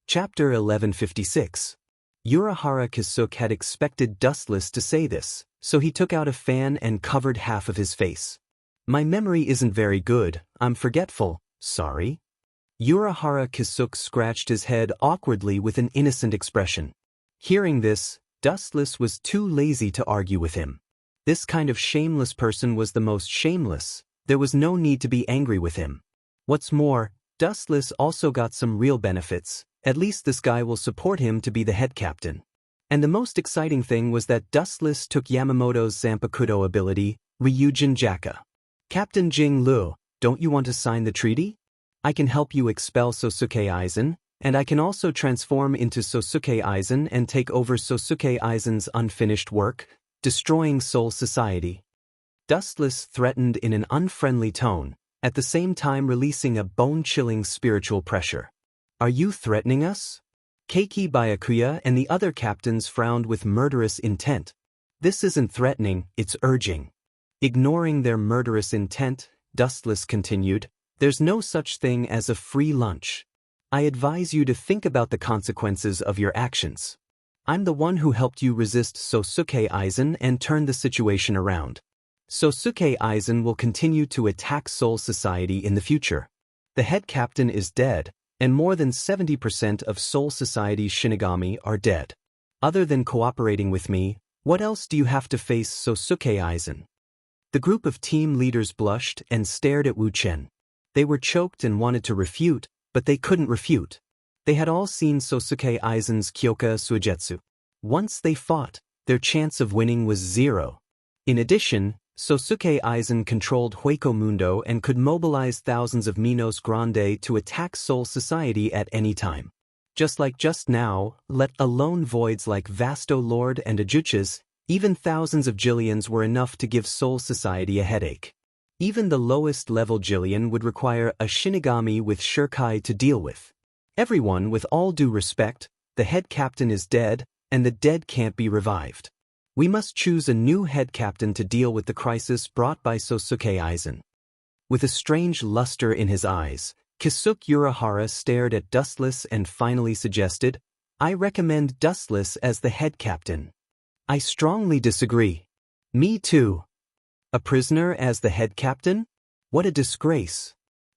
Chapter 1156. Urahara Kisuke had expected Dustless to say this, so he took out a fan and covered half of his face. My memory isn't very good, I'm forgetful, sorry. Urahara Kisuke scratched his head awkwardly with an innocent expression. Hearing this, Dustless was too lazy to argue with him. This kind of shameless person was the most shameless, there was no need to be angry with him. What's more, Dustless also got some real benefits, at least this guy will support him to be the head captain. And the most exciting thing was that Dustless took Yamamoto's Zanpakuto ability, Ryujin Jaka. Captain Jing Lu, don't you want to sign the treaty? I can help you expel Sosuke Aizen, and I can also transform into Sosuke Aizen and take over Sosuke Aizen's unfinished work, destroying Soul Society. Dustless threatened in an unfriendly tone, at the same time releasing a bone-chilling spiritual pressure. Are you threatening us? Keiki Byakuya and the other captains frowned with murderous intent. This isn't threatening, it's urging. Ignoring their murderous intent, Dustless continued, there's no such thing as a free lunch. I advise you to think about the consequences of your actions. I'm the one who helped you resist Sosuke Aizen and turn the situation around. Sosuke Aizen will continue to attack Soul Society in the future. The head captain is dead, and more than 70% of Soul Society's Shinigami are dead. Other than cooperating with me, what else do you have to face Sosuke Aizen? The group of team leaders blushed and stared at Wu Chen. They were choked and wanted to refute, but they couldn't refute. They had all seen Sosuke Aizen's Kyoka Suigetsu. Once they fought, their chance of winning was 0. In addition, Sosuke Aizen controlled Hueco Mundo and could mobilize thousands of Minos Grande to attack Soul Society at any time. Just like just now, let alone voids like Vasto Lord and Ajuchas, even thousands of Jillians were enough to give Soul Society a headache. Even the lowest level Jillian would require a Shinigami with Shurkai to deal with. Everyone, with all due respect, the head captain is dead, and the dead can't be revived. We must choose a new head captain to deal with the crisis brought by Sosuke Aizen. With a strange luster in his eyes, Kisuke Urahara stared at Dustless and finally suggested, I recommend Dustless as the head captain. I strongly disagree. Me too. A prisoner as the head captain? What a disgrace.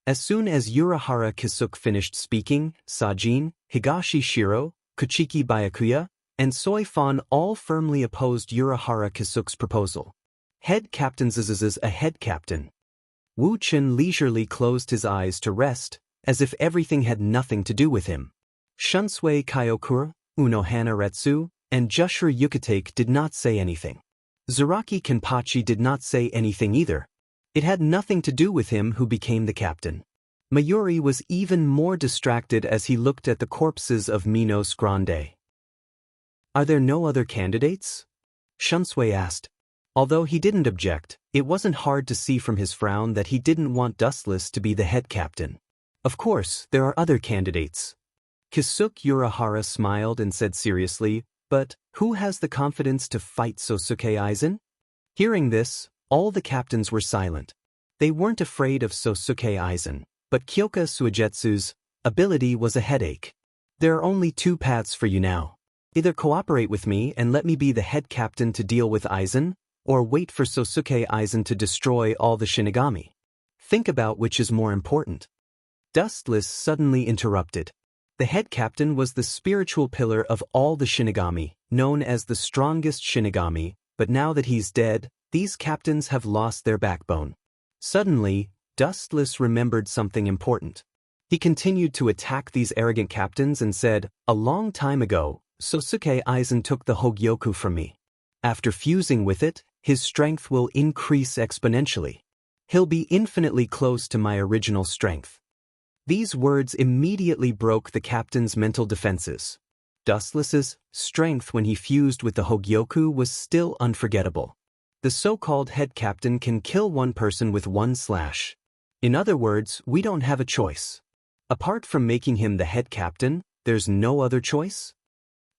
As soon as Urahara Kisuke finished speaking, Sajin, Higashi Shiro, Kuchiki Byakuya, and Soifan all firmly opposed Urahara Kisuke's proposal. Head captain's a head captain. Wu Chen leisurely closed his eyes to rest, as if everything had nothing to do with him. Shunsui Kyokura, Unohana Retsu, and Jushur Yukitake did not say anything. Zaraki Kenpachi did not say anything either. It had nothing to do with him who became the captain. Mayuri was even more distracted as he looked at the corpses of Minos Grande. Are there no other candidates? Shunsui asked. Although he didn't object, it wasn't hard to see from his frown that he didn't want Dustless to be the head captain. Of course, there are other candidates. Kisuke Urahara smiled and said seriously, but who has the confidence to fight Sosuke Aizen? Hearing this, all the captains were silent. They weren't afraid of Sosuke Aizen, but Kyoka Suigetsu's ability was a headache. There are only 2 paths for you now. Either cooperate with me and let me be the head captain to deal with Aizen, or wait for Sosuke Aizen to destroy all the Shinigami. Think about which is more important. Dustless suddenly interrupted. The head captain was the spiritual pillar of all the Shinigami, known as the strongest Shinigami, but now that he's dead, these captains have lost their backbone. Suddenly, Dustless remembered something important. He continued to attack these arrogant captains and said, a long time ago, Sosuke Aizen took the Hogyoku from me. After fusing with it, his strength will increase exponentially. He'll be infinitely close to my original strength. These words immediately broke the captain's mental defenses. Dustless's strength when he fused with the Hogyoku was still unforgettable. The so-called head captain can kill one person with 1 slash. In other words, we don't have a choice. Apart from making him the head captain, there's no other choice?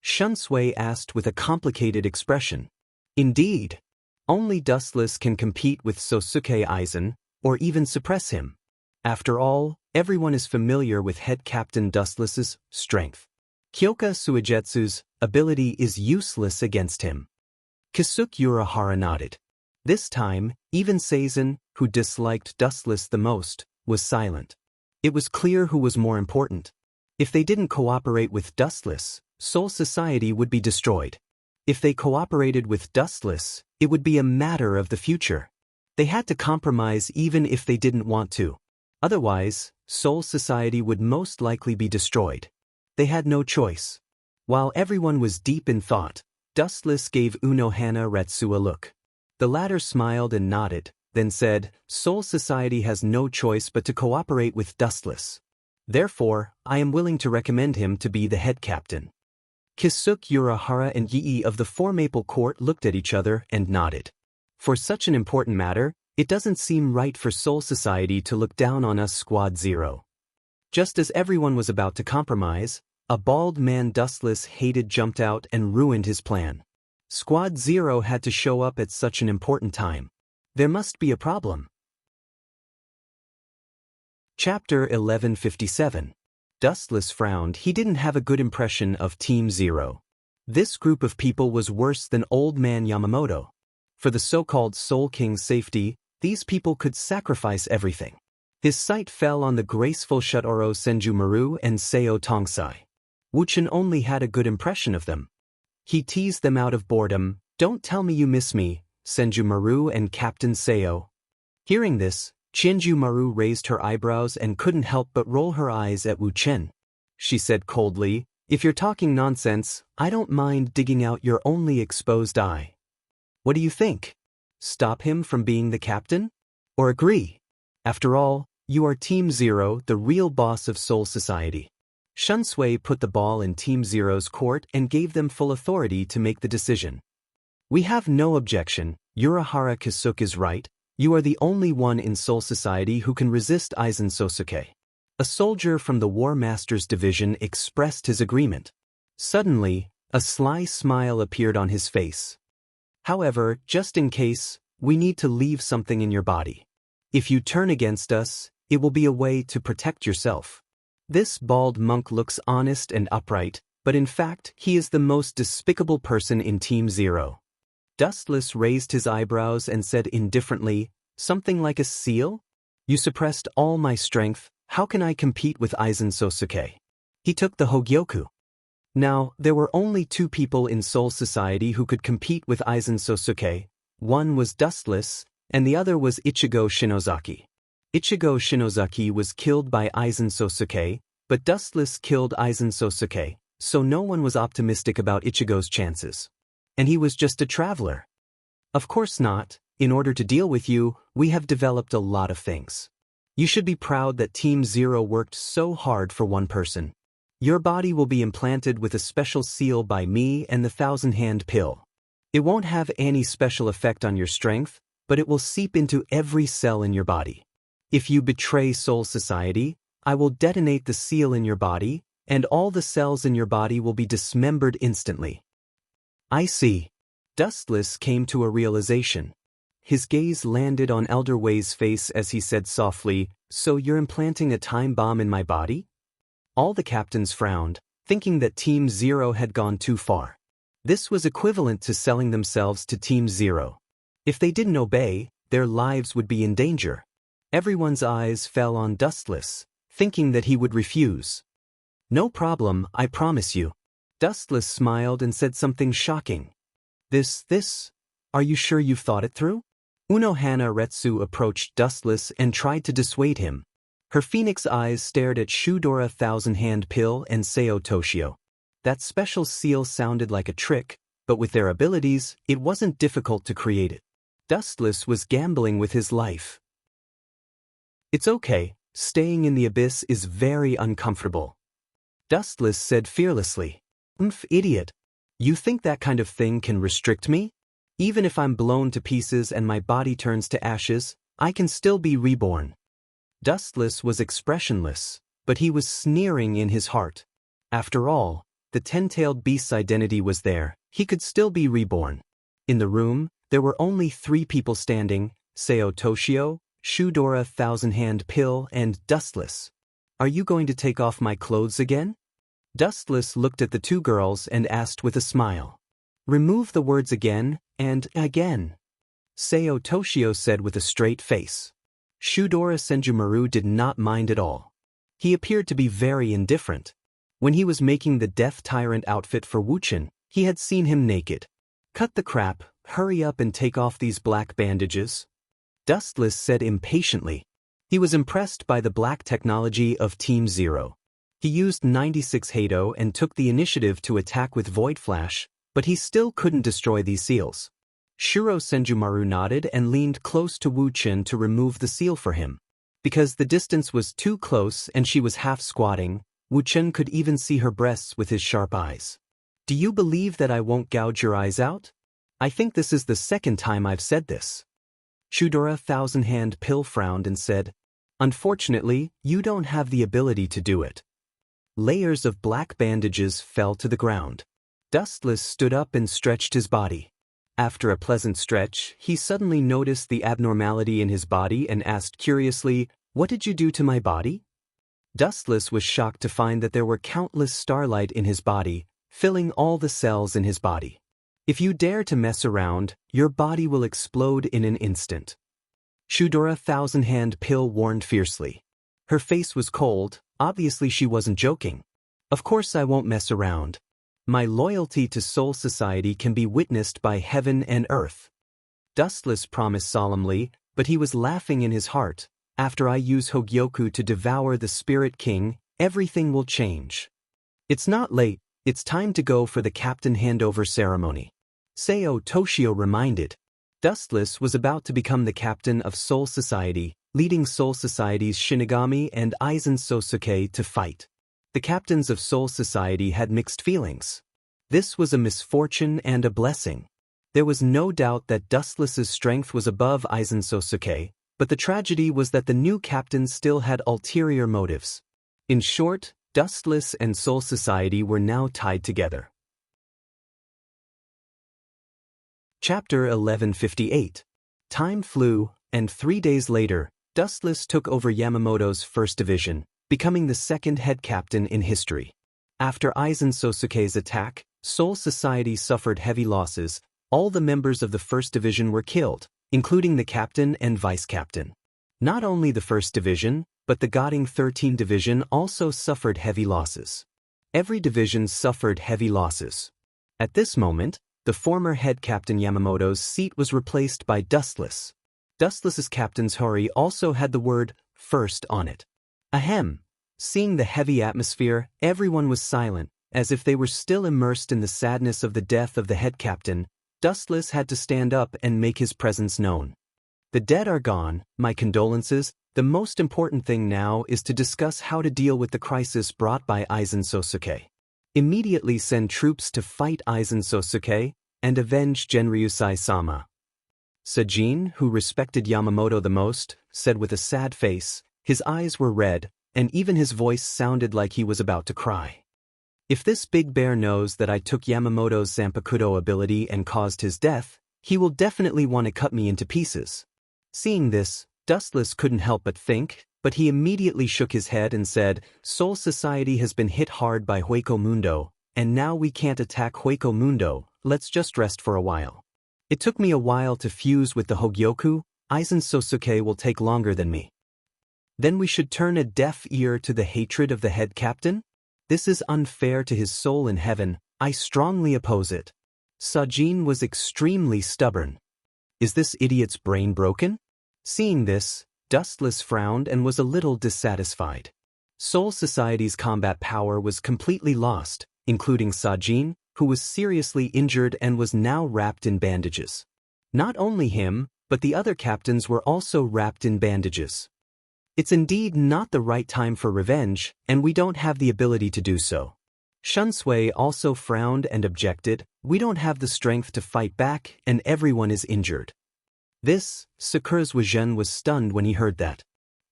Shunsui asked with a complicated expression. Indeed. Only Dustless can compete with Sosuke Aizen, or even suppress him. After all, everyone is familiar with head captain Dustless's strength. Kyoka Suigetsu's ability is useless against him. Kisuke Urahara nodded. This time, even Seizen, who disliked Dustless the most, was silent. It was clear who was more important. If they didn't cooperate with Dustless, Soul Society would be destroyed. If they cooperated with Dustless, it would be a matter of the future. They had to compromise even if they didn't want to. Otherwise, Soul Society would most likely be destroyed. They had no choice. While everyone was deep in thought, Dustless gave Unohana Retsu a look. The latter smiled and nodded, then said, Soul Society has no choice but to cooperate with Dustless. Therefore, I am willing to recommend him to be the head captain. Kisuke Urahara and Yi of the Four Maple Court looked at each other and nodded. For such an important matter, it doesn't seem right for Soul Society to look down on us Squad Zero. Just as everyone was about to compromise, a bald man Dustless hated jumped out and ruined his plan. Squad Zero had to show up at such an important time. There must be a problem. Chapter 1157. Dustless frowned. He didn't have a good impression of Team Zero. This group of people was worse than Old Man Yamamoto. For the so-called Soul King's safety, these people could sacrifice everything. His sight fell on the graceful Shutoro Senjumaru and Seo Tongsai. Wuchen only had a good impression of them. He teased them out of boredom. Don't tell me you miss me, Senjumaru and Captain Seo. Hearing this, Chenjumaru raised her eyebrows and couldn't help but roll her eyes at Wu Chen. She said coldly, if you're talking nonsense, I don't mind digging out your only exposed eye. What do you think? Stop him from being the captain? Or agree? After all, you are Team Zero, the real boss of Soul Society. Shunsui put the ball in Team Zero's court and gave them full authority to make the decision. We have no objection. Urahara Kisuke is right. You are the only one in Soul Society who can resist Aizen Sosuke. A soldier from the War Master's division expressed his agreement. Suddenly, a sly smile appeared on his face. However, just in case, we need to leave something in your body. If you turn against us, it will be a way to protect yourself. This bald monk looks honest and upright, but in fact, he is the most despicable person in Team Zero. Dustless raised his eyebrows and said indifferently, something like a seal? You suppressed all my strength, how can I compete with Aizen Sosuke? He took the Hogyoku. Now, there were only two people in Soul Society who could compete with Aizen Sosuke. One was Dustless, and the other was Ichigo Shinozaki. Ichigo Shinozaki was killed by Aizen Sosuke, but Dustless killed Aizen Sosuke, so no one was optimistic about Ichigo's chances. And he was just a traveler. Of course not. In order to deal with you, we have developed a lot of things. You should be proud that Team Zero worked so hard for one person. Your body will be implanted with a special seal by me and the thousand-hand pill. It won't have any special effect on your strength, but it will seep into every cell in your body. If you betray Soul Society, I will detonate the seal in your body, and all the cells in your body will be dismembered instantly. I see. Dustless came to a realization. His gaze landed on Elder Wei's face as he said softly, so you're implanting a time bomb in my body? All the captains frowned, thinking that Team Zero had gone too far. This was equivalent to selling themselves to Team Zero. If they didn't obey, their lives would be in danger. Everyone's eyes fell on Dustless, thinking that he would refuse. No problem, I promise you. Dustless smiled and said something shocking. This? Are you sure you've thought it through? Unohana Retsu approached Dustless and tried to dissuade him. Her phoenix eyes stared at Shudora Thousand-Hand Pill and Seo Toshio. That special seal sounded like a trick, but with their abilities, it wasn't difficult to create it. Dustless was gambling with his life. It's okay, staying in the abyss is very uncomfortable. Dustless said fearlessly. Idiot. You think that kind of thing can restrict me? Even if I'm blown to pieces and my body turns to ashes, I can still be reborn. Dustless was expressionless, but he was sneering in his heart. After all, the ten-tailed beast's identity was there, he could still be reborn. In the room, there were only 3 people standing, Seo Toshio, Shudora Thousand-Hand Pill, and Dustless. Are you going to take off my clothes again? Dustless looked at the two girls and asked with a smile. Remove the words again, and again. Seo Toshio said with a straight face. Shudora Senjumaru did not mind at all. He appeared to be very indifferent. When he was making the Death Tyrant outfit for Wuchen, he had seen him naked. Cut the crap, hurry up and take off these black bandages. Dustless said impatiently. He was impressed by the black technology of Team Zero. He used 96 Hado and took the initiative to attack with Void Flash, but he still couldn't destroy these seals. Shuro Senjumaru nodded and leaned close to Wu Qin to remove the seal for him. Because the distance was too close and she was half squatting, Wu Qin could even see her breasts with his sharp eyes. Do you believe that I won't gouge your eyes out? I think this is the second time I've said this. Shudora Thousand Hand Pill frowned and said, Unfortunately, you don't have the ability to do it. Layers of black bandages fell to the ground. Dustless stood up and stretched his body. After a pleasant stretch, he suddenly noticed the abnormality in his body and asked curiously, What did you do to my body? Dustless was shocked to find that there were countless starlight in his body, filling all the cells in his body. If you dare to mess around, your body will explode in an instant. Shudora Thousand Hand Pill warned fiercely. Her face was cold, obviously she wasn't joking. Of course I won't mess around. My loyalty to Soul Society can be witnessed by heaven and earth. Dustless promised solemnly, but he was laughing in his heart. After I use Hogyoku to devour the Spirit King, everything will change. It's not late, it's time to go for the captain handover ceremony. Seo Toshio reminded. Dustless was about to become the captain of Soul Society, leading Soul Society's Shinigami and Aizen Sosuke to fight. The captains of Soul Society had mixed feelings. This was a misfortune and a blessing. There was no doubt that Dustless's strength was above Aizen Sosuke, but the tragedy was that the new captain still had ulterior motives. In short, Dustless and Soul Society were now tied together. Chapter 1158. Time flew, and 3 days later, Dustless took over Yamamoto's first division, becoming the second head captain in history. After Aizen Sosuke's attack, Soul Society suffered heavy losses. All the members of the first division were killed, including the captain and vice-captain. Not only the first division, but the Goding 13 division also suffered heavy losses. Every division suffered heavy losses. At this moment, the former head captain Yamamoto's seat was replaced by Dustless. Dustless's captain's hori also had the word first on it. Ahem. Seeing the heavy atmosphere, everyone was silent, as if they were still immersed in the sadness of the death of the head captain. Dustless had to stand up and make his presence known. The dead are gone, my condolences. The most important thing now is to discuss how to deal with the crisis brought by Aizen Sosuke. Immediately send troops to fight Aizen Sosuke and avenge Genryusai-sama. Sajin, who respected Yamamoto the most, said with a sad face. His eyes were red, and even his voice sounded like he was about to cry. If this big bear knows that I took Yamamoto's Zanpakuto ability and caused his death, he will definitely want to cut me into pieces. Seeing this, Dustless couldn't help but think, but he immediately shook his head and said, Soul Society has been hit hard by Hueco Mundo, and now we can't attack Hueco Mundo, let's just rest for a while. It took me a while to fuse with the Hogyoku, Aizen Sosuke will take longer than me. Then we should turn a deaf ear to the hatred of the head captain? This is unfair to his soul in heaven, I strongly oppose it. Sajin was extremely stubborn. Is this idiot's brain broken? Seeing this, Dustless frowned and was a little dissatisfied. Soul Society's combat power was completely lost, including Sajin, who was seriously injured and was now wrapped in bandages. Not only him, but the other captains were also wrapped in bandages. It's indeed not the right time for revenge, and we don't have the ability to do so. Shunsui also frowned and objected, we don't have the strength to fight back, and everyone is injured. This, Sakura's Wajen was stunned when he heard that.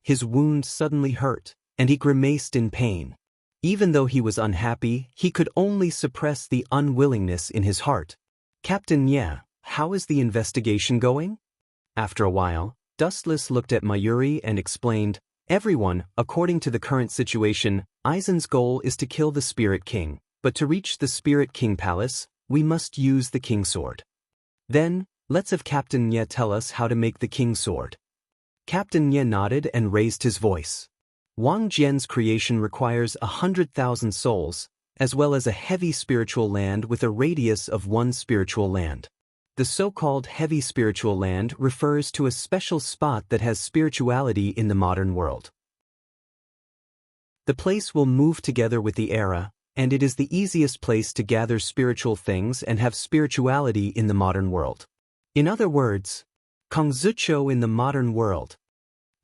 His wound suddenly hurt, and he grimaced in pain. Even though he was unhappy, he could only suppress the unwillingness in his heart. Captain Ye, how is the investigation going? After a while, Dustless looked at Mayuri and explained, Everyone, according to the current situation, Aizen's goal is to kill the Spirit King, but to reach the Spirit King Palace, we must use the King Sword. Then, let's have Captain Nye tell us how to make the King Sword. Captain Nye nodded and raised his voice. Wang Jian's creation requires 100,000 souls, as well as a heavy spiritual land with a radius of 1 spiritual land. The so-called heavy spiritual land refers to a special spot that has spirituality in the modern world. The place will move together with the era, and it is the easiest place to gather spiritual things and have spirituality in the modern world. In other words, Kongzucho in the modern world.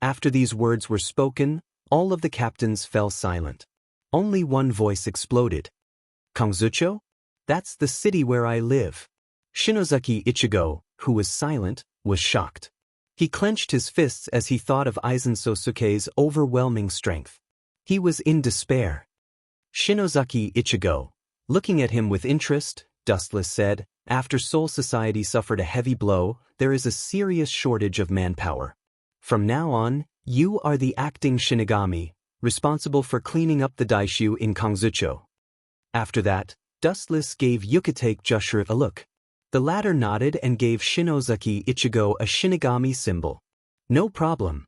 After these words were spoken, all of the captains fell silent. Only one voice exploded. Kongzucho? That's the city where I live. Shinozaki Ichigo, who was silent, was shocked. He clenched his fists as he thought of Aizen Sosuke's overwhelming strength. He was in despair. Shinozaki Ichigo, looking at him with interest, Dustless said, after Soul Society suffered a heavy blow, there is a serious shortage of manpower. From now on, you are the acting Shinigami, responsible for cleaning up the daishu in Kongzucho. After that, Dustless gave Yukitake Jushiro a look. The latter nodded and gave Shinozaki Ichigo a Shinigami symbol. No problem.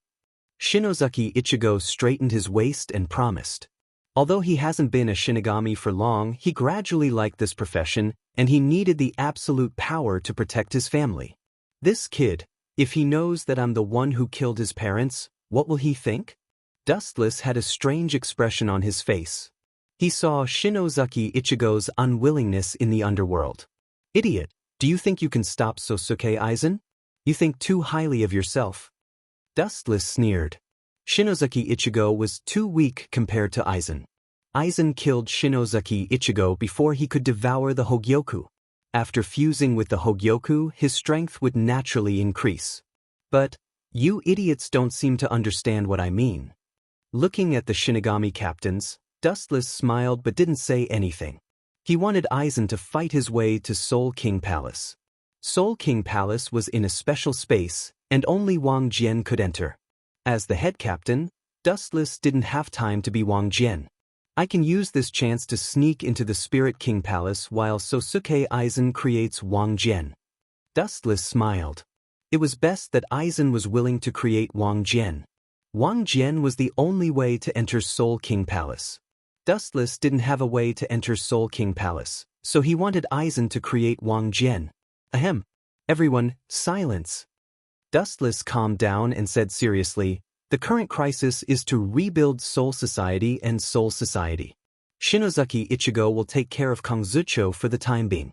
Shinozaki Ichigo straightened his waist and promised. Although he hasn't been a Shinigami for long, he gradually liked this profession, and he needed the absolute power to protect his family. This kid, if he knows that I'm the one who killed his parents, what will he think? Dustless had a strange expression on his face. He saw Shinozaki Ichigo's unwillingness in the underworld. Idiot, do you think you can stop Sosuke Aizen? You think too highly of yourself. Dustless sneered. Shinozaki Ichigo was too weak compared to Aizen. Aizen killed Shinozaki Ichigo before he could devour the Hogyoku. After fusing with the Hogyoku, his strength would naturally increase. But, you idiots don't seem to understand what I mean. Looking at the Shinigami captains, Dustless smiled but didn't say anything. He wanted Aizen to fight his way to Soul King Palace. Soul King Palace was in a special space, and only Wang Jian could enter. As the head captain, Dustless didn't have time to be Wang Jian. I can use this chance to sneak into the Spirit King Palace while Sosuke Aizen creates Wang Jian. Dustless smiled. It was best that Aizen was willing to create Wang Jian. Wang Jian was the only way to enter Soul King Palace. Dustless didn't have a way to enter Soul King Palace, so he wanted Aizen to create Wang Jian. Ahem. Everyone, silence. Dustless calmed down and said seriously, the current crisis is to rebuild Soul Society and Soul Society. Shinozaki Ichigo will take care of Kongzucho for the time being.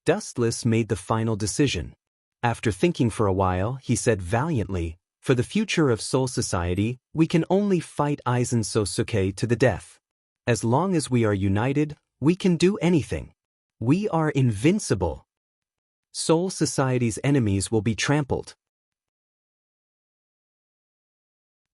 Dustless made the final decision. After thinking for a while, he said valiantly, for the future of Soul Society, we can only fight Aizen Sosuke to the death. As long as we are united, we can do anything. We are invincible. Soul Society's enemies will be trampled.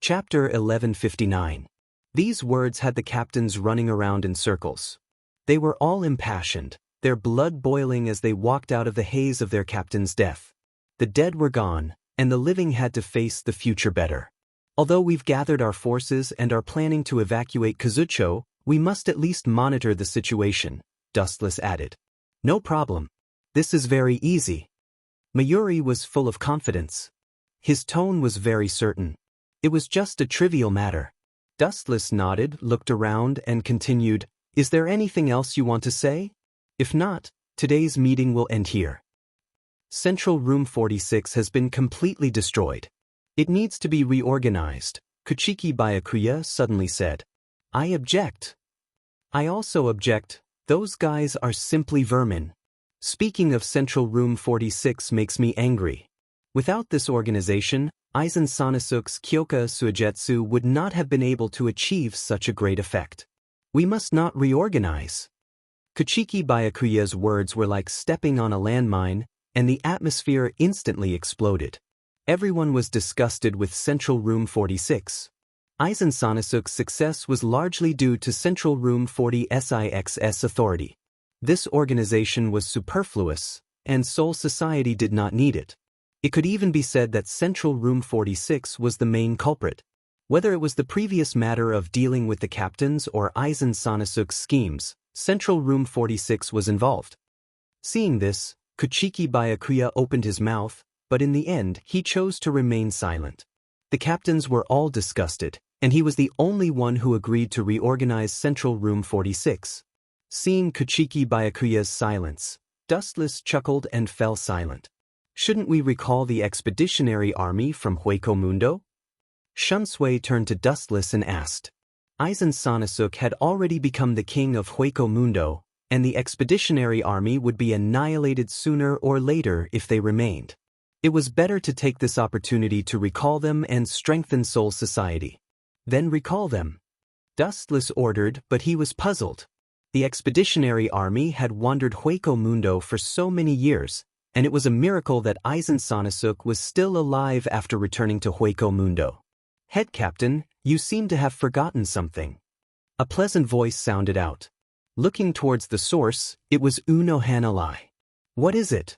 Chapter 1159. These words had the captains running around in circles. They were all impassioned, their blood boiling as they walked out of the haze of their captain's death. The dead were gone, and the living had to face the future better. Although we've gathered our forces and are planning to evacuate Kazucho, we must at least monitor the situation, Dustless added. No problem. This is very easy. Mayuri was full of confidence. His tone was very certain. It was just a trivial matter. Dustless nodded, looked around, and continued, Is there anything else you want to say? If not, today's meeting will end here. Central Room 46 has been completely destroyed. It needs to be reorganized, Kuchiki Byakuya suddenly said. I object. I also object. Those guys are simply vermin. Speaking of Central Room 46 makes me angry. Without this organization, Aizen Sanasuke's Kyoka Suigetsu would not have been able to achieve such a great effect. We must not reorganize. Kuchiki Byakuya's words were like stepping on a landmine, and the atmosphere instantly exploded. Everyone was disgusted with Central Room 46. Aizen Sanasuke's success was largely due to Central Room 46's authority. This organization was superfluous, and Soul Society did not need it. It could even be said that Central Room 46 was the main culprit. Whether it was the previous matter of dealing with the captains or Aizen Sanasuk's schemes, Central Room 46 was involved. Seeing this, Kuchiki Byakuya opened his mouth, but in the end he chose to remain silent. The captains were all disgusted, and he was the only one who agreed to reorganize Central Room 46. Seeing Kuchiki Byakuya's silence, Dustless chuckled and fell silent. Shouldn't we recall the expeditionary army from Hueco Mundo? Shunsui turned to Dustless and asked. Aizen Sanasuk had already become the king of Hueco Mundo, and the expeditionary army would be annihilated sooner or later if they remained. It was better to take this opportunity to recall them and strengthen Soul Society. Then recall them. Dustless ordered, but he was puzzled. The expeditionary army had wandered Hueco Mundo for so many years, and it was a miracle that Aizen Sanasuk was still alive after returning to Hueco Mundo. Head Captain, you seem to have forgotten something. A pleasant voice sounded out. Looking towards the source, it was Uno Hanalai. What is it?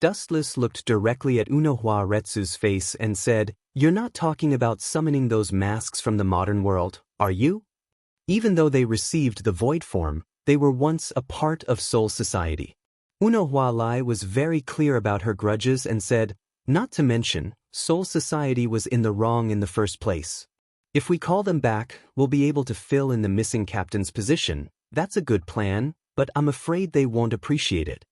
Dustless looked directly at Unohwa Retsu's face and said, You're not talking about summoning those masks from the modern world, are you? Even though they received the void form, they were once a part of Soul Society. Unohwa Lai was very clear about her grudges and said, Not to mention, Soul Society was in the wrong in the first place. If we call them back, we'll be able to fill in the missing captain's position. That's a good plan, but I'm afraid they won't appreciate it.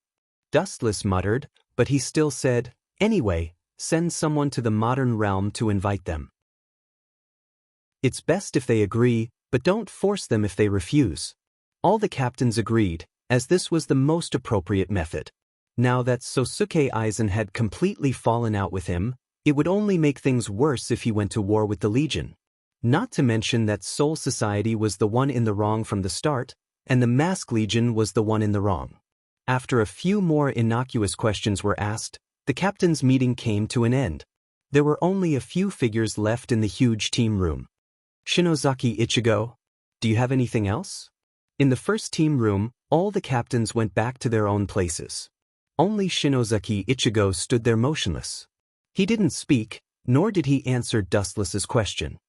Dustless muttered, but he still said, Anyway, send someone to the modern realm to invite them. It's best if they agree, but don't force them if they refuse. All the captains agreed, as this was the most appropriate method. Now that Sosuke Aizen had completely fallen out with him, it would only make things worse if he went to war with the Legion. Not to mention that Soul Society was the one in the wrong from the start, and the Mask Legion was the one in the wrong. After a few more innocuous questions were asked, the captains' meeting came to an end. There were only a few figures left in the huge team room. Shinozaki Ichigo, do you have anything else? In the first team room, all the captains went back to their own places. Only Shinozaki Ichigo stood there motionless. He didn't speak, nor did he answer Dustless's question.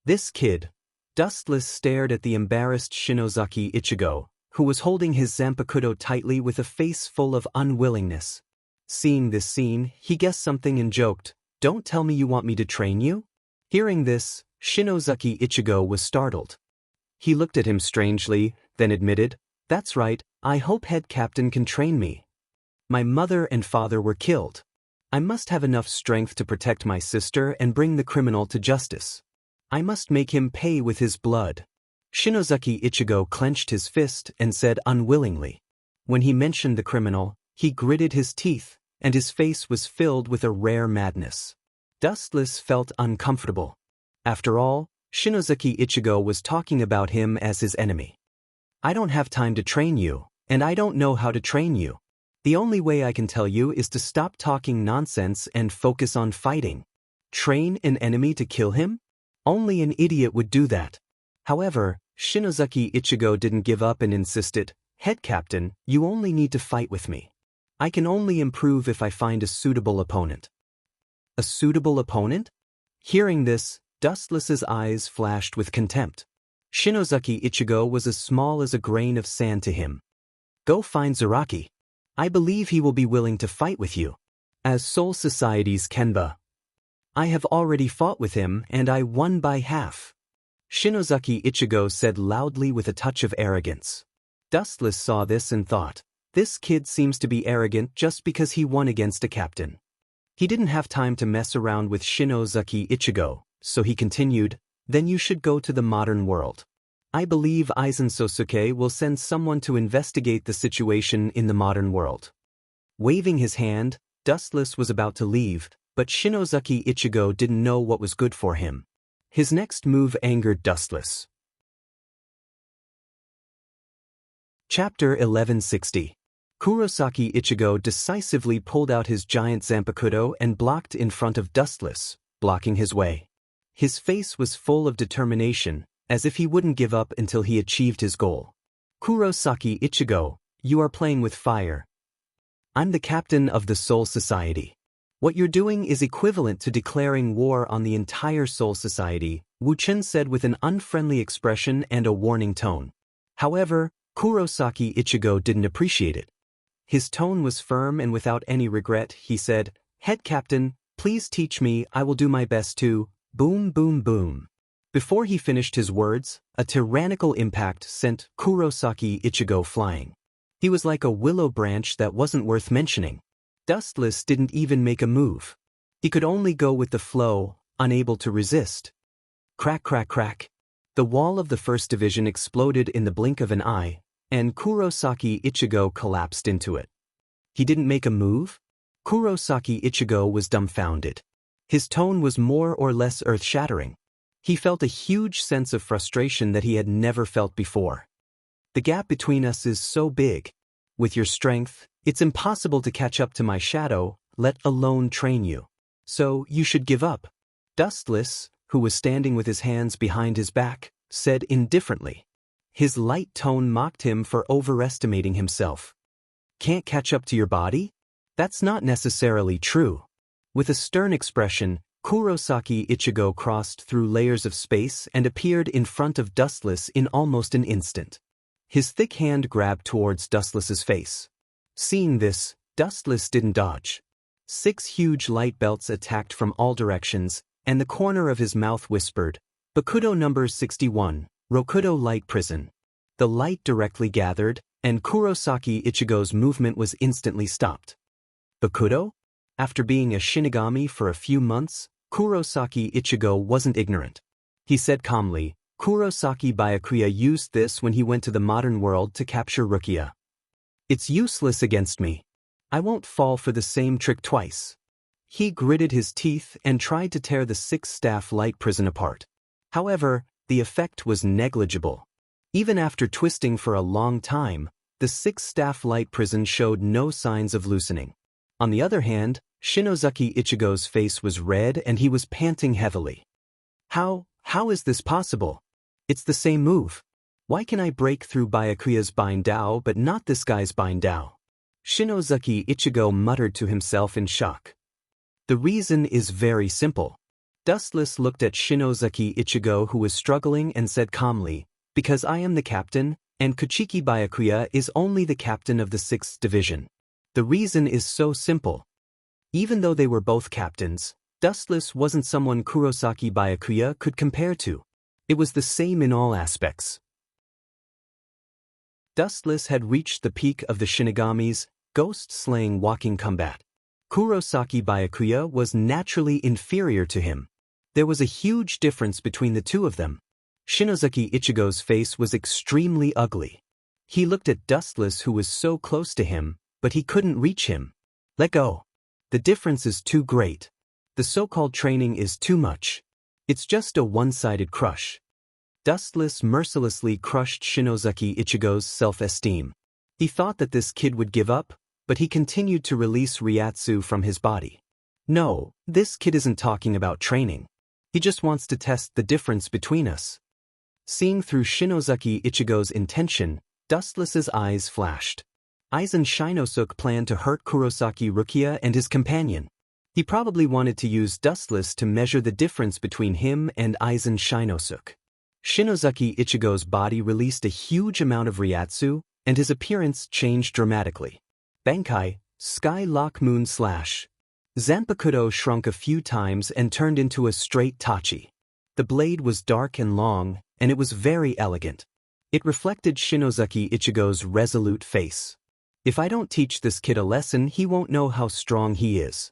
This kid. Dustless stared at the embarrassed Shinozaki Ichigo, who was holding his zanpakuto tightly with a face full of unwillingness. Seeing this scene, he guessed something and joked, Don't tell me you want me to train you? Hearing this, Shinozaki Ichigo was startled. He looked at him strangely, then admitted, That's right, I hope head captain can train me. My mother and father were killed. I must have enough strength to protect my sister and bring the criminal to justice. I must make him pay with his blood. Shinozaki Ichigo clenched his fist and said unwillingly. When he mentioned the criminal, he gritted his teeth, and his face was filled with a rare madness. Dustless felt uncomfortable. After all, Shinozaki Ichigo was talking about him as his enemy. I don't have time to train you, and I don't know how to train you. The only way I can tell you is to stop talking nonsense and focus on fighting. Train an enemy to kill him? Only an idiot would do that. However, Shinozaki Ichigo didn't give up and insisted, Head captain, you only need to fight with me. I can only improve if I find a suitable opponent. A suitable opponent? Hearing this, Dustless's eyes flashed with contempt. Shinozaki Ichigo was as small as a grain of sand to him. Go find Zaraki. I believe he will be willing to fight with you. As Soul Society's Kenba. I have already fought with him and I won by half. Shinozaki Ichigo said loudly with a touch of arrogance. Dustless saw this and thought, this kid seems to be arrogant just because he won against a captain. He didn't have time to mess around with Shinozaki Ichigo, so he continued, Then you should go to the modern world. I believe Aizen Sosuke will send someone to investigate the situation in the modern world. Waving his hand, Dustless was about to leave, but Shinozaki Ichigo didn't know what was good for him. His next move angered Dustless. Chapter 1160. Kurosaki Ichigo decisively pulled out his giant zanpakuto and blocked in front of Dustless, blocking his way. His face was full of determination, as if he wouldn't give up until he achieved his goal. Kurosaki Ichigo, you are playing with fire. I'm the captain of the Soul Society. What you're doing is equivalent to declaring war on the entire Soul Society, Wu Chen said with an unfriendly expression and a warning tone. However, Kurosaki Ichigo didn't appreciate it. His tone was firm and without any regret, he said, "Head Captain, please teach me, I will do my best to..." Boom boom boom. Before he finished his words, a tyrannical impact sent Kurosaki Ichigo flying. He was like a willow branch that wasn't worth mentioning. Dustless didn't even make a move. He could only go with the flow, unable to resist. Crack crack crack. The wall of the first division exploded in the blink of an eye, and Kurosaki Ichigo collapsed into it. He didn't make a move? Kurosaki Ichigo was dumbfounded. His tone was more or less earth-shattering. He felt a huge sense of frustration that he had never felt before. The gap between us is so big. With your strength, it's impossible to catch up to my shadow, let alone train you. So, you should give up. Dustless, who was standing with his hands behind his back, said indifferently. His light tone mocked him for overestimating himself. Can't catch up to your body? That's not necessarily true. With a stern expression, Kurosaki Ichigo crossed through layers of space and appeared in front of Dustless in almost an instant. His thick hand grabbed towards Dustless's face. Seeing this, Dustless didn't dodge. 6 huge light belts attacked from all directions, and the corner of his mouth whispered, "Bakudo number 61, Rokudo Light Prison." The light directly gathered, and Kurosaki Ichigo's movement was instantly stopped. Bakudo? After being a Shinigami for a few months, Kurosaki Ichigo wasn't ignorant. He said calmly, "Kurosaki Byakuya used this when he went to the modern world to capture Rukia. It's useless against me. I won't fall for the same trick twice." He gritted his teeth and tried to tear the 6-staff light prison apart. However, the effect was negligible. Even after twisting for a long time, the 6-staff light prison showed no signs of loosening. On the other hand, Shinozaki Ichigo's face was red and he was panting heavily. How is this possible? It's the same move. Why can I break through Byakuya's Bindao but not this guy's Bindao? Shinozaki Ichigo muttered to himself in shock. The reason is very simple. Dustless looked at Shinozaki Ichigo, who was struggling, and said calmly, "Because I am the captain, and Kuchiki Byakuya is only the captain of the 6th division. The reason is so simple." Even though they were both captains, Dustless wasn't someone Kurosaki Byakuya could compare to. It was the same in all aspects. Dustless had reached the peak of the Shinigami's ghost-slaying walking combat. Kurosaki Byakuya was naturally inferior to him. There was a huge difference between the two of them. Shinozaki Ichigo's face was extremely ugly. He looked at Dustless, who was so close to him, but he couldn't reach him. Let go. The difference is too great. The so-called training is too much. It's just a one-sided crush. Dustless mercilessly crushed Shinozaki Ichigo's self-esteem. He thought that this kid would give up, but he continued to release Ryatsu from his body. No, this kid isn't talking about training. He just wants to test the difference between us. Seeing through Shinozaki Ichigo's intention, Dustless's eyes flashed. Aizen Shinosuke planned to hurt Kurosaki Rukia and his companion. He probably wanted to use Dustless to measure the difference between him and Aizen Shinosuke. Shinozaki Ichigo's body released a huge amount of Ryatsu, and his appearance changed dramatically. Bankai, Sky Lock Moon Slash. Zanpakudo shrunk a few times and turned into a straight tachi. The blade was dark and long, and it was very elegant. It reflected Shinozaki Ichigo's resolute face. If I don't teach this kid a lesson, he won't know how strong he is.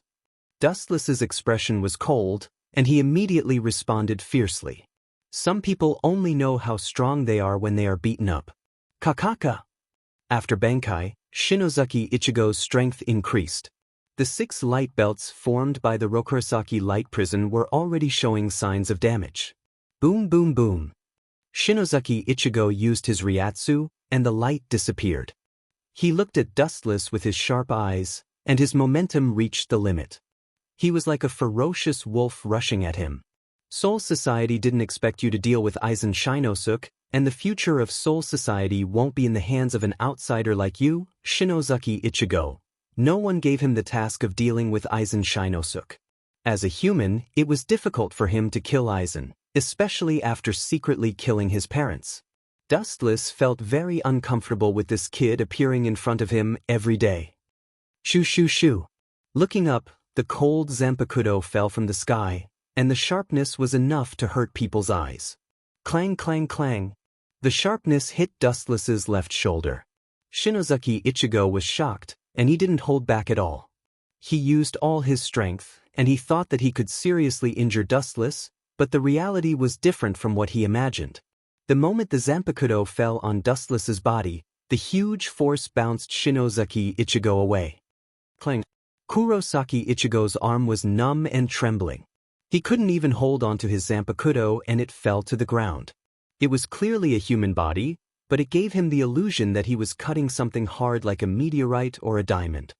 Dustless's expression was cold, and he immediately responded fiercely. Some people only know how strong they are when they are beaten up. Kakaka. After Bankai, Shinozaki Ichigo's strength increased. The 6 light belts formed by the Rokurosaki light prison were already showing signs of damage. Boom boom boom. Shinozaki Ichigo used his Ryatsu, and the light disappeared. He looked at Dustless with his sharp eyes, and his momentum reached the limit. He was like a ferocious wolf rushing at him. Soul Society didn't expect you to deal with Aizen Shinosuke, and the future of Soul Society won't be in the hands of an outsider like you, Shinozaki Ichigo. No one gave him the task of dealing with Aizen Shinosuke. As a human, it was difficult for him to kill Aizen, especially after secretly killing his parents. Dustless felt very uncomfortable with this kid appearing in front of him every day. Shoo shoo shoo. Looking up, the cold Zanpakuto fell from the sky, and the sharpness was enough to hurt people's eyes. Clang clang clang. The sharpness hit Dustless's left shoulder. Shinozaki Ichigo was shocked, and he didn't hold back at all. He used all his strength, and he thought that he could seriously injure Dustless, but the reality was different from what he imagined. The moment the Zanpakuto fell on Dustless's body, the huge force bounced Shinozaki Ichigo away. Clang. Kurosaki Ichigo's arm was numb and trembling. He couldn't even hold onto his Zanpakuto and it fell to the ground. It was clearly a human body, but it gave him the illusion that he was cutting something hard like a meteorite or a diamond.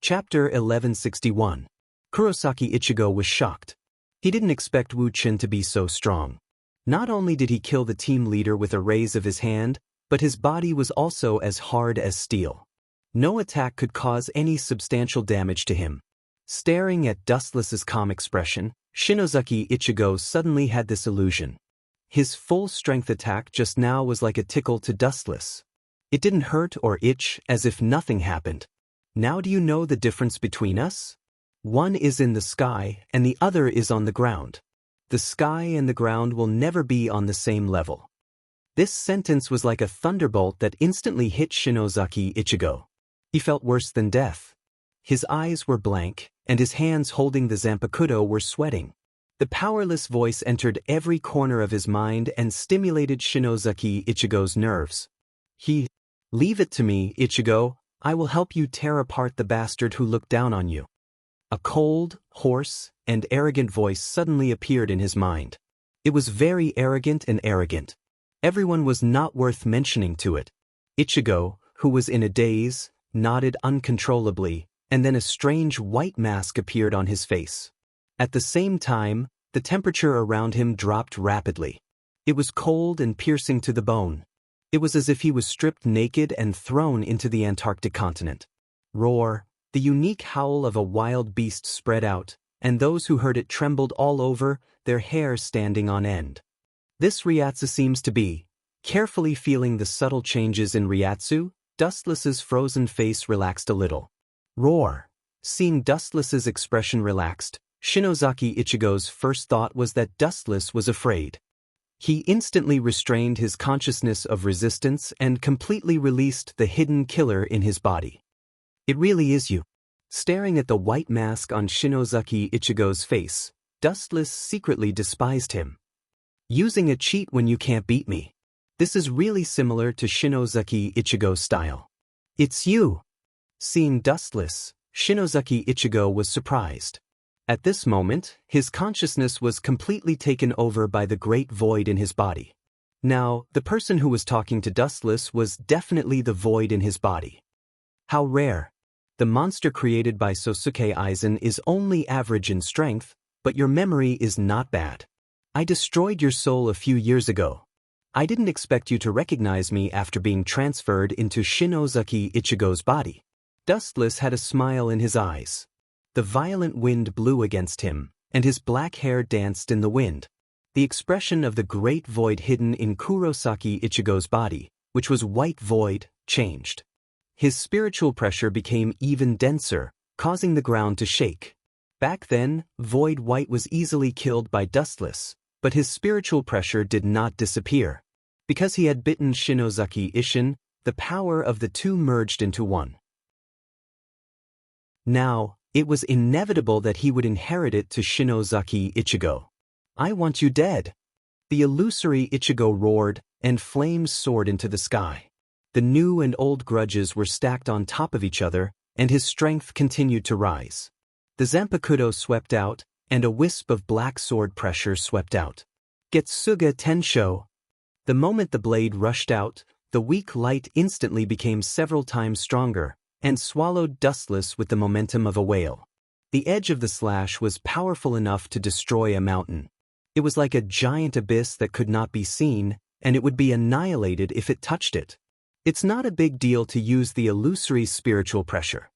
Chapter 1161. Kurosaki Ichigo was shocked. He didn't expect Wu Qin to be so strong. Not only did he kill the team leader with a raise of his hand, but his body was also as hard as steel. No attack could cause any substantial damage to him. Staring at Dustless's calm expression, Shinozaki Ichigo suddenly had this illusion. His full-strength attack just now was like a tickle to Dustless. It didn't hurt or itch, as if nothing happened. Now do you know the difference between us? One is in the sky and the other is on the ground. The sky and the ground will never be on the same level. This sentence was like a thunderbolt that instantly hit Shinozaki Ichigo. He felt worse than death. His eyes were blank, and his hands holding the Zanpakuto were sweating. The powerless voice entered every corner of his mind and stimulated Shinozaki Ichigo's nerves. Leave it to me, Ichigo, I will help you tear apart the bastard who looked down on you. A cold, hoarse, and arrogant voice suddenly appeared in his mind. It was very arrogant and arrogant. Everyone was not worth mentioning to it. Ichigo, who was in a daze, nodded uncontrollably, and then a strange white mask appeared on his face. At the same time, the temperature around him dropped rapidly. It was cold and piercing to the bone. It was as if he was stripped naked and thrown into the Antarctic continent. Roar, the unique howl of a wild beast spread out, and those who heard it trembled all over, their hair standing on end. This Ryatsu seems to be. Carefully feeling the subtle changes in Ryatsu, Dustless's frozen face relaxed a little. Roar. Seeing Dustless's expression relaxed, Shinozaki Ichigo's first thought was that Dustless was afraid. He instantly restrained his consciousness of resistance and completely released the hidden killer in his body. It really is you. Staring at the white mask on Shinozaki Ichigo's face, Dustless secretly despised him. Using a cheat when you can't beat me. This is really similar to Shinozaki Ichigo's style. It's you. Seeing Dustless, Shinozaki Ichigo was surprised. At this moment, his consciousness was completely taken over by the great void in his body. Now, the person who was talking to Dustless was definitely the void in his body. How rare. The monster created by Sosuke Aizen is only average in strength, but your memory is not bad. I destroyed your soul a few years ago. I didn't expect you to recognize me after being transferred into Shinozaki Ichigo's body. Dustless had a smile in his eyes. The violent wind blew against him, and his black hair danced in the wind. The expression of the great void hidden in Kurosaki Ichigo's body, which was white void, changed. His spiritual pressure became even denser, causing the ground to shake. Back then, void white was easily killed by Dustless, but his spiritual pressure did not disappear. Because he had bitten Shinozaki Ishin, the power of the two merged into one. Now, it was inevitable that he would inherit it to Shinozaki Ichigo. I want you dead. The illusory Ichigo roared, and flames soared into the sky. The new and old grudges were stacked on top of each other, and his strength continued to rise. The Zanpakuto swept out, and a wisp of black sword pressure swept out. Getsuga Tensho. The moment the blade rushed out, the weak light instantly became several times stronger, and swallowed Dustless with the momentum of a whale. The edge of the slash was powerful enough to destroy a mountain. It was like a giant abyss that could not be seen, and it would be annihilated if it touched it. It's not a big deal to use the illusory spiritual pressure.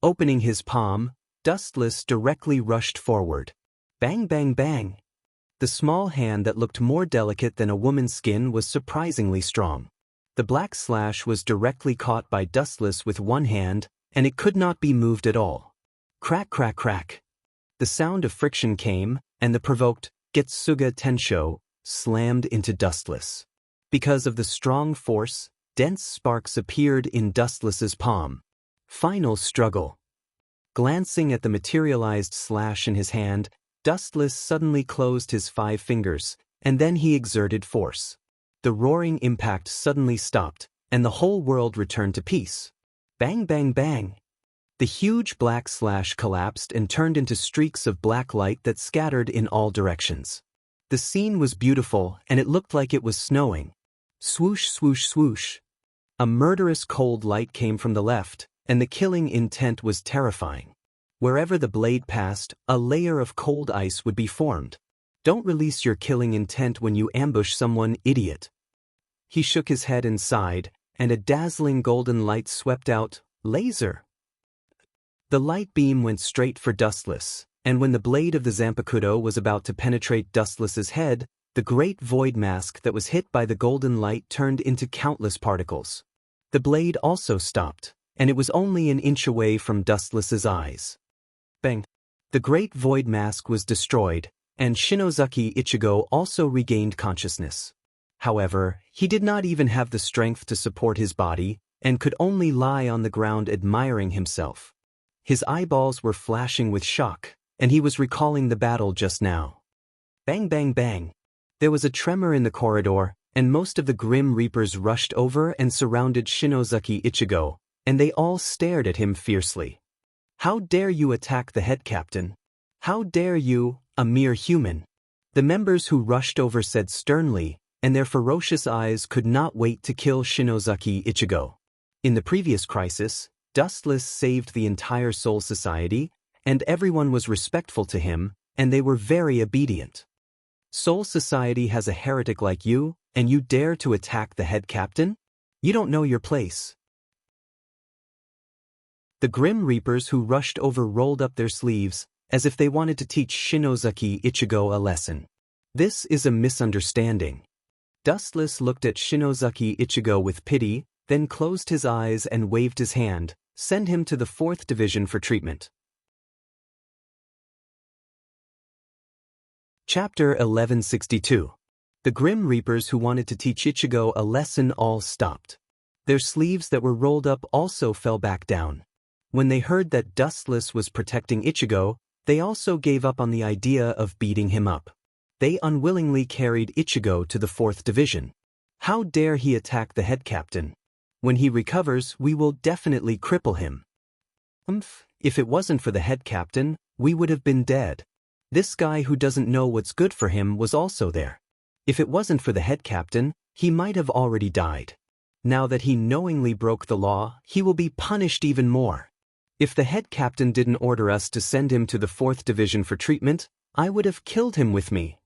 Opening his palm, Dustless directly rushed forward. Bang bang bang. The small hand that looked more delicate than a woman's skin was surprisingly strong. The black slash was directly caught by Dustless with one hand, and it could not be moved at all. Crack crack crack. The sound of friction came, and the provoked Getsuga Tensho slammed into Dustless. Because of the strong force, dense sparks appeared in Dustless's palm. Final struggle. Glancing at the materialized slash in his hand, Dustless suddenly closed his 5 fingers, and then he exerted force. The roaring impact suddenly stopped, and the whole world returned to peace. Bang bang bang. The huge black slash collapsed and turned into streaks of black light that scattered in all directions. The scene was beautiful, and it looked like it was snowing. Swoosh swoosh swoosh. A murderous cold light came from the left, and the killing intent was terrifying. Wherever the blade passed, a layer of cold ice would be formed. Don't release your killing intent when you ambush someone, idiot. He shook his head and sighed, and a dazzling golden light swept out. Laser. The light beam went straight for Dustless, and when the blade of the Zanpakuto was about to penetrate Dustless's head, the great void mask that was hit by the golden light turned into countless particles. The blade also stopped, and it was only an inch away from Dustless's eyes. Bang! The great void mask was destroyed, and Shinozaki Ichigo also regained consciousness. However, he did not even have the strength to support his body, and could only lie on the ground admiring himself. His eyeballs were flashing with shock, and he was recalling the battle just now. Bang bang bang. There was a tremor in the corridor, and most of the Grim Reapers rushed over and surrounded Shinozaki Ichigo, and they all stared at him fiercely. How dare you attack the head captain? How dare you, a mere human? The members who rushed over said sternly, and their ferocious eyes could not wait to kill Shinozaki Ichigo. In the previous crisis, Dustless saved the entire Soul Society, and everyone was respectful to him, and they were very obedient. Soul Society has a heretic like you, and you dare to attack the head captain? You don't know your place. The Grim Reapers who rushed over rolled up their sleeves, as if they wanted to teach Shinozaki Ichigo a lesson. This is a misunderstanding. Dustless looked at Shinozaki Ichigo with pity, then closed his eyes and waved his hand. Send him to the 4th Division for treatment. Chapter 1162. The Grim Reapers who wanted to teach Ichigo a lesson all stopped. Their sleeves that were rolled up also fell back down. When they heard that Dustless was protecting Ichigo, they also gave up on the idea of beating him up. They unwillingly carried Ichigo to the 4th Division. How dare he attack the head captain? When he recovers, we will definitely cripple him. If it wasn't for the head captain, we would have been dead. This guy who doesn't know what's good for him was also there. If it wasn't for the head captain, he might have already died. Now that he knowingly broke the law, he will be punished even more. If the head captain didn't order us to send him to the 4th Division for treatment, I would have killed him with me.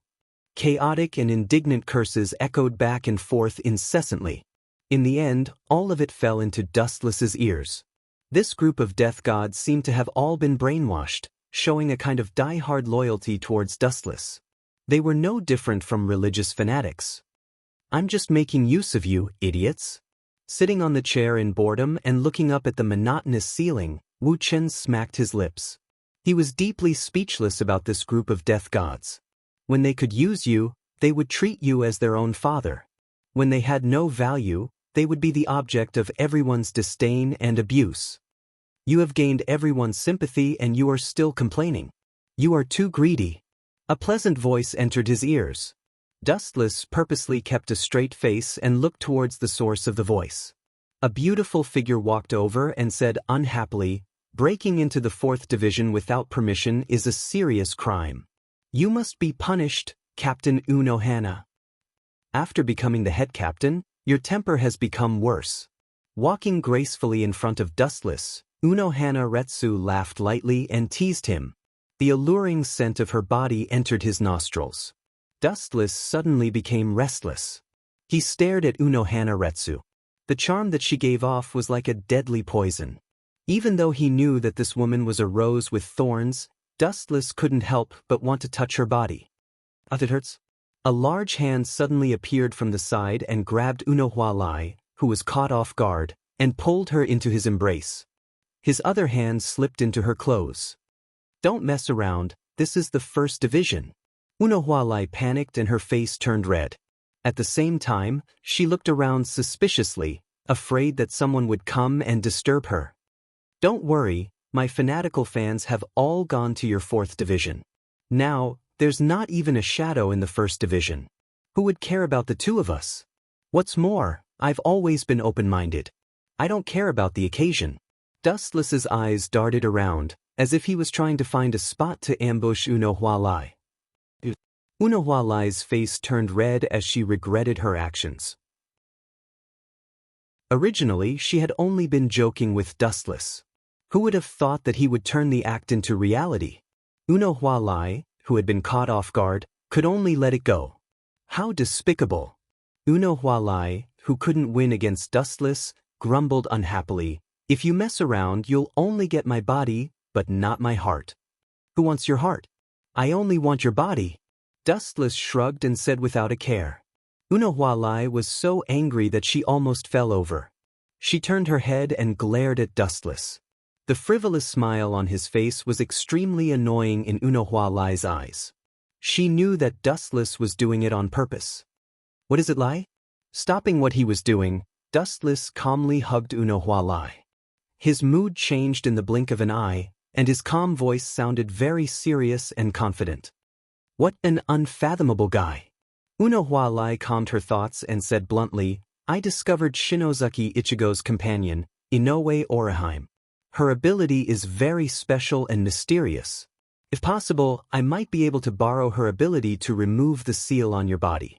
Chaotic and indignant curses echoed back and forth incessantly. In the end, all of it fell into Dustless's ears. This group of death gods seemed to have all been brainwashed, showing a kind of die-hard loyalty towards Dustless. They were no different from religious fanatics. I'm just making use of you, idiots. Sitting on the chair in boredom and looking up at the monotonous ceiling, Wu Chen smacked his lips. He was deeply speechless about this group of death gods. When they could use you, they would treat you as their own father. When they had no value, they would be the object of everyone's disdain and abuse. You have gained everyone's sympathy and you are still complaining. You are too greedy. A pleasant voice entered his ears. Dustless purposely kept a straight face and looked towards the source of the voice. A beautiful figure walked over and said unhappily, breaking into the 4th Division without permission is a serious crime. You must be punished, Captain Unohana. After becoming the head captain, your temper has become worse. Walking gracefully in front of Dustless, Unohana Retsu laughed lightly and teased him. The alluring scent of her body entered his nostrils. Dustless suddenly became restless. He stared at Unohana Retsu. The charm that she gave off was like a deadly poison. Even though he knew that this woman was a rose with thorns, Dustless couldn't help but want to touch her body. It hurts. A large hand suddenly appeared from the side and grabbed Unohua, who was caught off guard, and pulled her into his embrace. His other hand slipped into her clothes. Don't mess around, this is the first division. Unohua panicked and her face turned red. At the same time, she looked around suspiciously, afraid that someone would come and disturb her. Don't worry, my fanatical fans have all gone to your 4th division. Now, there's not even a shadow in the 1st division. Who would care about the two of us? What's more, I've always been open-minded. I don't care about the occasion. Dustless's eyes darted around, as if he was trying to find a spot to ambush Unohua. Unohua's face turned red as she regretted her actions. Originally, she had only been joking with Dustless. Who would have thought that he would turn the act into reality? Unohua, who had been caught off guard, could only let it go. How despicable! Unohua, who couldn't win against Dustless, grumbled unhappily, "If you mess around, you'll only get my body, but not my heart." "Who wants your heart?" "I only want your body." Dustless shrugged and said without a care. Unohua was so angry that she almost fell over. She turned her head and glared at Dustless. The frivolous smile on his face was extremely annoying in Unohua's eyes. She knew that Dustless was doing it on purpose. "What is it, Lai?" Stopping what he was doing, Dustless calmly hugged Unohua. His mood changed in the blink of an eye, and his calm voice sounded very serious and confident. What an unfathomable guy. Unohua calmed her thoughts and said bluntly, "I discovered Shinozaki Ichigo's companion, Inoue Orihime. Her ability is very special and mysterious. If possible, I might be able to borrow her ability to remove the seal on your body."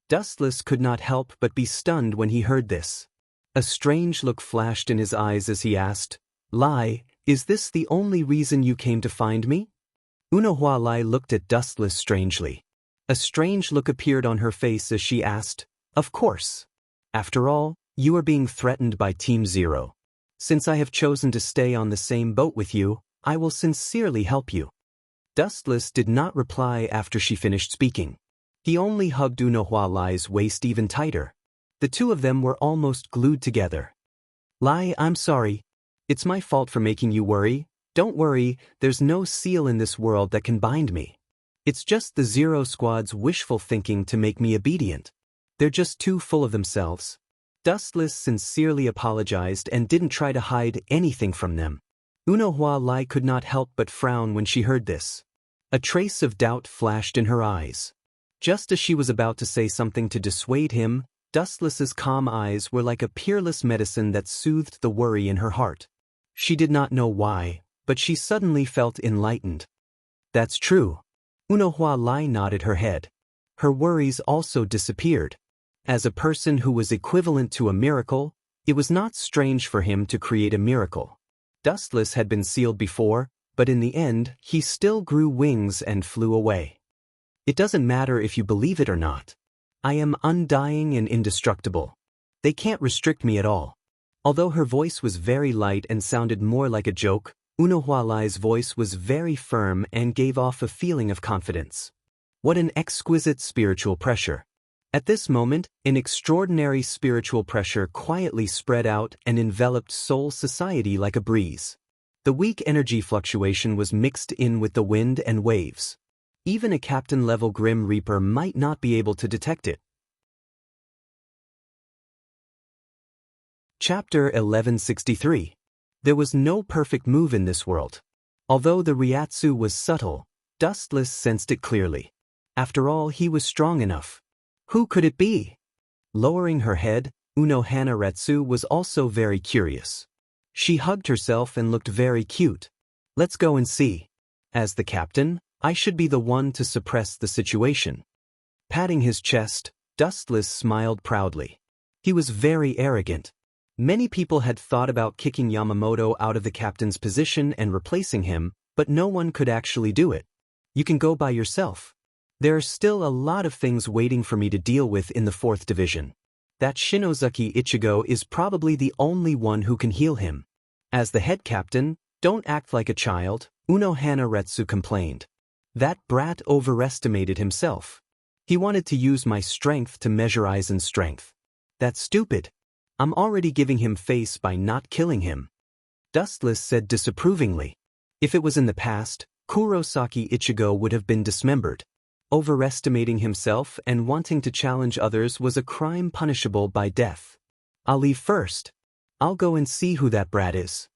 Dustless could not help but be stunned when he heard this. A strange look flashed in his eyes as he asked, "Lai, is this the only reason you came to find me?" Unohua looked at Dustless strangely. A strange look appeared on her face as she asked, "Of course. After all, you are being threatened by Team Zero. Since I have chosen to stay on the same boat with you, I will sincerely help you." Dustless did not reply after she finished speaking. He only hugged Unohua's waist even tighter. The two of them were almost glued together. "Lai, I'm sorry. It's my fault for making you worry. Don't worry, there's no seal in this world that can bind me. It's just the Zero Squad's wishful thinking to make me obedient. They're just too full of themselves." Dustless sincerely apologized and didn't try to hide anything from them. Unohua could not help but frown when she heard this. A trace of doubt flashed in her eyes. Just as she was about to say something to dissuade him, Dustless's calm eyes were like a peerless medicine that soothed the worry in her heart. She did not know why, but she suddenly felt enlightened. "That's true." Unohua nodded her head. Her worries also disappeared. As a person who was equivalent to a miracle, it was not strange for him to create a miracle. Dustless had been sealed before, but in the end, he still grew wings and flew away. "It doesn't matter if you believe it or not. I am undying and indestructible. They can't restrict me at all." Although her voice was very light and sounded more like a joke, Unohua's voice was very firm and gave off a feeling of confidence. What an exquisite spiritual pressure. At this moment, an extraordinary spiritual pressure quietly spread out and enveloped Soul Society like a breeze. The weak energy fluctuation was mixed in with the wind and waves. Even a captain-level Grim Reaper might not be able to detect it. Chapter 1163. There was no perfect move in this world. Although the Ryatsu was subtle, Dustless sensed it clearly. After all, he was strong enough. Who could it be? Lowering her head, Unohana was also very curious. She hugged herself and looked very cute. "Let's go and see. As the captain, I should be the one to suppress the situation." Patting his chest, Dustless smiled proudly. He was very arrogant. Many people had thought about kicking Yamamoto out of the captain's position and replacing him, but no one could actually do it. "You can go by yourself. There are still a lot of things waiting for me to deal with in the 4th division. That Shinozaki Ichigo is probably the only one who can heal him. As the head captain, don't act like a child, Uno Hanaretsu complained. That brat overestimated himself. He wanted to use my strength to measure Aizen's strength. That's stupid. I'm already giving him face by not killing him. Dustless said disapprovingly. If it was in the past, Kurosaki Ichigo would have been dismembered. Overestimating himself and wanting to challenge others was a crime punishable by death. I'll leave first. I'll go and see who that brat is.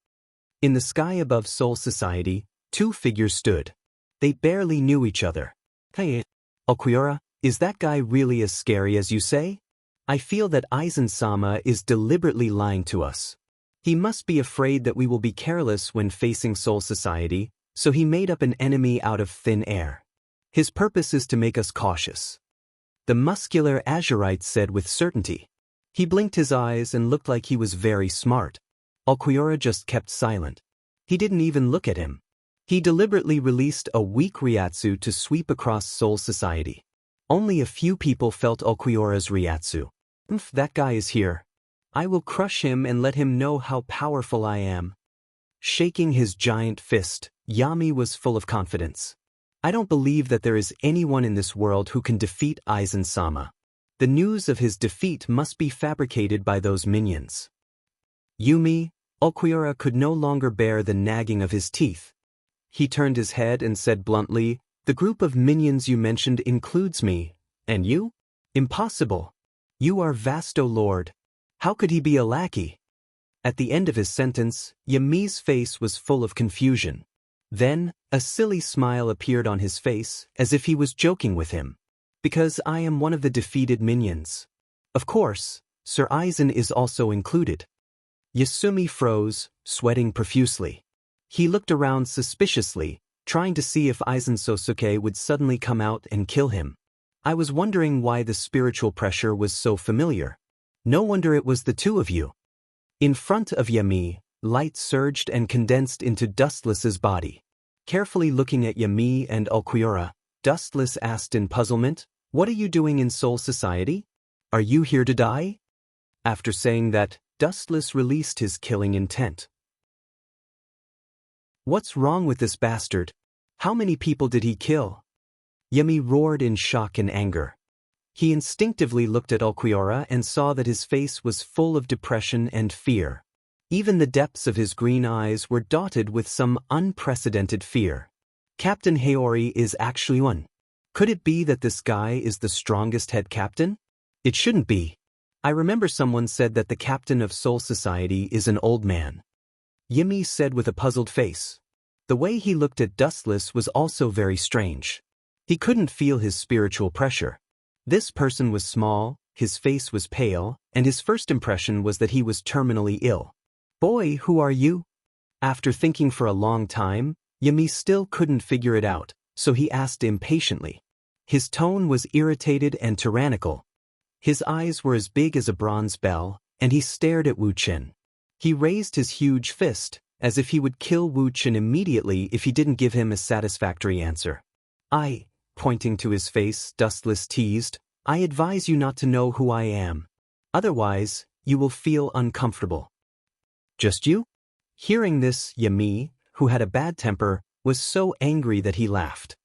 In the sky above Soul Society, two figures stood. They barely knew each other. Hey, Okuura, is that guy really as scary as you say? I feel that Aizen-sama is deliberately lying to us. He must be afraid that we will be careless when facing Soul Society, so he made up an enemy out of thin air. His purpose is to make us cautious. The muscular Azurite said with certainty. He blinked his eyes and looked like he was very smart. Okuura just kept silent. He didn't even look at him. He deliberately released a weak Ryatsu to sweep across Soul Society. Only a few people felt Okuura's Ryatsu. That guy is here. I will crush him and let him know how powerful I am. Shaking his giant fist, Yami was full of confidence. I don't believe that there is anyone in this world who can defeat Aizen-sama. The news of his defeat must be fabricated by those minions. Yumi, Okuura could no longer bear the nagging of his teeth. He turned his head and said bluntly, "The group of minions you mentioned includes me. And you? Impossible. You are Vasto Lord. How could he be a lackey?" At the end of his sentence, Yami's face was full of confusion. Then, a silly smile appeared on his face, as if he was joking with him. "Because I am one of the defeated minions. Of course, Sir Aizen is also included." Yasumi froze, sweating profusely. He looked around suspiciously, trying to see if Aizen Sosuke would suddenly come out and kill him. I was wondering why the spiritual pressure was so familiar. No wonder it was the two of you. In front of Yami, light surged and condensed into Dustless's body. Carefully looking at Yami and Okuura, Dustless asked in puzzlement, "What are you doing in Soul Society? Are you here to die?" After saying that, Dustless released his killing intent. "What's wrong with this bastard? How many people did he kill?" Yami roared in shock and anger. He instinctively looked at Okuura and saw that his face was full of depression and fear. Even the depths of his green eyes were dotted with some unprecedented fear. Captain Haori is actually one. Could it be that this guy is the strongest head captain? It shouldn't be. I remember someone said that the captain of Soul Society is an old man. Yimi said with a puzzled face. The way he looked at Dustless was also very strange. He couldn't feel his spiritual pressure. This person was small, his face was pale, and his first impression was that he was terminally ill. "Boy, who are you?" After thinking for a long time, Yami still couldn't figure it out, so he asked impatiently. His tone was irritated and tyrannical. His eyes were as big as a bronze bell, and he stared at Wu Qin. He raised his huge fist, as if he would kill Wu Qin immediately if he didn't give him a satisfactory answer. Pointing to his face, Dustless teased, "I advise you not to know who I am. Otherwise, you will feel uncomfortable." "Just you?" Hearing this, Yami, who had a bad temper, was so angry that he laughed.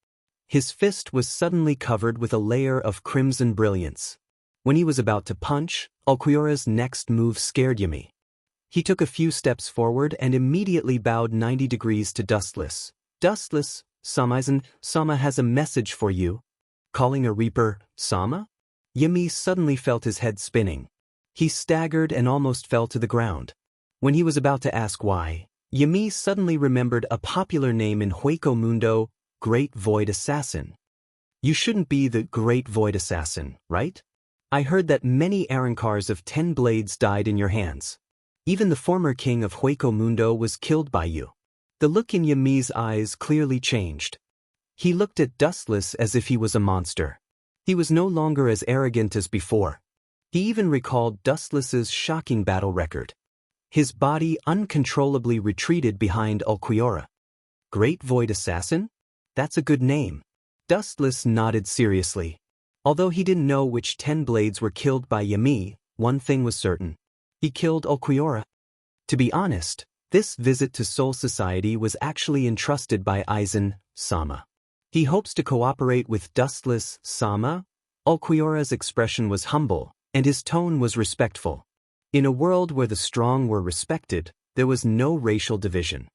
His fist was suddenly covered with a layer of crimson brilliance. When he was about to punch, Okuura's next move scared Yami. He took a few steps forward and immediately bowed 90 degrees to Dustless. "Dustless, Aizen-sama has a message for you." Calling a reaper, "Sama?" Yami suddenly felt his head spinning. He staggered and almost fell to the ground. When he was about to ask why, Yami suddenly remembered a popular name in Hueco Mundo, Great Void Assassin. You shouldn't be the Great Void Assassin, right? I heard that many Arankars of 10 blades died in your hands. Even the former king of Hueco Mundo was killed by you. The look in Yami's eyes clearly changed. He looked at Dustless as if he was a monster. He was no longer as arrogant as before. He even recalled Dustless's shocking battle record. His body uncontrollably retreated behind Okuura. Great Void Assassin? That's a good name. Dustless nodded seriously. Although he didn't know which 10 blades were killed by Yami, one thing was certain. He killed Okuura. To be honest, This visit to Soul Society was actually entrusted by Aizen-sama. He hopes to cooperate with Dustless-sama. Ulquiorra's expression was humble, and his tone was respectful. In a world where the strong were respected, there was no racial division.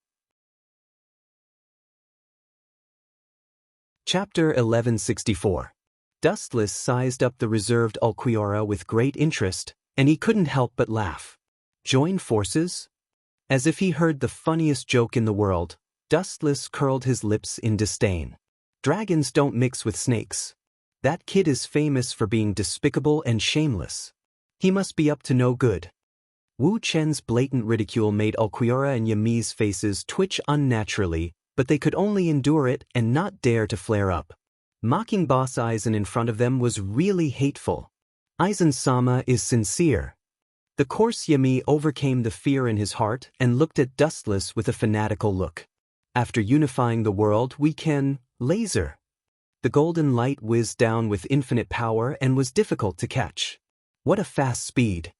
Chapter 1164. Dustless sized up the reserved Ulquiorra with great interest, and he couldn't help but laugh. Join forces? As if he heard the funniest joke in the world, Dustless curled his lips in disdain. Dragons don't mix with snakes. That kid is famous for being despicable and shameless. He must be up to no good. Wu Chen's blatant ridicule made Ulquiorra and Yami's faces twitch unnaturally, but they could only endure it and not dare to flare up. Mocking Boss Aizen in front of them was really hateful. Aizen-sama is sincere. The coarse Yami overcame the fear in his heart and looked at Dustless with a fanatical look. After unifying the world, we can laser. The golden light whizzed down with infinite power and was difficult to catch. What a fast speed!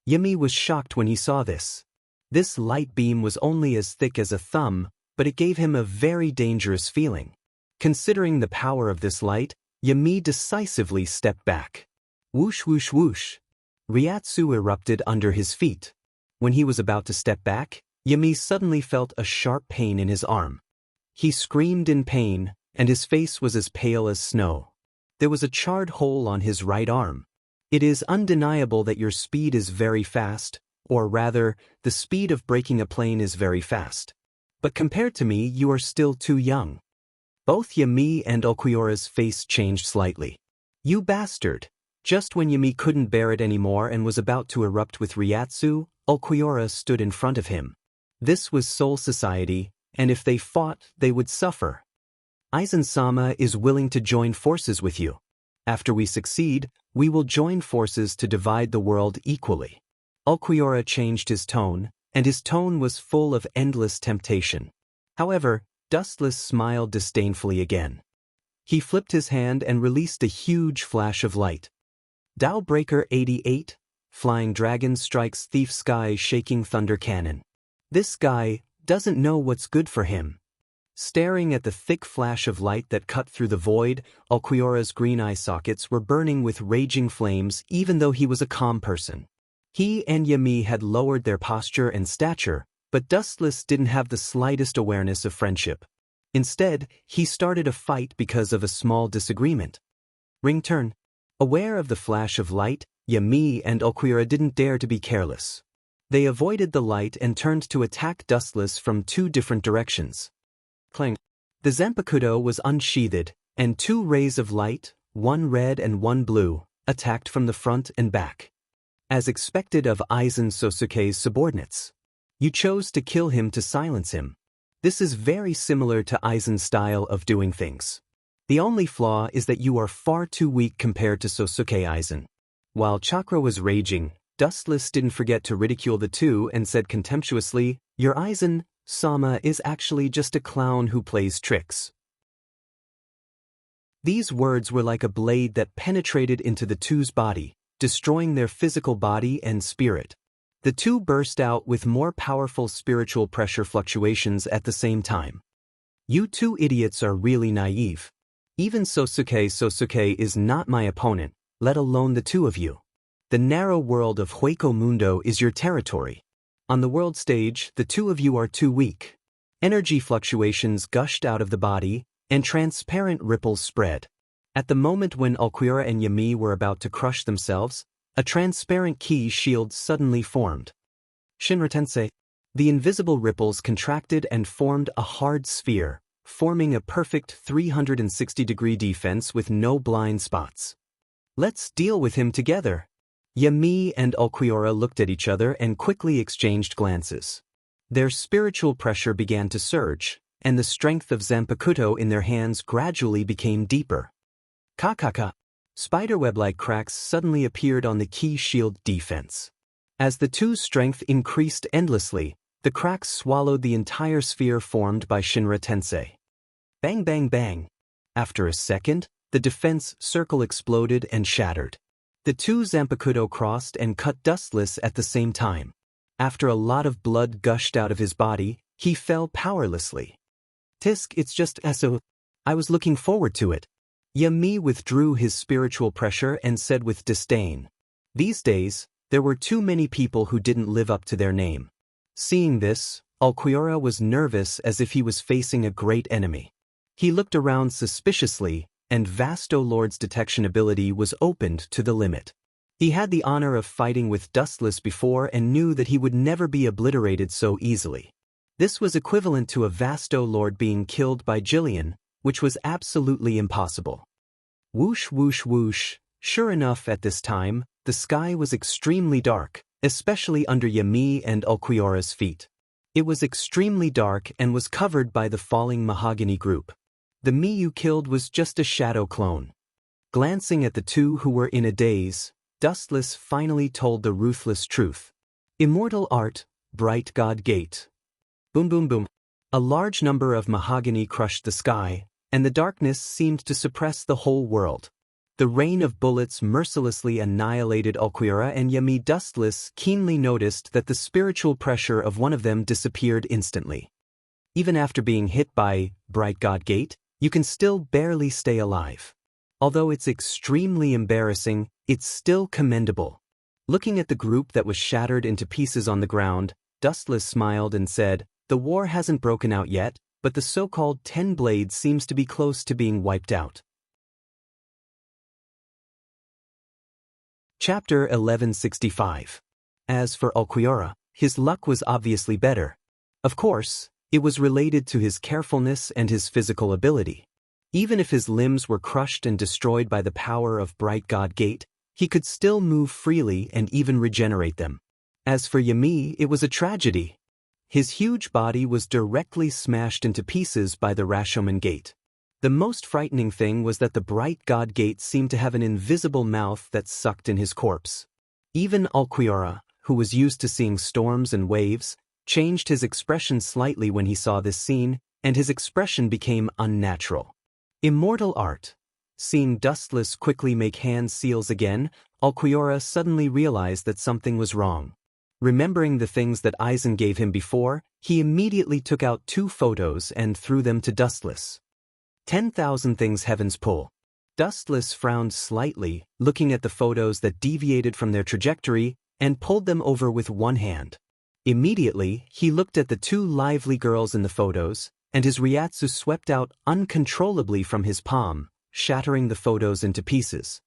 Yami was shocked when he saw this. This light beam was only as thick as a thumb, but it gave him a very dangerous feeling. Considering the power of this light, Yami decisively stepped back. Whoosh whoosh whoosh. Ryatsu erupted under his feet. When he was about to step back, Yami suddenly felt a sharp pain in his arm. He screamed in pain, and his face was as pale as snow. There was a charred hole on his right arm. It is undeniable that your speed is very fast, or rather, the speed of breaking a plane is very fast. But compared to me, you are still too young. Both Yami and Ulquiorra's face changed slightly. You bastard! Just when Yami couldn't bear it anymore and was about to erupt with Ryatsu, Ulquiorra stood in front of him. This was Soul Society, and if they fought, they would suffer. Aizen-sama is willing to join forces with you. After we succeed, we will join forces to divide the world equally. Ulquiorra changed his tone, and his tone was full of endless temptation. However, Dustless smiled disdainfully again. He flipped his hand and released a huge flash of light. Dowbreaker 88, Flying Dragon strikes Thief Sky shaking thunder cannon. This guy doesn't know what's good for him. Staring at the thick flash of light that cut through the void, Ulquiorra's green eye sockets were burning with raging flames even though he was a calm person. He and Yami had lowered their posture and stature, but Dustless didn't have the slightest awareness of friendship. Instead, he started a fight because of a small disagreement. Ring turn. Aware of the flash of light, Yami and Ulquiorra didn't dare to be careless. They avoided the light and turned to attack Dustless from two different directions. Clang. The Zanpakuto was unsheathed, and two rays of light, one red and one blue, attacked from the front and back. As expected of Aizen Sosuke's subordinates. You chose to kill him to silence him. This is very similar to Aizen's style of doing things. The only flaw is that you are far too weak compared to Sosuke Aizen. While Chakra was raging, Dustless didn't forget to ridicule the two and said contemptuously, "Your Aizen-sama is actually just a clown who plays tricks." These words were like a blade that penetrated into the two's body, destroying their physical body and spirit. The two burst out with more powerful spiritual pressure fluctuations at the same time. You two idiots are really naive. Even Sosuke is not my opponent, let alone the two of you. The narrow world of Hueco Mundo is your territory. On the world stage, the two of you are too weak. Energy fluctuations gushed out of the body, and transparent ripples spread. At the moment when Ulquiorra and Yami were about to crush themselves, a transparent ki shield suddenly formed. Shinra Tensei. The invisible ripples contracted and formed a hard sphere, forming a perfect 360-degree defense with no blind spots. Let's deal with him together. Yami and Ulquiorra looked at each other and quickly exchanged glances. Their spiritual pressure began to surge, and the strength of Zanpakuto in their hands gradually became deeper. Ka. Spiderweb-like cracks suddenly appeared on the ki shield defense. As the two's strength increased endlessly, the cracks swallowed the entire sphere formed by Shinra Tensei. Bang bang bang. After a second, the defense circle exploded and shattered. The two Zanpakuto crossed and cut Dustless at the same time. After a lot of blood gushed out of his body, he fell powerlessly. Tisk, it's just so. I was looking forward to it. Yami withdrew his spiritual pressure and said with disdain. These days, there were too many people who didn't live up to their name. Seeing this, Alquiora was nervous as if he was facing a great enemy. He looked around suspiciously, and Vasto Lord's detection ability was opened to the limit. He had the honor of fighting with Dustless before and knew that he would never be obliterated so easily. This was equivalent to a Vasto Lord being killed by Jillian, which was absolutely impossible. Whoosh whoosh whoosh. Sure enough, at this time, the sky was extremely dark, especially under Yami and Alquiora's feet. It was extremely dark and was covered by the falling mahogany group. The me you killed was just a shadow clone. Glancing at the two who were in a daze, Dustless finally told the ruthless truth. Immortal art, bright god gate. Boom boom boom. A large number of mahogany crushed the sky, and the darkness seemed to suppress the whole world. The rain of bullets mercilessly annihilated Alquiora, and Yami. Dustless keenly noticed that the spiritual pressure of one of them disappeared instantly. Even after being hit by Bright God Gate, you can still barely stay alive. Although it's extremely embarrassing, it's still commendable. Looking at the group that was shattered into pieces on the ground, Dustless smiled and said, "The war hasn't broken out yet, but the so-called 10 Blades seems to be close to being wiped out." Chapter 1165. As for Alquiora, his luck was obviously better. Of course, it was related to his carefulness and his physical ability. Even if his limbs were crushed and destroyed by the power of Bright God Gate, he could still move freely and even regenerate them. As for Yami, it was a tragedy. His huge body was directly smashed into pieces by the Rashomon Gate. The most frightening thing was that the Bright God Gate seemed to have an invisible mouth that sucked in his corpse. Even Alquiora, who was used to seeing storms and waves, changed his expression slightly when he saw this scene, and his expression became unnatural. Immortal art. Seeing Dustless quickly make hand seals again, Alquiora suddenly realized that something was wrong. Remembering the things that Aizen gave him before, he immediately took out 2 photos and threw them to Dustless. 10,000 things heavens pull. Dustless frowned slightly, looking at the photos that deviated from their trajectory, and pulled them over with one hand. Immediately, he looked at the 2 lively girls in the photos, and his Ryatsu swept out uncontrollably from his palm, shattering the photos into pieces.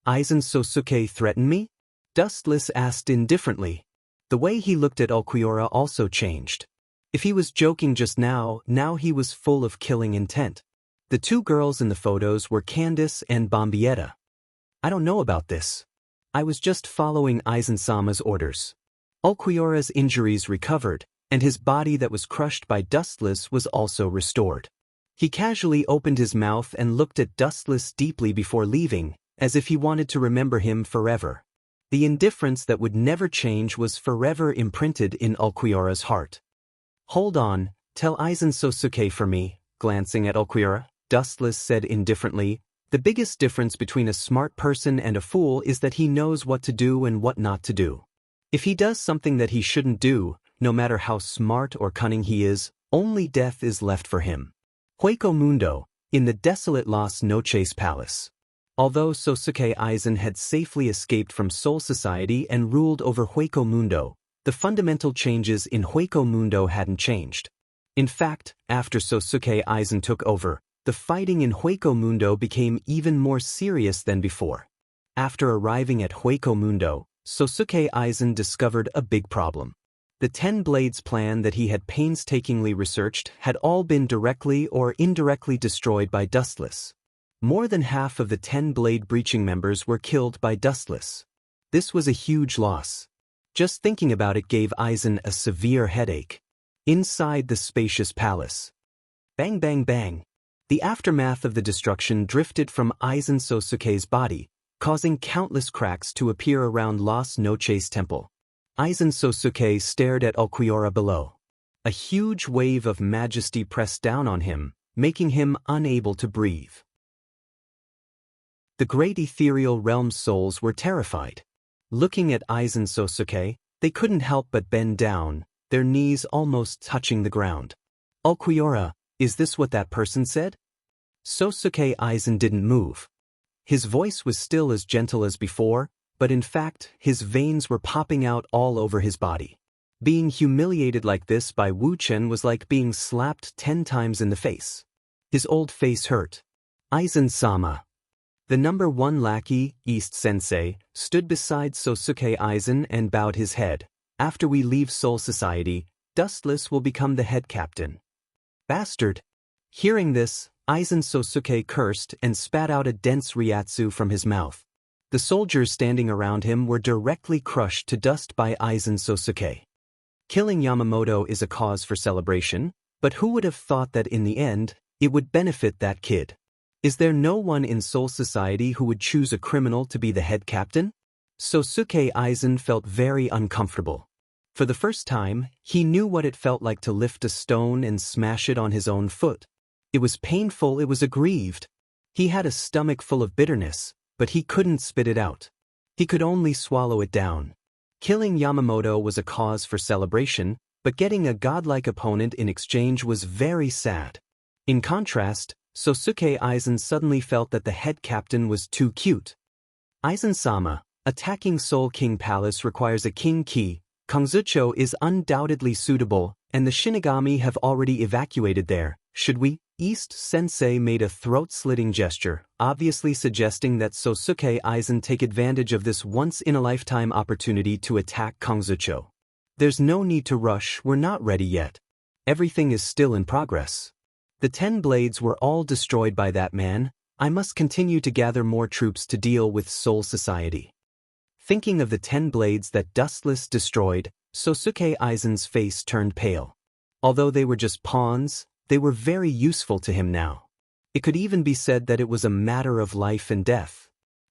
"Aizen Sosuke threatened me?" Dustless asked indifferently. The way he looked at Alquiora also changed. If he was joking just now he was full of killing intent. The 2 girls in the photos were Candice and Bombietta. "I don't know about this. I was just following Aizen-sama's orders." Alquiora's injuries recovered, and his body that was crushed by Dustless was also restored. He casually opened his mouth and looked at Dustless deeply before leaving, as if he wanted to remember him forever. The indifference that would never change was forever imprinted in Alquiora's heart. "Hold on, tell Aizen Sosuke for me," glancing at Alquiora, Dustless said indifferently. "The biggest difference between a smart person and a fool is that he knows what to do and what not to do. If he does something that he shouldn't do, no matter how smart or cunning he is, only death is left for him." Hueco Mundo, in the desolate Las Noches Palace. Although Sosuke Aizen had safely escaped from Soul Society and ruled over Hueco Mundo, the fundamental changes in Hueco Mundo hadn't changed. In fact, after Sosuke Aizen took over, the fighting in Hueco Mundo became even more serious than before. After arriving at Hueco Mundo, Sosuke Aizen discovered a big problem. The 10 Blades plan that he had painstakingly researched had all been directly or indirectly destroyed by Dustless. More than half of the 10 Blade breaching members were killed by Dustless. This was a huge loss. Just thinking about it gave Aizen a severe headache. Inside the spacious palace. Bang bang bang. The aftermath of the destruction drifted from Aizen Sosuke's body, causing countless cracks to appear around Las Noches Temple. Aizen Sosuke stared at Alquiora below. A huge wave of majesty pressed down on him, making him unable to breathe. The great ethereal realm's souls were terrified. Looking at Aizen Sosuke, They couldn't help but bend down, their knees almost touching the ground. Ulquiorra, is this what that person said? Sosuke Aizen didn't move. His voice was still as gentle as before, but in fact, his veins were popping out all over his body. Being humiliated like this by Wu Chen was like being slapped 10 times in the face. His old face hurt. Aizen-sama. The number 1 lackey, East Sensei, stood beside Sosuke Aizen and bowed his head. After we leave Soul Society, Dustless will become the head captain. Bastard! Hearing this, Aizen Sosuke cursed and spat out a dense ryatsu from his mouth. The soldiers standing around him were directly crushed to dust by Aizen Sosuke. Killing Yamamoto is a cause for celebration, but who would have thought that in the end, it would benefit that kid? Is there no one in Soul Society who would choose a criminal to be the head captain? Sosuke Aizen felt very uncomfortable. For the first time, he knew what it felt like to lift a stone and smash it on his own foot. It was painful, it was aggrieved. He had a stomach full of bitterness, but he couldn't spit it out. He could only swallow it down. Killing Yamamoto was a cause for celebration, but getting a godlike opponent in exchange was very sad. In contrast, Sosuke Aizen suddenly felt that the head captain was too cute. Aizen-sama, attacking Soul King Palace requires a king key. Kongzucho is undoubtedly suitable, and the Shinigami have already evacuated there. Should we? East Sensei made a throat-slitting gesture, obviously suggesting that Sosuke Aizen take advantage of this once-in-a-lifetime opportunity to attack Kongzucho. There's no need to rush, we're not ready yet. Everything is still in progress. The 10 blades were all destroyed by that man. I must continue to gather more troops to deal with Soul Society. Thinking of the 10 blades that Dustless destroyed, Sosuke Aizen's face turned pale. Although they were just pawns, they were very useful to him now. It could even be said that it was a matter of life and death.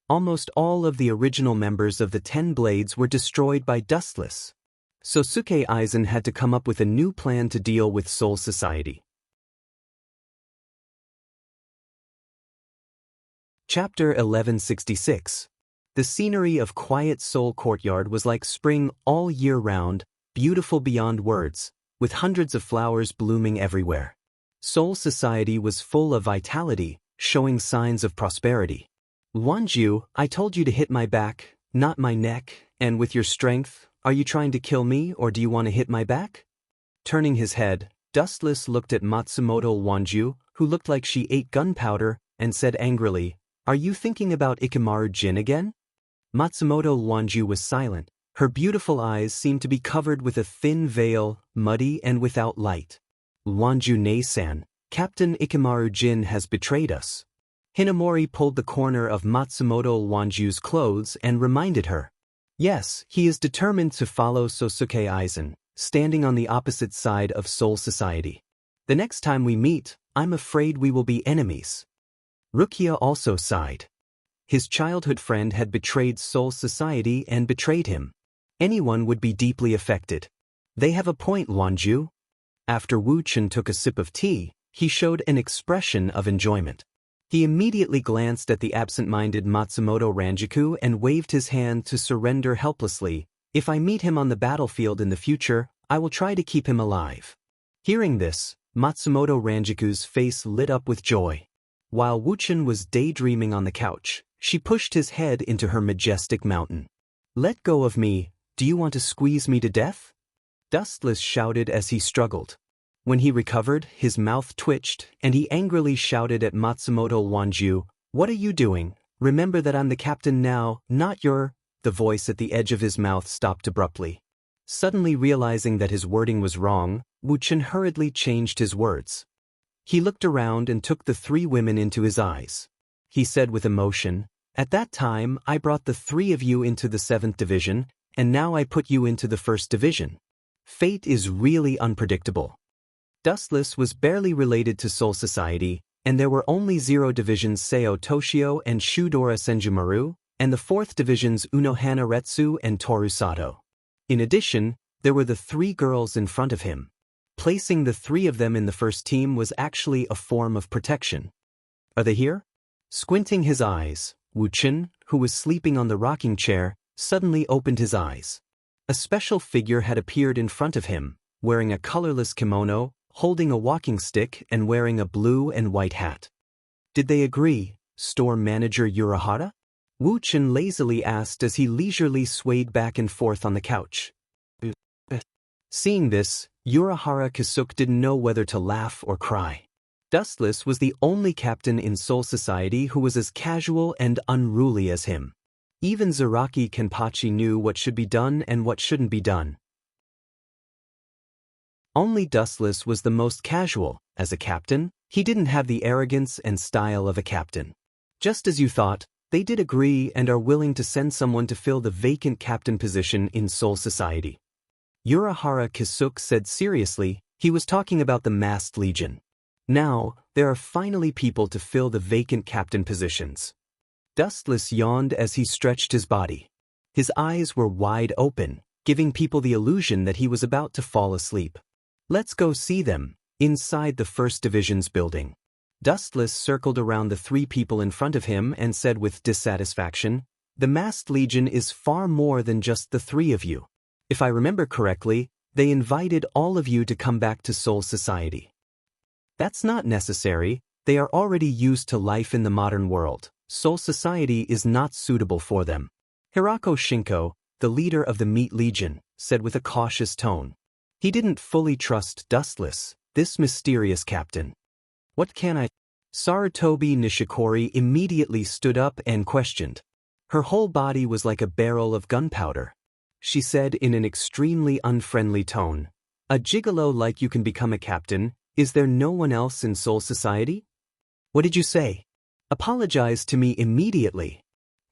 Almost all of the original members of the 10 blades were destroyed by Dustless. Sosuke Aizen had to come up with a new plan to deal with Soul Society. Chapter 1166. The scenery of Quiet Soul Courtyard was like spring all year round, beautiful beyond words, with hundreds of flowers blooming everywhere. Soul Society was full of vitality, showing signs of prosperity. Wanju, I told you to hit my back, not my neck, and with your strength, are you trying to kill me or do you want to hit my back? Turning his head, Dustless looked at Matsumoto Wanju, who looked like she ate gunpowder, and said angrily, "Are you thinking about Ikamaru Jin again?" Matsumoto Wanju was silent. Her beautiful eyes seemed to be covered with a thin veil, muddy and without light. Wanju Nei-san, Captain Ikamaru Jin has betrayed us. Hinamori pulled the corner of Matsumoto Wanju's clothes and reminded her. Yes, he is determined to follow Sosuke Aizen, standing on the opposite side of Soul Society. The next time we meet, I'm afraid we will be enemies. Rukia also sighed. His childhood friend had betrayed Soul Society and betrayed him. Anyone would be deeply affected. They have a point, Wanju. After Wu Chen took a sip of tea, he showed an expression of enjoyment. He immediately glanced at the absent-minded Matsumoto Ranjiku and waved his hand to surrender helplessly. If I meet him on the battlefield in the future, I will try to keep him alive. Hearing this, Matsumoto Ranjiku's face lit up with joy. While Wu Chen was daydreaming on the couch, she pushed his head into her majestic mountain. Let go of me, do you want to squeeze me to death? Dustless shouted as he struggled. When he recovered, his mouth twitched, and he angrily shouted at Matsumoto Wanju, "What are you doing? Remember that I'm the captain now, not your—" The voice at the edge of his mouth stopped abruptly. Suddenly realizing that his wording was wrong, Wu Chen hurriedly changed his words. He looked around and took the 3 women into his eyes. He said with emotion, "At that time, I brought the 3 of you into the 7th division, and now I put you into the 1st division. Fate is really unpredictable." Dustless was barely related to Soul Society, and there were only 0 divisions Seo Toshio and Shudora Senjumaru, and the 4th divisions Unohana Retsu and Toru Sato. In addition, there were the 3 girls in front of him. Placing the 3 of them in the first team was actually a form of protection. Are they here? Squinting his eyes, Wu Chen, who was sleeping on the rocking chair, suddenly opened his eyes. A special figure had appeared in front of him, wearing a colorless kimono, holding a walking stick and wearing a blue and white hat. Did they agree, store manager Urahara? Wu Chen lazily asked as he leisurely swayed back and forth on the couch. Seeing this, Urahara Kisuke didn't know whether to laugh or cry. Dustless was the only captain in Soul Society who was as casual and unruly as him. Even Zaraki Kenpachi knew what should be done and what shouldn't be done. Only Dustless was the most casual. As a captain, he didn't have the arrogance and style of a captain. Just as you thought, they did agree and are willing to send someone to fill the vacant captain position in Soul Society. Urahara Kisuke said seriously, he was talking about the Masked Legion. Now, there are finally people to fill the vacant captain positions. Dustless yawned as he stretched his body. His eyes were wide open, giving people the illusion that he was about to fall asleep. Let's go see them, inside the First Division's building. Dustless circled around the three people in front of him and said with dissatisfaction, "The Masked Legion is far more than just the three of you. If I remember correctly, they invited all of you to come back to Soul Society." "That's not necessary, they are already used to life in the modern world. Soul Society is not suitable for them." Hirako Shinko, the leader of the Meat Legion, said with a cautious tone. He didn't fully trust Dustless, this mysterious captain. "What can I?" Sarutobi Nishikori immediately stood up and questioned. Her whole body was like a barrel of gunpowder. She said in an extremely unfriendly tone, "A gigolo like you can become a captain, is there no one else in Soul Society?" "What did you say?" "Apologize to me immediately."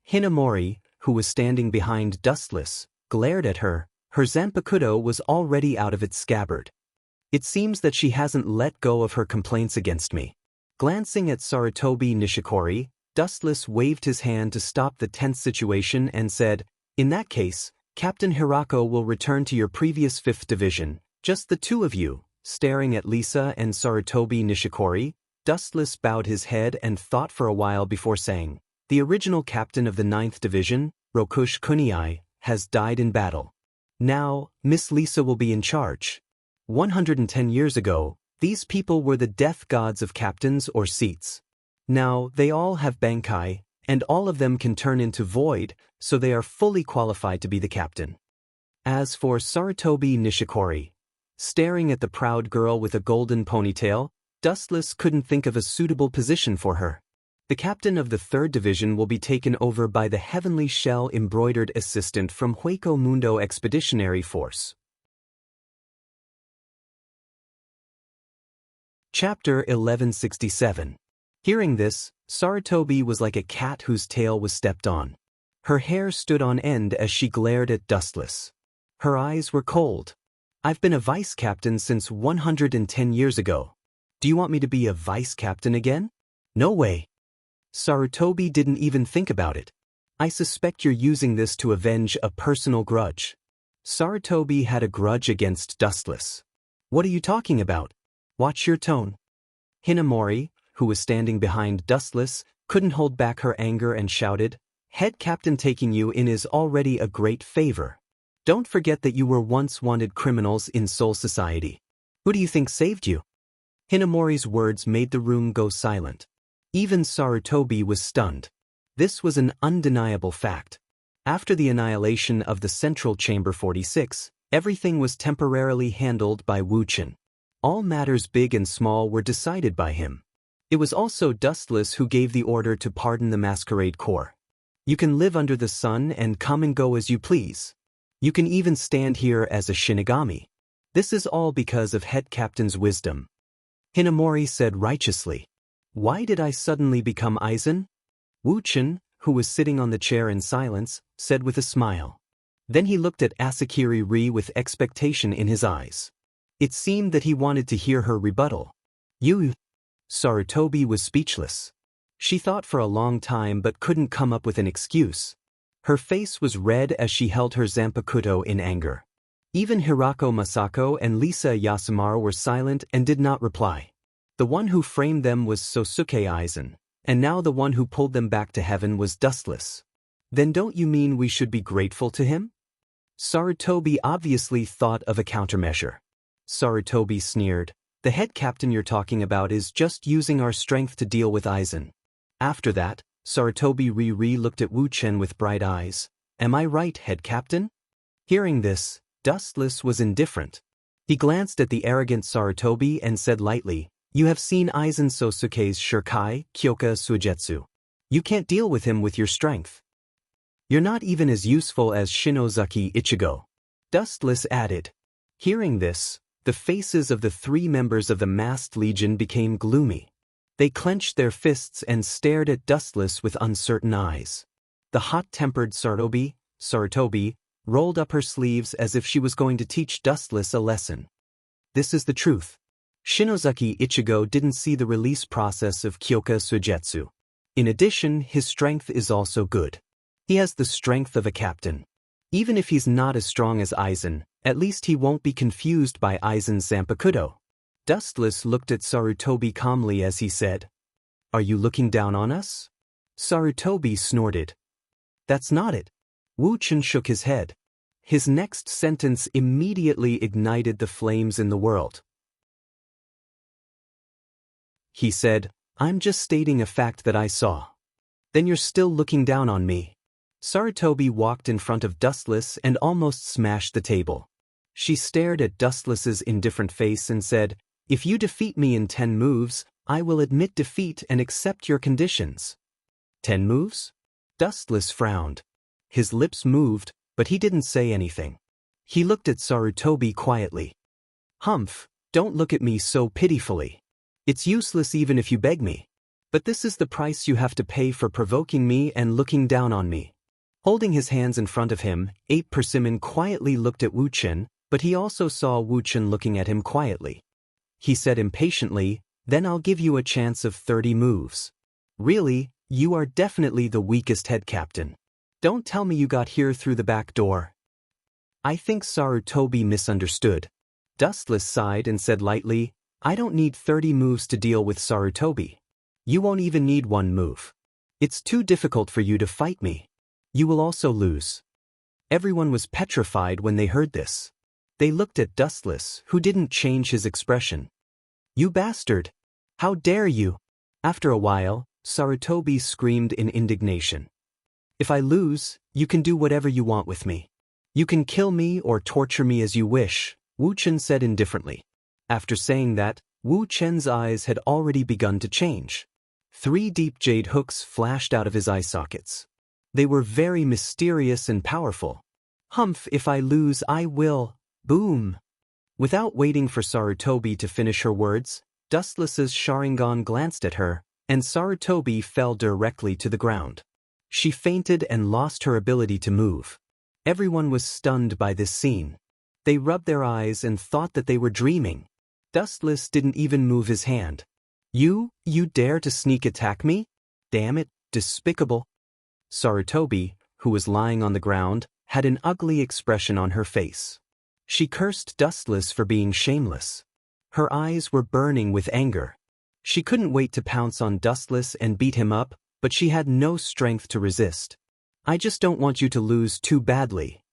Hinamori, who was standing behind Dustless, glared at her. Her zanpakuto was already out of its scabbard. "It seems that she hasn't let go of her complaints against me." Glancing at Sarutobi Nishikori, Dustless waved his hand to stop the tense situation and said, "In that case, Captain Hirako will return to your previous 5th Division, just the two of you." Staring at Lisa and Sarutobi Nishikori, Dustless bowed his head and thought for a while before saying, "The original captain of the 9th Division, Rokush Kuniai, has died in battle. Now, Miss Lisa will be in charge. 110 years ago, these people were the death gods of captains or seats. Now, they all have Bankai, and all of them can turn into void, so they are fully qualified to be the captain." As for Sarutobi Nishikori, staring at the proud girl with a golden ponytail, Dustless couldn't think of a suitable position for her. The captain of the 3rd Division will be taken over by the heavenly shell embroidered assistant from Hueco Mundo Expeditionary Force. Chapter 1167. Hearing this, Sarutobi was like a cat whose tail was stepped on. Her hair stood on end as she glared at Dustless. Her eyes were cold. "I've been a vice captain since 110 years ago. Do you want me to be a vice captain again?" "No way." Sarutobi didn't even think about it. "I suspect you're using this to avenge a personal grudge." Sarutobi had a grudge against Dustless. "What are you talking about? Watch your tone." Hinamori, who was standing behind Dustless, couldn't hold back her anger and shouted, "Head captain taking you in is already a great favor. Don't forget that you were once wanted criminals in Soul Society. Who do you think saved you?" Hinamori's words made the room go silent. Even Sarutobi was stunned. This was an undeniable fact. After the annihilation of the Central Chamber 46, everything was temporarily handled by Wu Chen. All matters big and small were decided by him. It was also Dustless who gave the order to pardon the Masquerade Corps. "You can live under the sun and come and go as you please. You can even stand here as a Shinigami. This is all because of head captain's wisdom." Hinamori said righteously. "Why did I suddenly become Aizen?" Wu Chen, who was sitting on the chair in silence, said with a smile. Then he looked at Asakiri Ri with expectation in his eyes. It seemed that he wanted to hear her rebuttal. "You..." Sarutobi was speechless. She thought for a long time but couldn't come up with an excuse. Her face was red as she held her zanpakuto in anger. Even Hirako Masako and Lisa Yasumaru were silent and did not reply. The one who framed them was Sosuke Aizen, and now the one who pulled them back to heaven was Dustless. "Then don't you mean we should be grateful to him?" Sarutobi obviously thought of a countermeasure. Sarutobi sneered. The head captain you're talking about is just using our strength to deal with Aizen. After that, Sarutobi looked at Wu Chen with bright eyes. Am I right, head captain? Hearing this, Dustless was indifferent. He glanced at the arrogant Sarutobi and said lightly, You have seen Aizen Sosuke's Shirkai, Kyoka Suigetsu. You can't deal with him with your strength. You're not even as useful as Shinozaki Ichigo. Dustless added. Hearing this, the faces of the 3 members of the masked legion became gloomy. They clenched their fists and stared at Dustless with uncertain eyes. The hot-tempered Sarutobi, rolled up her sleeves as if she was going to teach Dustless a lesson. This is the truth. Shinozaki Ichigo didn't see the release process of Kyoka Suigetsu. In addition, his strength is also good. He has the strength of a captain. Even if he's not as strong as Aizen, at least he won't be confused by Aizen's Zanpakuto. Dustless looked at Sarutobi calmly as he said, Are you looking down on us? Sarutobi snorted. That's not it. Wu Chen shook his head. His next sentence immediately ignited the flames in the world. He said, I'm just stating a fact that I saw. Then you're still looking down on me. Sarutobi walked in front of Dustless and almost smashed the table. She stared at Dustless's indifferent face and said, If you defeat me in 10 moves, I will admit defeat and accept your conditions. 10 moves? Dustless frowned. His lips moved, but he didn't say anything. He looked at Sarutobi quietly. Humph, don't look at me so pitifully. It's useless even if you beg me. But this is the price you have to pay for provoking me and looking down on me. Holding his hands in front of him, Ape Persimmon quietly looked at Wu Chen, but he also saw Wu Chen looking at him quietly. He said impatiently, Then I'll give you a chance of 30 moves. Really, you are definitely the weakest head captain. Don't tell me you got here through the back door. I think Sarutobi misunderstood. Dustless sighed and said lightly, I don't need 30 moves to deal with Sarutobi. You won't even need 1 move. It's too difficult for you to fight me. You will also lose. Everyone was petrified when they heard this. They looked at Dustless, who didn't change his expression. You bastard! How dare you! After a while, Sarutobi screamed in indignation. If I lose, you can do whatever you want with me. You can kill me or torture me as you wish, Wu Chen said indifferently. After saying that, Wu Chen's eyes had already begun to change. 3 deep jade hooks flashed out of his eye sockets. They were very mysterious and powerful. Humph, if I lose, I will. Boom! Without waiting for Sarutobi to finish her words, Dustless's Sharingan glanced at her, and Sarutobi fell directly to the ground. She fainted and lost her ability to move. Everyone was stunned by this scene. They rubbed their eyes and thought that they were dreaming. Dustless didn't even move his hand. You dare to sneak attack me? Damn it, despicable. Sarutobi, who was lying on the ground, had an ugly expression on her face. She cursed Dustless for being shameless. Her eyes were burning with anger. She couldn't wait to pounce on Dustless and beat him up, but she had no strength to resist. I just don't want you to lose too badly.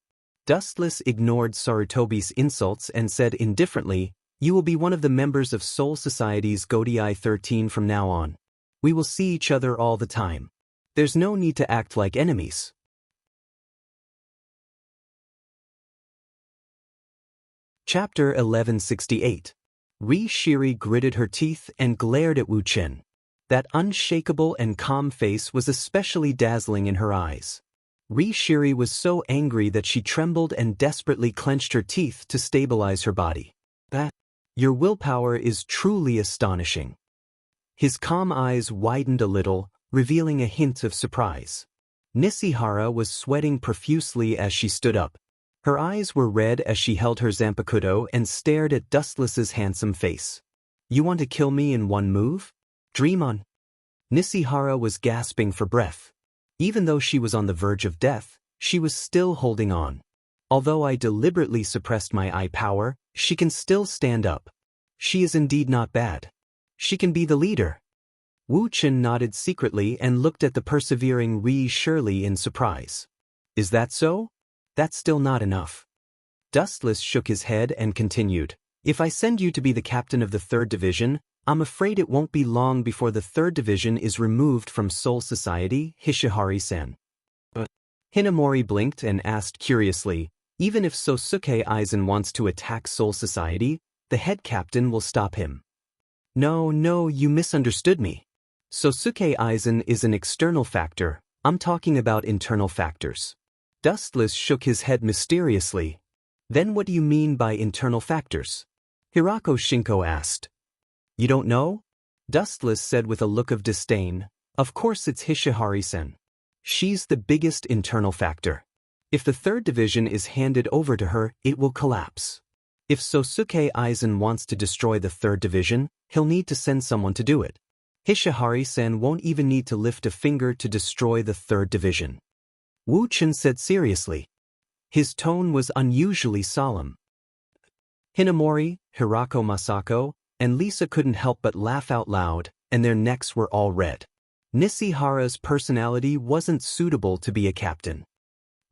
Dustless ignored Sarutobi's insults and said indifferently, You will be one of the members of Soul Society's Godii 13 from now on. We will see each other all the time. There's no need to act like enemies. Chapter 1168. Ri Shiri gritted her teeth and glared at Wu Chen. That unshakable and calm face was especially dazzling in her eyes. Ri Shiri was so angry that she trembled and desperately clenched her teeth to stabilize her body. Your willpower is truly astonishing. His calm eyes widened a little, revealing a hint of surprise. Nishihara was sweating profusely as she stood up. Her eyes were red as she held her Zanpakuto and stared at Dustless's handsome face. You want to kill me in 1 move? Dream on. Nishihara was gasping for breath. Even though she was on the verge of death, she was still holding on. Although I deliberately suppressed my eye power, she can still stand up. She is indeed not bad. She can be the leader. Wu Chen nodded secretly and looked at the persevering Ri Shirley in surprise. Is that so? that's still not enough. Dustless shook his head and continued, if I send you to be the captain of the 3rd Division, I'm afraid it won't be long before the 3rd Division is removed from Soul Society, Hishihari-san. Hinamori blinked and asked curiously, even if Sosuke Aizen wants to attack Soul Society, the head captain will stop him. No, you misunderstood me. Sosuke Aizen is an external factor, I'm talking about internal factors. Dustless shook his head mysteriously. Then what do you mean by internal factors? Hirako Shinko asked. You don't know? Dustless said with a look of disdain, of course it's Hishihari-sen. She's the biggest internal factor. If the 3rd Division is handed over to her, it will collapse. If Sosuke Aizen wants to destroy the 3rd Division, he'll need to send someone to do it. Hishihari-sen won't even need to lift a finger to destroy the 3rd Division. Wu Chen said seriously. His tone was unusually solemn. Hinamori, Hirako Masako, and Lisa couldn't help but laugh out loud, and their necks were all red. Nishihara's personality wasn't suitable to be a captain.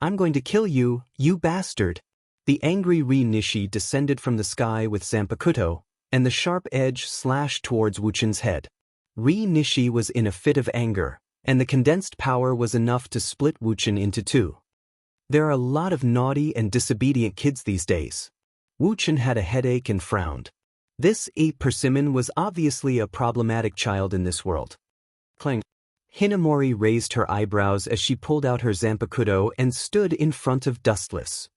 I'm going to kill you, you bastard. The angry Ri-Nishi descended from the sky with Zanpakuto, and the sharp edge slashed towards Wuchen's head. Ri-Nishi was in a fit of anger, and the condensed power was enough to split Wuchen into two. There are a lot of naughty and disobedient kids these days. Wuchen had a headache and frowned. This persimmon was obviously a problematic child in this world. Clang. Hinamori raised her eyebrows as she pulled out her Zanpakuto and stood in front of Dustless.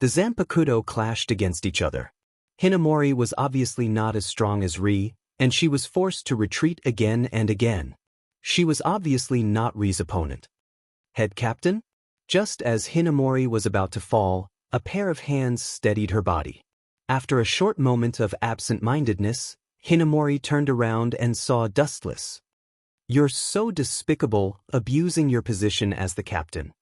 The Zanpakuto clashed against each other. Hinamori was obviously not as strong as Ri, and she was forced to retreat again and again. She was obviously not Ri's opponent. Head captain? Just as Hinamori was about to fall, a pair of hands steadied her body. After a short moment of absent-mindedness, Hinamori turned around and saw Dustless. You're so despicable, abusing your position as the captain.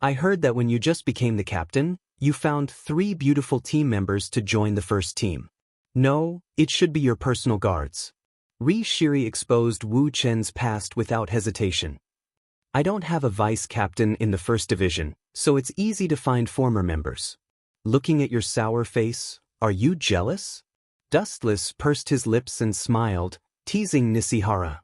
I heard that when you just became the captain, you found 3 beautiful team members to join the first team. No, it should be your personal guards. Ri Shiri exposed Wu Chen's past without hesitation. I don't have a vice captain in the 1st Division, so it's easy to find former members. Looking at your sour face, are you jealous? Dustless pursed his lips and smiled, teasing Nishihara.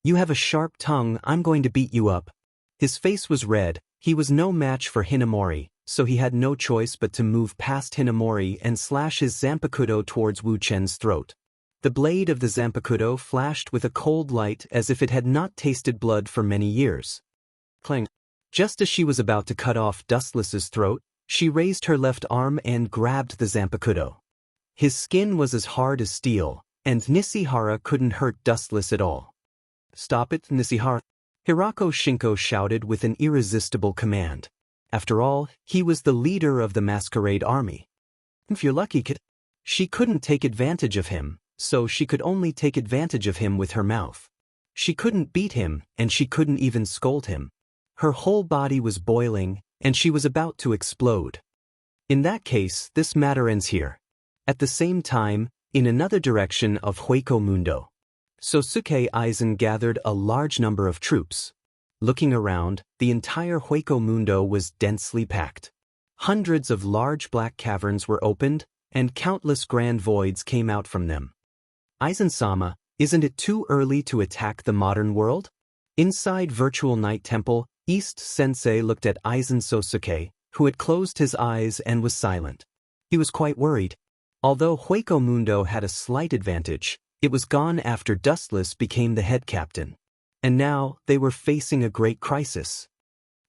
You have a sharp tongue, I'm going to beat you up. His face was red, he was no match for Hinamori, so he had no choice but to move past Hinamori and slash his Zanpakuto towards Wu Chen's throat. The blade of the Zanpakuto flashed with a cold light as if it had not tasted blood for many years. Clang. Just as she was about to cut off Dustless's throat, she raised her left arm and grabbed the Zanpakuto. His skin was as hard as steel, and Nishihara couldn't hurt Dustless at all. Stop it, Nishihara! Hirako Shinko shouted with an irresistible command. After all, he was the leader of the masquerade army. If you're lucky, kid. She couldn't take advantage of him, so she could only take advantage of him with her mouth. She couldn't beat him, and she couldn't even scold him. Her whole body was boiling, and she was about to explode. In that case, this matter ends here. At the same time, in another direction of Hueco Mundo, Sosuke Aizen gathered a large number of troops. Looking around, the entire Hueco Mundo was densely packed. Hundreds of large black caverns were opened, and countless grand voids came out from them. Aizen-sama, isn't it too early to attack the modern world? Inside Virtual Night Temple, East Sensei looked at Aizen Sosuke, who had closed his eyes and was silent. He was quite worried. Although Hueco Mundo had a slight advantage, it was gone after Dustless became the head captain. And now, they were facing a great crisis.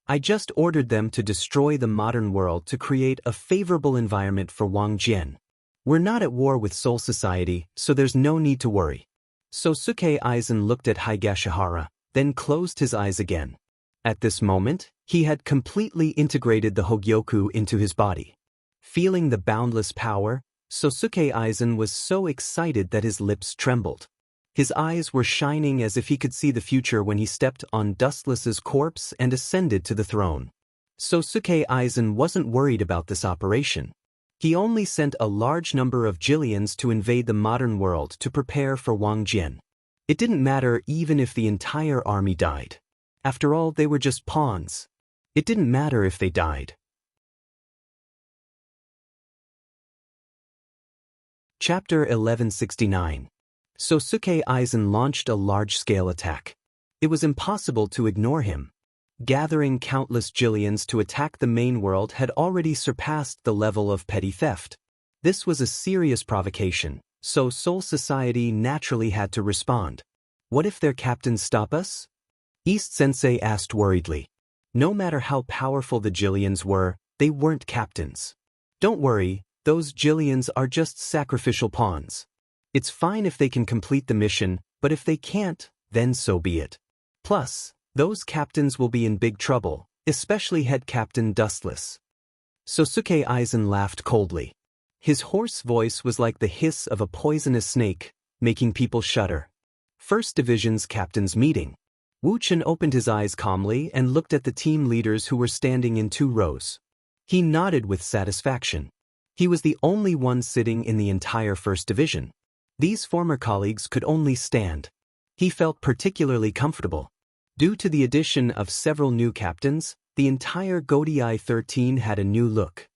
I just ordered them to destroy the modern world to create a favorable environment for Wang Jian. We're not at war with Soul Society, so there's no need to worry. Sosuke Aizen looked at Higashihara, then closed his eyes again. At this moment, he had completely integrated the Hogyoku into his body. Feeling the boundless power, Sosuke Aizen was so excited that his lips trembled. His eyes were shining as if he could see the future when he stepped on Dustless's corpse and ascended to the throne. Sosuke Aizen wasn't worried about this operation. He only sent a large number of Jillians to invade the modern world to prepare for Wang Jian. It didn't matter even if the entire army died. After all, they were just pawns. It didn't matter if they died. Chapter 1169. Sosuke Aizen launched a large-scale attack. It was impossible to ignore him. Gathering countless Jillians to attack the main world had already surpassed the level of petty theft. This was a serious provocation, so Soul Society naturally had to respond. What if their captains stop us? East Sensei asked worriedly. No matter how powerful the Jillians were, they weren't captains. Don't worry, those Jillians are just sacrificial pawns. It's fine if they can complete the mission, but if they can't, then so be it. Plus, those captains will be in big trouble, especially head captain Dustless. Sosuke Aizen laughed coldly. His hoarse voice was like the hiss of a poisonous snake, making people shudder. First Division's captain's meeting. Wu Chen opened his eyes calmly and looked at the team leaders who were standing in 2 rows. He nodded with satisfaction. He was the only one sitting in the entire First Division. These former colleagues could only stand. He felt particularly comfortable. Due to the addition of several new captains, the entire Godei 13 had a new look.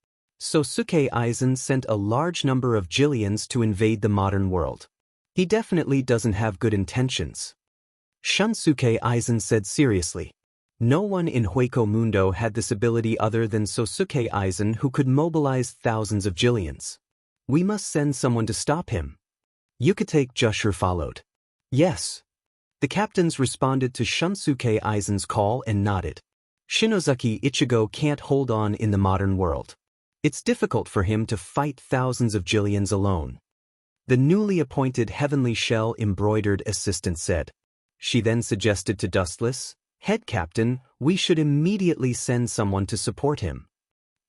Sosuke Aizen sent a large number of Jillians to invade the modern world. He definitely doesn't have good intentions. Shunsuke Aizen said seriously. No one in Hueco Mundo had this ability other than Sosuke Aizen, who could mobilize thousands of Jillians. We must send someone to stop him. Yukitake Jushur followed. Yes. The captains responded to Shunsuke Aizen's call and nodded. Shinozaki Ichigo can't hold on in the modern world. It's difficult for him to fight thousands of Jillians alone. The newly appointed Heavenly Shell embroidered assistant said. She then suggested to Dustless, Head Captain, we should immediately send someone to support him.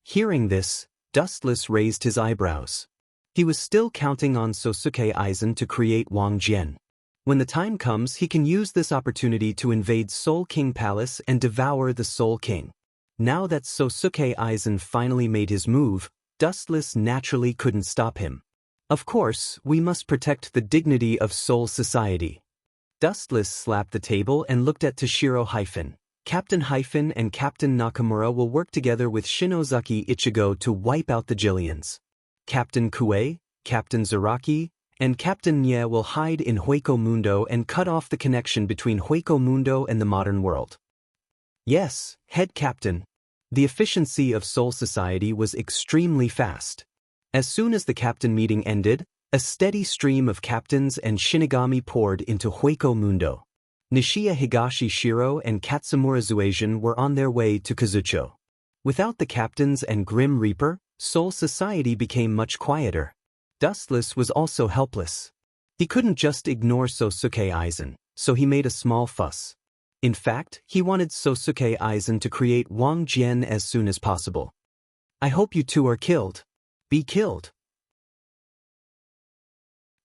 Hearing this, Dustless raised his eyebrows. He was still counting on Sosuke Aizen to create Wang Jian. When the time comes, he can use this opportunity to invade Soul King Palace and devour the Soul King. Now that Sosuke Aizen finally made his move, Dustless naturally couldn't stop him. Of course, we must protect the dignity of Soul Society. Dustless slapped the table and looked at Toshiro Hyphen. Captain Hyphen and Captain Nakamura will work together with Shinozaki Ichigo to wipe out the Jillians. Captain Kue, Captain Zaraki, and Captain Nye will hide in Hueco Mundo and cut off the connection between Hueco Mundo and the modern world. Yes, Head Captain. The efficiency of Soul Society was extremely fast. As soon as the captain meeting ended, a steady stream of captains and Shinigami poured into Hueco Mundo. Nishiya Higashi Shiro and Katsumura Zueijin were on their way to Kazucho. Without the captains and Grim Reaper, Soul Society became much quieter. Dustless was also helpless. He couldn't just ignore Sosuke Aizen, so he made a small fuss. In fact, he wanted Sosuke Aizen to create Wang Jian as soon as possible. I hope you two are killed. Be killed.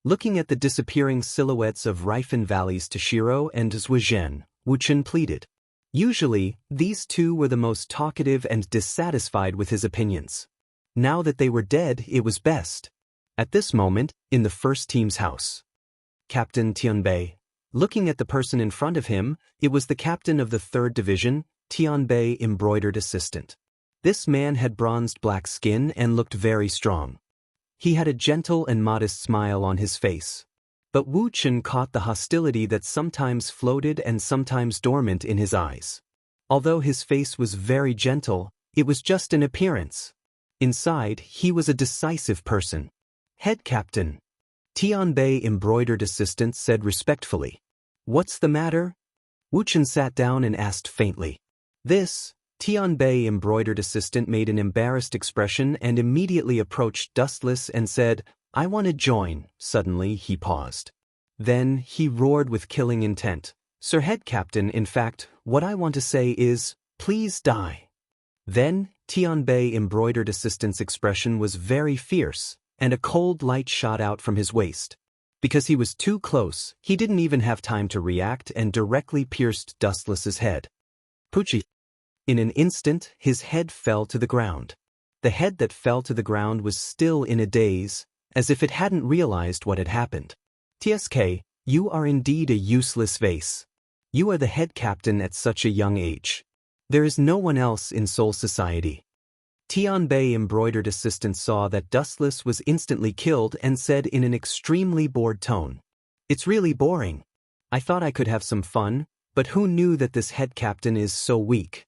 Looking at the disappearing silhouettes of Rifen Valley's Toshiro and Zueijin, Wu Chen pleaded. Usually, these two were the most talkative and dissatisfied with his opinions. Now that they were dead, it was best. At this moment, in the first team's house. Captain Tianbei. Looking at the person in front of him, it was the captain of the 3rd Division, Tianbei embroidered assistant. This man had bronzed black skin and looked very strong. He had a gentle and modest smile on his face. But Wu Chen caught the hostility that sometimes floated and sometimes dormant in his eyes. Although his face was very gentle, it was just an appearance. Inside, he was a decisive person. Head Captain. Tianbei embroidered assistant said respectfully. What's the matter? Wu Chen sat down and asked faintly. This. Tianbei embroidered assistant made an embarrassed expression and immediately approached Dustless and said, I want to join. Suddenly he paused. Then he roared with killing intent. Sir Head Captain, in fact, what I want to say is, please die. Then, Tianbei embroidered assistant's expression was very fierce, and a cold light shot out from his waist. Because he was too close, he didn't even have time to react and directly pierced Dustless's head. Pucci. In an instant, his head fell to the ground. The head that fell to the ground was still in a daze, as if it hadn't realized what had happened. TSK, you are indeed a useless vase. You are the head captain at such a young age. There is no one else in Soul Society. Tianbei embroidered assistant saw that Dustless was instantly killed and said in an extremely bored tone, "It's really boring. I thought I could have some fun, but who knew that this head captain is so weak?"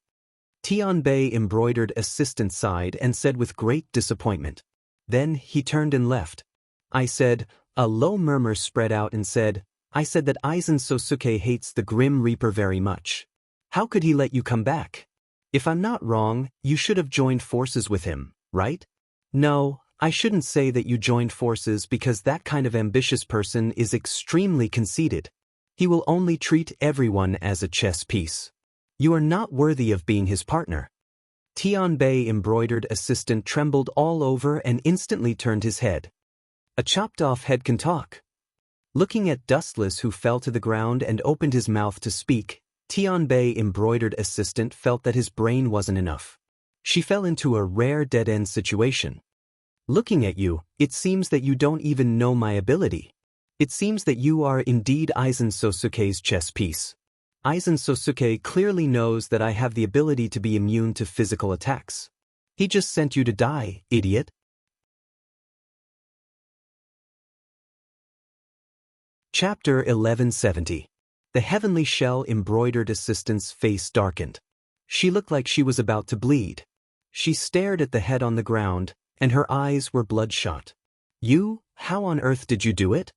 Tianbei embroidered assistant sighed and said with great disappointment. Then he turned and left. I said, a low murmur spread out and said, I said that Aizen Sosuke hates the Grim Reaper very much. How could he let you come back? If I'm not wrong, you should have joined forces with him, right? No, I shouldn't say that you joined forces because that kind of ambitious person is extremely conceited. He will only treat everyone as a chess piece. You are not worthy of being his partner. Tianbei embroidered assistant trembled all over and instantly turned his head. A chopped-off head can talk. Looking at Dustless, who fell to the ground and opened his mouth to speak, Tianbei embroidered assistant felt that his brain wasn't enough. She fell into a rare dead-end situation. Looking at you, it seems that you don't even know my ability. It seems that you are indeed Aizen Sosuke's chess piece. Aizen Sosuke clearly knows that I have the ability to be immune to physical attacks. He just sent you to die, idiot. Chapter 1170. The heavenly shell embroidered assistant's face darkened. She looked like she was about to bleed. She stared at the head on the ground, and her eyes were bloodshot. You, how on earth did you do it?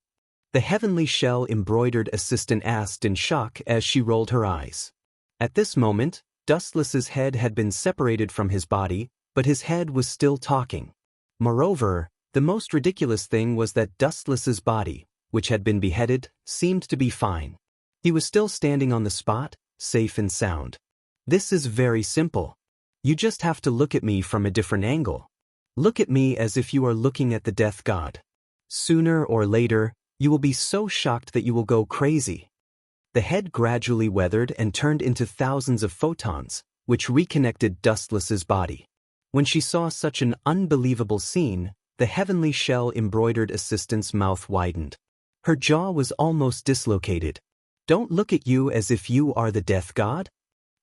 The heavenly shell embroidered assistant asked in shock as she rolled her eyes. At this moment, Dustless's head had been separated from his body, but his head was still talking. Moreover, the most ridiculous thing was that Dustless's body, which had been beheaded, seemed to be fine. He was still standing on the spot, safe and sound. This is very simple. You just have to look at me from a different angle. Look at me as if you are looking at the death god. Sooner or later, you will be so shocked that you will go crazy. The head gradually weathered and turned into thousands of photons, which reconnected Dustless's body. When she saw such an unbelievable scene, the heavenly shell embroidered assistant's mouth widened. Her jaw was almost dislocated. Don't look at you as if you are the death god?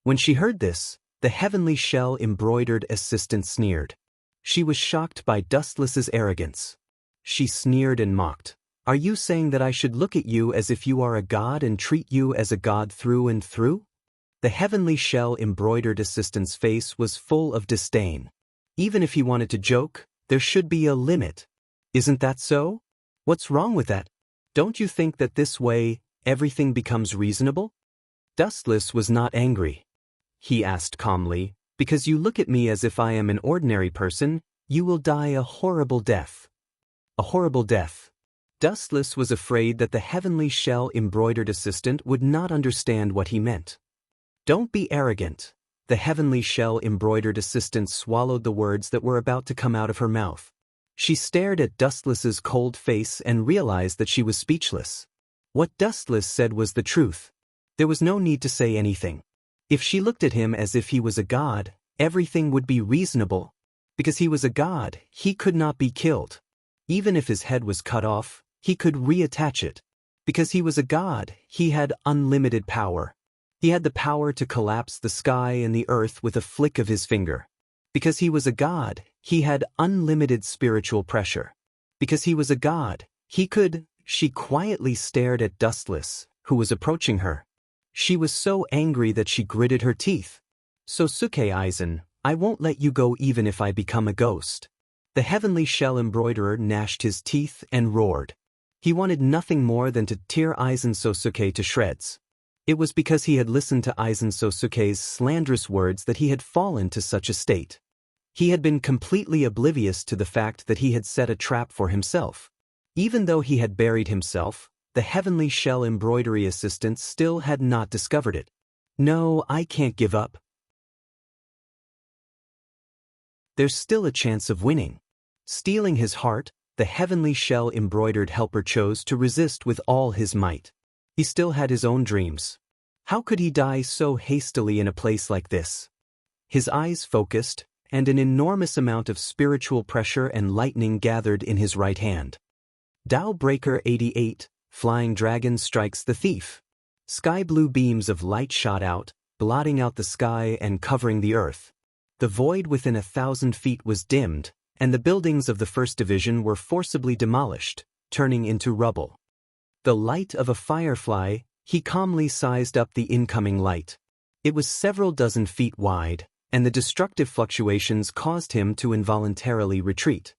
When she heard this, the heavenly shell embroidered assistant sneered. She was shocked by Dustless's arrogance. She sneered and mocked. Are you saying that I should look at you as if you are a god and treat you as a god through and through? The heavenly shell embroidered assistant's face was full of disdain. Even if he wanted to joke, there should be a limit. Isn't that so? What's wrong with that? Don't you think that this way, everything becomes reasonable? Dustless was not angry. He asked calmly, because you look at me as if I am an ordinary person, you will die a horrible death. A horrible death. Dustless was afraid that the heavenly shell embroidered assistant would not understand what he meant. Don't be arrogant. The heavenly shell embroidered assistant swallowed the words that were about to come out of her mouth. She stared at Dustless's cold face and realized that she was speechless. What Dustless said was the truth. There was no need to say anything. If she looked at him as if he was a god, everything would be reasonable. Because he was a god, he could not be killed. Even if his head was cut off, he could reattach it. Because he was a god, he had unlimited power. He had the power to collapse the sky and the earth with a flick of his finger. Because he was a god, he had unlimited spiritual pressure. Because he was a god, he could... She quietly stared at Dustless, who was approaching her. She was so angry that she gritted her teeth. Sosuke Aizen, I won't let you go even if I become a ghost. The heavenly shell embroiderer gnashed his teeth and roared. He wanted nothing more than to tear Aizen Sosuke to shreds. It was because he had listened to Aizen Sosuke's slanderous words that he had fallen to such a state. He had been completely oblivious to the fact that he had set a trap for himself. Even though he had buried himself, the heavenly shell embroidery assistant still had not discovered it. No, I can't give up. There's still a chance of winning. Stealing his heart, the heavenly shell embroidered helper chose to resist with all his might. He still had his own dreams. How could he die so hastily in a place like this? His eyes focused, and an enormous amount of spiritual pressure and lightning gathered in his right hand. Tao Breaker 88, Flying Dragon strikes the thief. Sky blue beams of light shot out, blotting out the sky and covering the earth. The void within 1,000 feet was dimmed, and the buildings of the First Division were forcibly demolished, turning into rubble. The light of a firefly, he calmly sized up the incoming light. It was several dozen feet wide, and the destructive fluctuations caused him to involuntarily retreat.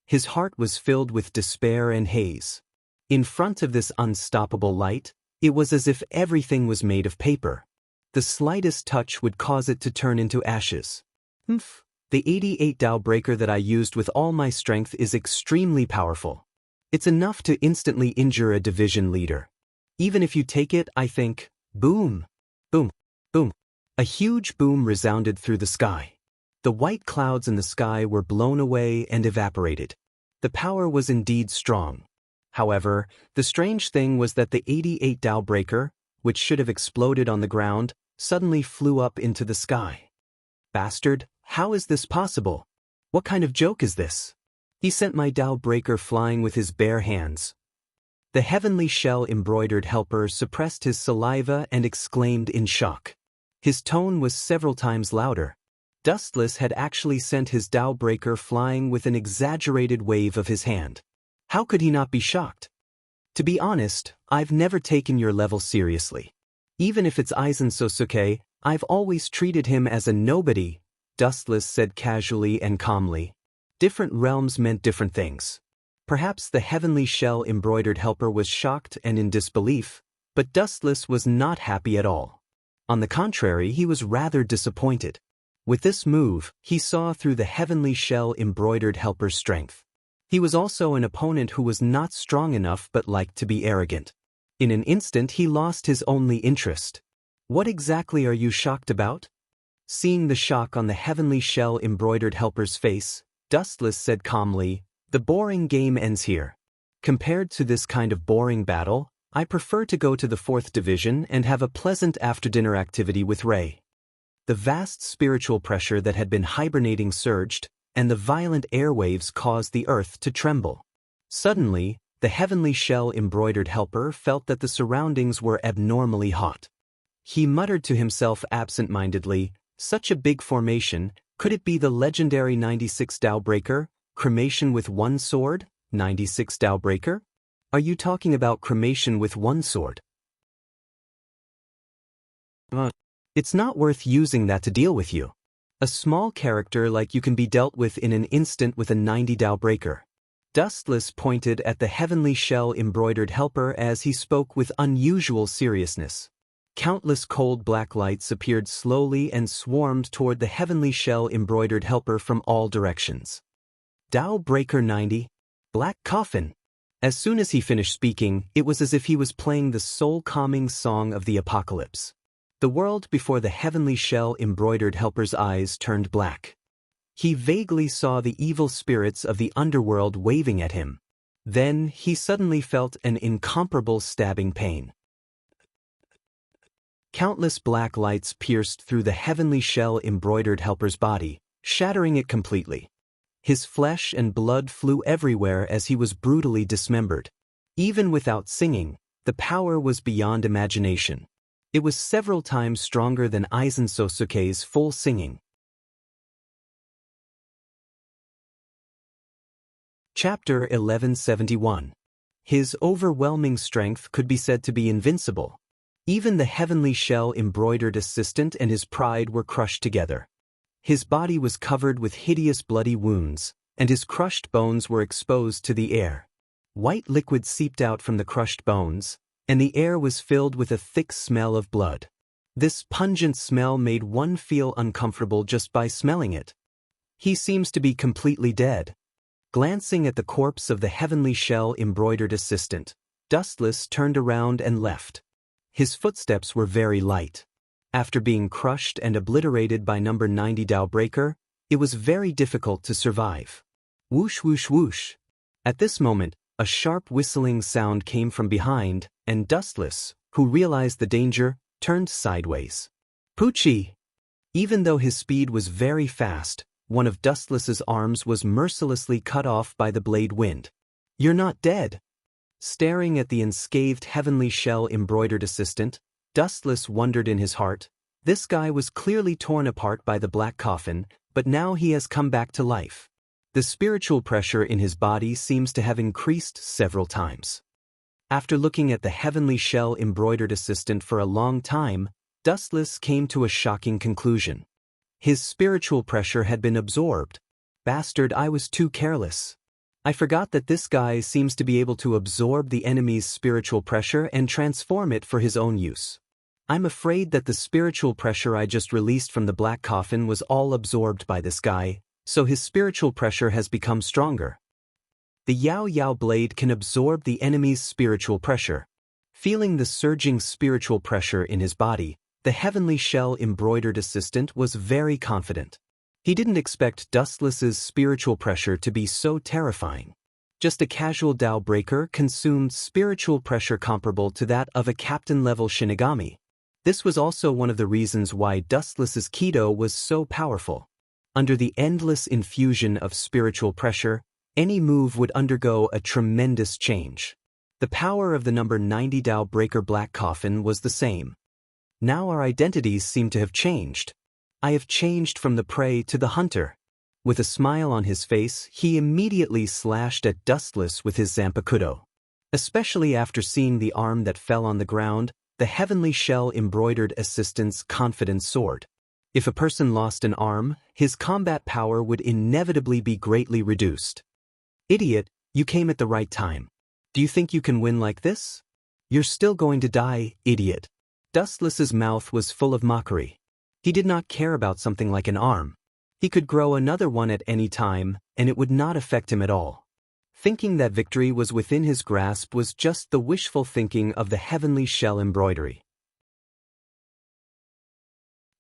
His heart was filled with despair and haze. In front of this unstoppable light, it was as if everything was made of paper. The slightest touch would cause it to turn into ashes. The 88 Tao breaker that I used with all my strength is extremely powerful. It's enough to instantly injure a division leader. Even if you take it, I think, boom, boom, boom. A huge boom resounded through the sky. The white clouds in the sky were blown away and evaporated. The power was indeed strong. However, the strange thing was that the 88 Tao breaker, which should have exploded on the ground, suddenly flew up into the sky. Bastard, how is this possible? What kind of joke is this? He sent my Tao breaker flying with his bare hands. The heavenly shell-embroidered helper suppressed his saliva and exclaimed in shock. His tone was several times louder. Dustless had actually sent his Tao breaker flying with an exaggerated wave of his hand. How could he not be shocked? To be honest, I've never taken your level seriously. Even if it's Aizen Sosuke, I've always treated him as a nobody, Dustless said casually and calmly. Different realms meant different things. Perhaps the heavenly shell-embroidered helper was shocked and in disbelief, but Dustless was not happy at all. On the contrary, he was rather disappointed. With this move, he saw through the heavenly shell-embroidered helper's strength. He was also an opponent who was not strong enough but liked to be arrogant. In an instant he lost his only interest. What exactly are you shocked about? Seeing the shock on the heavenly shell-embroidered helper's face, Dustless said calmly, the boring game ends here. Compared to this kind of boring battle, I prefer to go to the 4th Division and have a pleasant after-dinner activity with Ray. The vast spiritual pressure that had been hibernating surged, and the violent airwaves caused the earth to tremble. Suddenly, the heavenly shell-embroidered helper felt that the surroundings were abnormally hot. He muttered to himself absent-mindedly, such a big formation, could it be the legendary 96 Tao breaker, cremation with one sword, 96 Tao breaker? Are you talking about cremation with one sword? It's not worth using that to deal with you. A small character like you can be dealt with in an instant with a 90 Tao breaker. Dustless pointed at the heavenly shell-embroidered helper as he spoke with unusual seriousness. Countless cold black lights appeared slowly and swarmed toward the heavenly shell-embroidered helper from all directions. Tao breaker 90. Black coffin. As soon as he finished speaking, it was as if he was playing the soul-calming song of the apocalypse. The world before the heavenly shell-embroidered helper's eyes turned black. He vaguely saw the evil spirits of the underworld waving at him. Then he suddenly felt an incomparable stabbing pain. Countless black lights pierced through the heavenly shell-embroidered helper's body, shattering it completely. His flesh and blood flew everywhere as he was brutally dismembered. Even without singing, the power was beyond imagination. It was several times stronger than Aizen Sosuke's full singing. Chapter 1171. His overwhelming strength could be said to be invincible. Even the heavenly shell-embroidered assistant and his pride were crushed together. His body was covered with hideous bloody wounds, and his crushed bones were exposed to the air. White liquid seeped out from the crushed bones, and the air was filled with a thick smell of blood. This pungent smell made one feel uncomfortable just by smelling it. He seems to be completely dead. Glancing at the corpse of the heavenly shell-embroidered assistant, Dustless turned around and left. His footsteps were very light. After being crushed and obliterated by number 90 Tao breaker, it was very difficult to survive. Whoosh whoosh whoosh. At this moment, a sharp whistling sound came from behind, and Dustless, who realized the danger, turned sideways. Poochie! Even though his speed was very fast, one of Dustless's arms was mercilessly cut off by the blade wind. You're not dead. Staring at the unscathed heavenly shell-embroidered assistant, Dustless wondered in his heart, This guy was clearly torn apart by the black coffin, but now he has come back to life. The spiritual pressure in his body seems to have increased several times. After looking at the heavenly shell embroidered assistant for a long time, Dustless came to a shocking conclusion. His spiritual pressure had been absorbed. Bastard, I was too careless. I forgot that this guy seems to be able to absorb the enemy's spiritual pressure and transform it for his own use. I'm afraid that the spiritual pressure I just released from the black coffin was all absorbed by this guy, so his spiritual pressure has become stronger. The Yao Yao blade can absorb the enemy's spiritual pressure. Feeling the surging spiritual pressure in his body, the heavenly shell embroidered assistant was very confident. He didn't expect Dustless's spiritual pressure to be so terrifying. Just a casual Dao breaker consumed spiritual pressure comparable to that of a captain-level Shinigami. This was also one of the reasons why Dustless's Kido was so powerful. Under the endless infusion of spiritual pressure, any move would undergo a tremendous change. The power of the number 90 Dao Breaker Black Coffin was the same. Now our identities seem to have changed. I have changed from the prey to the hunter. With a smile on his face, he immediately slashed at Dustless with his Zanpakudo. Especially after seeing the arm that fell on the ground, the heavenly shell embroidered assistant's confident sword. If a person lost an arm, his combat power would inevitably be greatly reduced. Idiot, you came at the right time. Do you think you can win like this? You're still going to die, idiot. Dustless's mouth was full of mockery. He did not care about something like an arm. He could grow another one at any time, and it would not affect him at all. Thinking that victory was within his grasp was just the wishful thinking of the heavenly shell embroidery.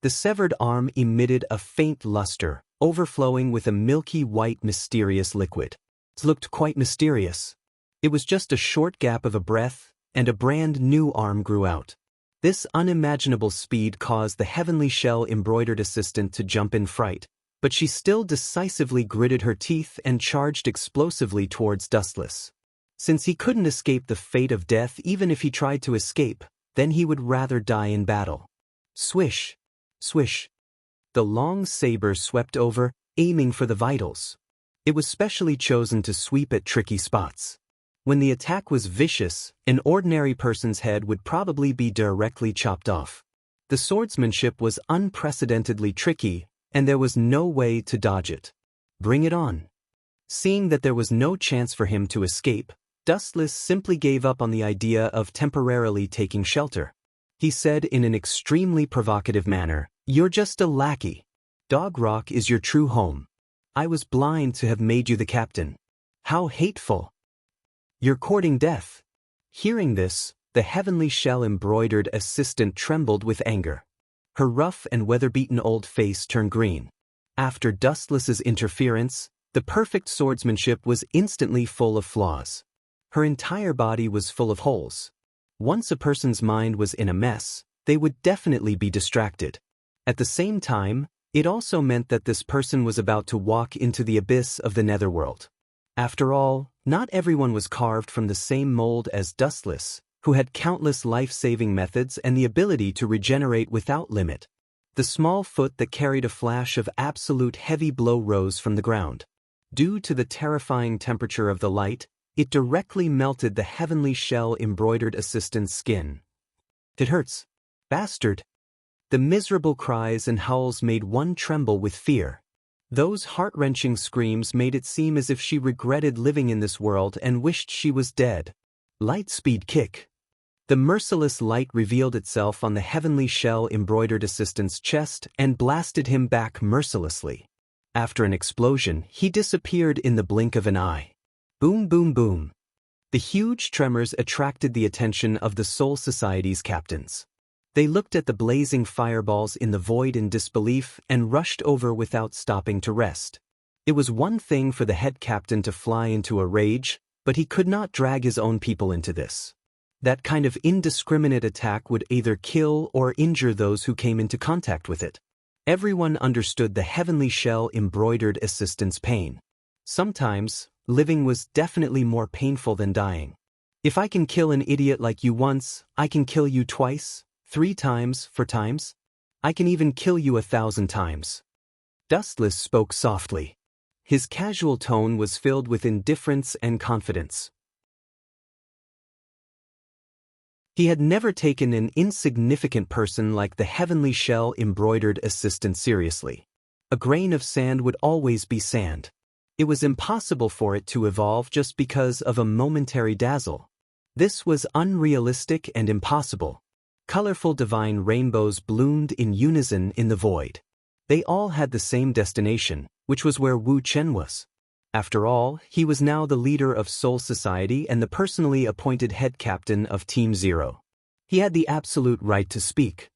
The severed arm emitted a faint luster, overflowing with a milky white mysterious liquid. It looked quite mysterious. It was just a short gap of a breath, and a brand new arm grew out. This unimaginable speed caused the heavenly shell embroidered assistant to jump in fright, but she still decisively gritted her teeth and charged explosively towards Dustless. Since he couldn't escape the fate of death even if he tried to escape, then he would rather die in battle. Swish! Swish! The long saber swept over, aiming for the vitals. It was specially chosen to sweep at tricky spots. When the attack was vicious, an ordinary person's head would probably be directly chopped off. The swordsmanship was unprecedentedly tricky, and there was no way to dodge it. Bring it on. Seeing that there was no chance for him to escape, Dustless simply gave up on the idea of temporarily taking shelter. He said in an extremely provocative manner, "You're just a lackey. Dog Rock is your true home. I was blind to have made you the captain. How hateful. You're courting death." Hearing this, the heavenly shell embroidered assistant trembled with anger. Her rough and weather-beaten old face turned green. After Dustless's interference, the perfect swordsmanship was instantly full of flaws. Her entire body was full of holes. Once a person's mind was in a mess, they would definitely be distracted. At the same time, it also meant that this person was about to walk into the abyss of the netherworld. After all, not everyone was carved from the same mold as Dustless, who had countless life-saving methods and the ability to regenerate without limit. The small foot that carried a flash of absolute heavy blow rose from the ground. Due to the terrifying temperature of the light, it directly melted the heavenly shell embroidered assistant's skin. It hurts. Bastard. The miserable cries and howls made one tremble with fear. Those heart-wrenching screams made it seem as if she regretted living in this world and wished she was dead. Light-speed kick. The merciless light revealed itself on the heavenly shell embroidered assistant's chest and blasted him back mercilessly. After an explosion, he disappeared in the blink of an eye. Boom, boom, boom. The huge tremors attracted the attention of the Soul Society's captains. They looked at the blazing fireballs in the void in disbelief and rushed over without stopping to rest. It was one thing for the head captain to fly into a rage, but he could not drag his own people into this. That kind of indiscriminate attack would either kill or injure those who came into contact with it. Everyone understood the heavenly shell embroidered assistant's pain. Sometimes, living was definitely more painful than dying. If I can kill an idiot like you once, I can kill you twice. 3 times, 4 times? I can even kill you 1,000 times. Dustless spoke softly. His casual tone was filled with indifference and confidence. He had never taken an insignificant person like the heavenly shell-embroidered assistant seriously. A grain of sand would always be sand. It was impossible for it to evolve just because of a momentary dazzle. This was unrealistic and impossible. Colorful divine rainbows bloomed in unison in the void. They all had the same destination, which was where Wu Chen was. After all, he was now the leader of Soul Society and the personally appointed head captain of Team Zero. He had the absolute right to speak.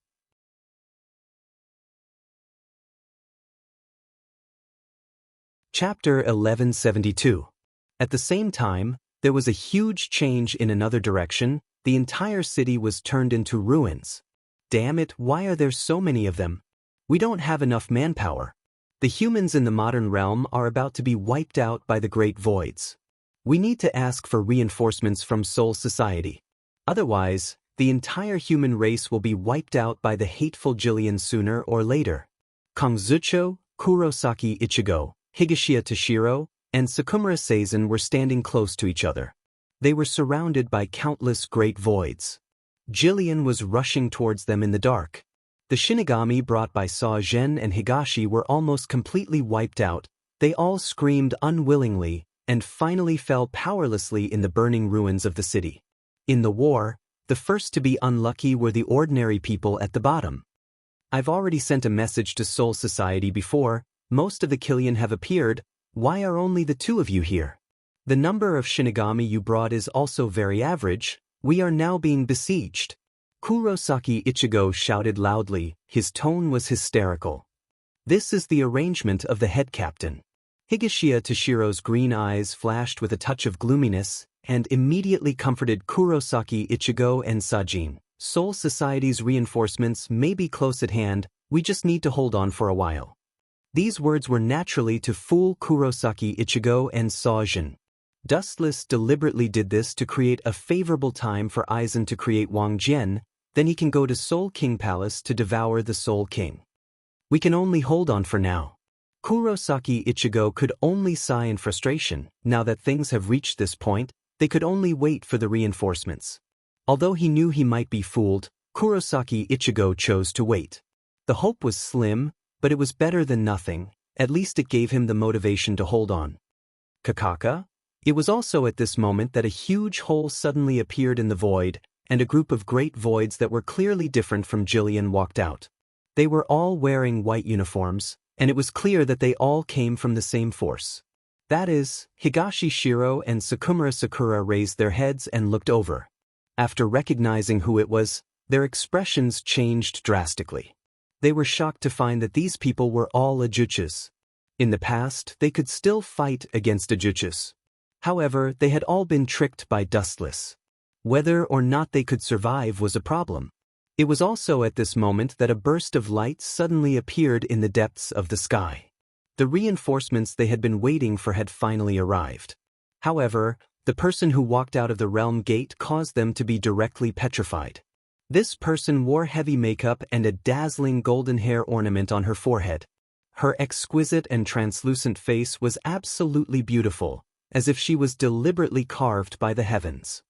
Chapter 1172. At the same time, there was a huge change in another direction. The entire city was turned into ruins. Damn it, why are there so many of them? We don't have enough manpower. The humans in the modern realm are about to be wiped out by the Great Voids. We need to ask for reinforcements from Soul Society. Otherwise, the entire human race will be wiped out by the hateful Jillian sooner or later. Kongzucho, Kurosaki Ichigo, Higashiya Toshiro, and Sakumura Seizen were standing close to each other. They were surrounded by countless Great Voids. Jillian was rushing towards them in the dark. The Shinigami brought by Sa Zhen and Higashi were almost completely wiped out. They all screamed unwillingly and finally fell powerlessly in the burning ruins of the city. In the war, the first to be unlucky were the ordinary people at the bottom. I've already sent a message to Soul Society before. Most of the Killian have appeared. Why are only the two of you here? The number of Shinigami you brought is also very average. We are now being besieged. Kurosaki Ichigo shouted loudly. His tone was hysterical. This is the arrangement of the head captain. Higashiya Toshiro's green eyes flashed with a touch of gloominess and immediately comforted Kurosaki Ichigo and Sajin. Soul Society's reinforcements may be close at hand, we just need to hold on for a while. These words were naturally to fool Kurosaki Ichigo and Sajin. Dustless deliberately did this to create a favorable time for Aizen to create Wang Jian, then he can go to Soul King Palace to devour the Soul King. We can only hold on for now. Kurosaki Ichigo could only sigh in frustration. Now that things have reached this point, they could only wait for the reinforcements. Although he knew he might be fooled, Kurosaki Ichigo chose to wait. The hope was slim, but it was better than nothing. At least it gave him the motivation to hold on. Kakaka? It was also at this moment that a huge hole suddenly appeared in the void, and a group of great voids that were clearly different from Jillian walked out. They were all wearing white uniforms, and it was clear that they all came from the same force. That is, Higashi Shiro and Sakumura Sakura raised their heads and looked over. After recognizing who it was, their expressions changed drastically. They were shocked to find that these people were all Ajuchas. In the past, they could still fight against Ajuchas. However, they had all been tricked by Dustless. Whether or not they could survive was a problem. It was also at this moment that a burst of light suddenly appeared in the depths of the sky. The reinforcements they had been waiting for had finally arrived. However, the person who walked out of the realm gate caused them to be directly petrified. This person wore heavy makeup and a dazzling golden hair ornament on her forehead. Her exquisite and translucent face was absolutely beautiful, as if she was deliberately carved by the heavens.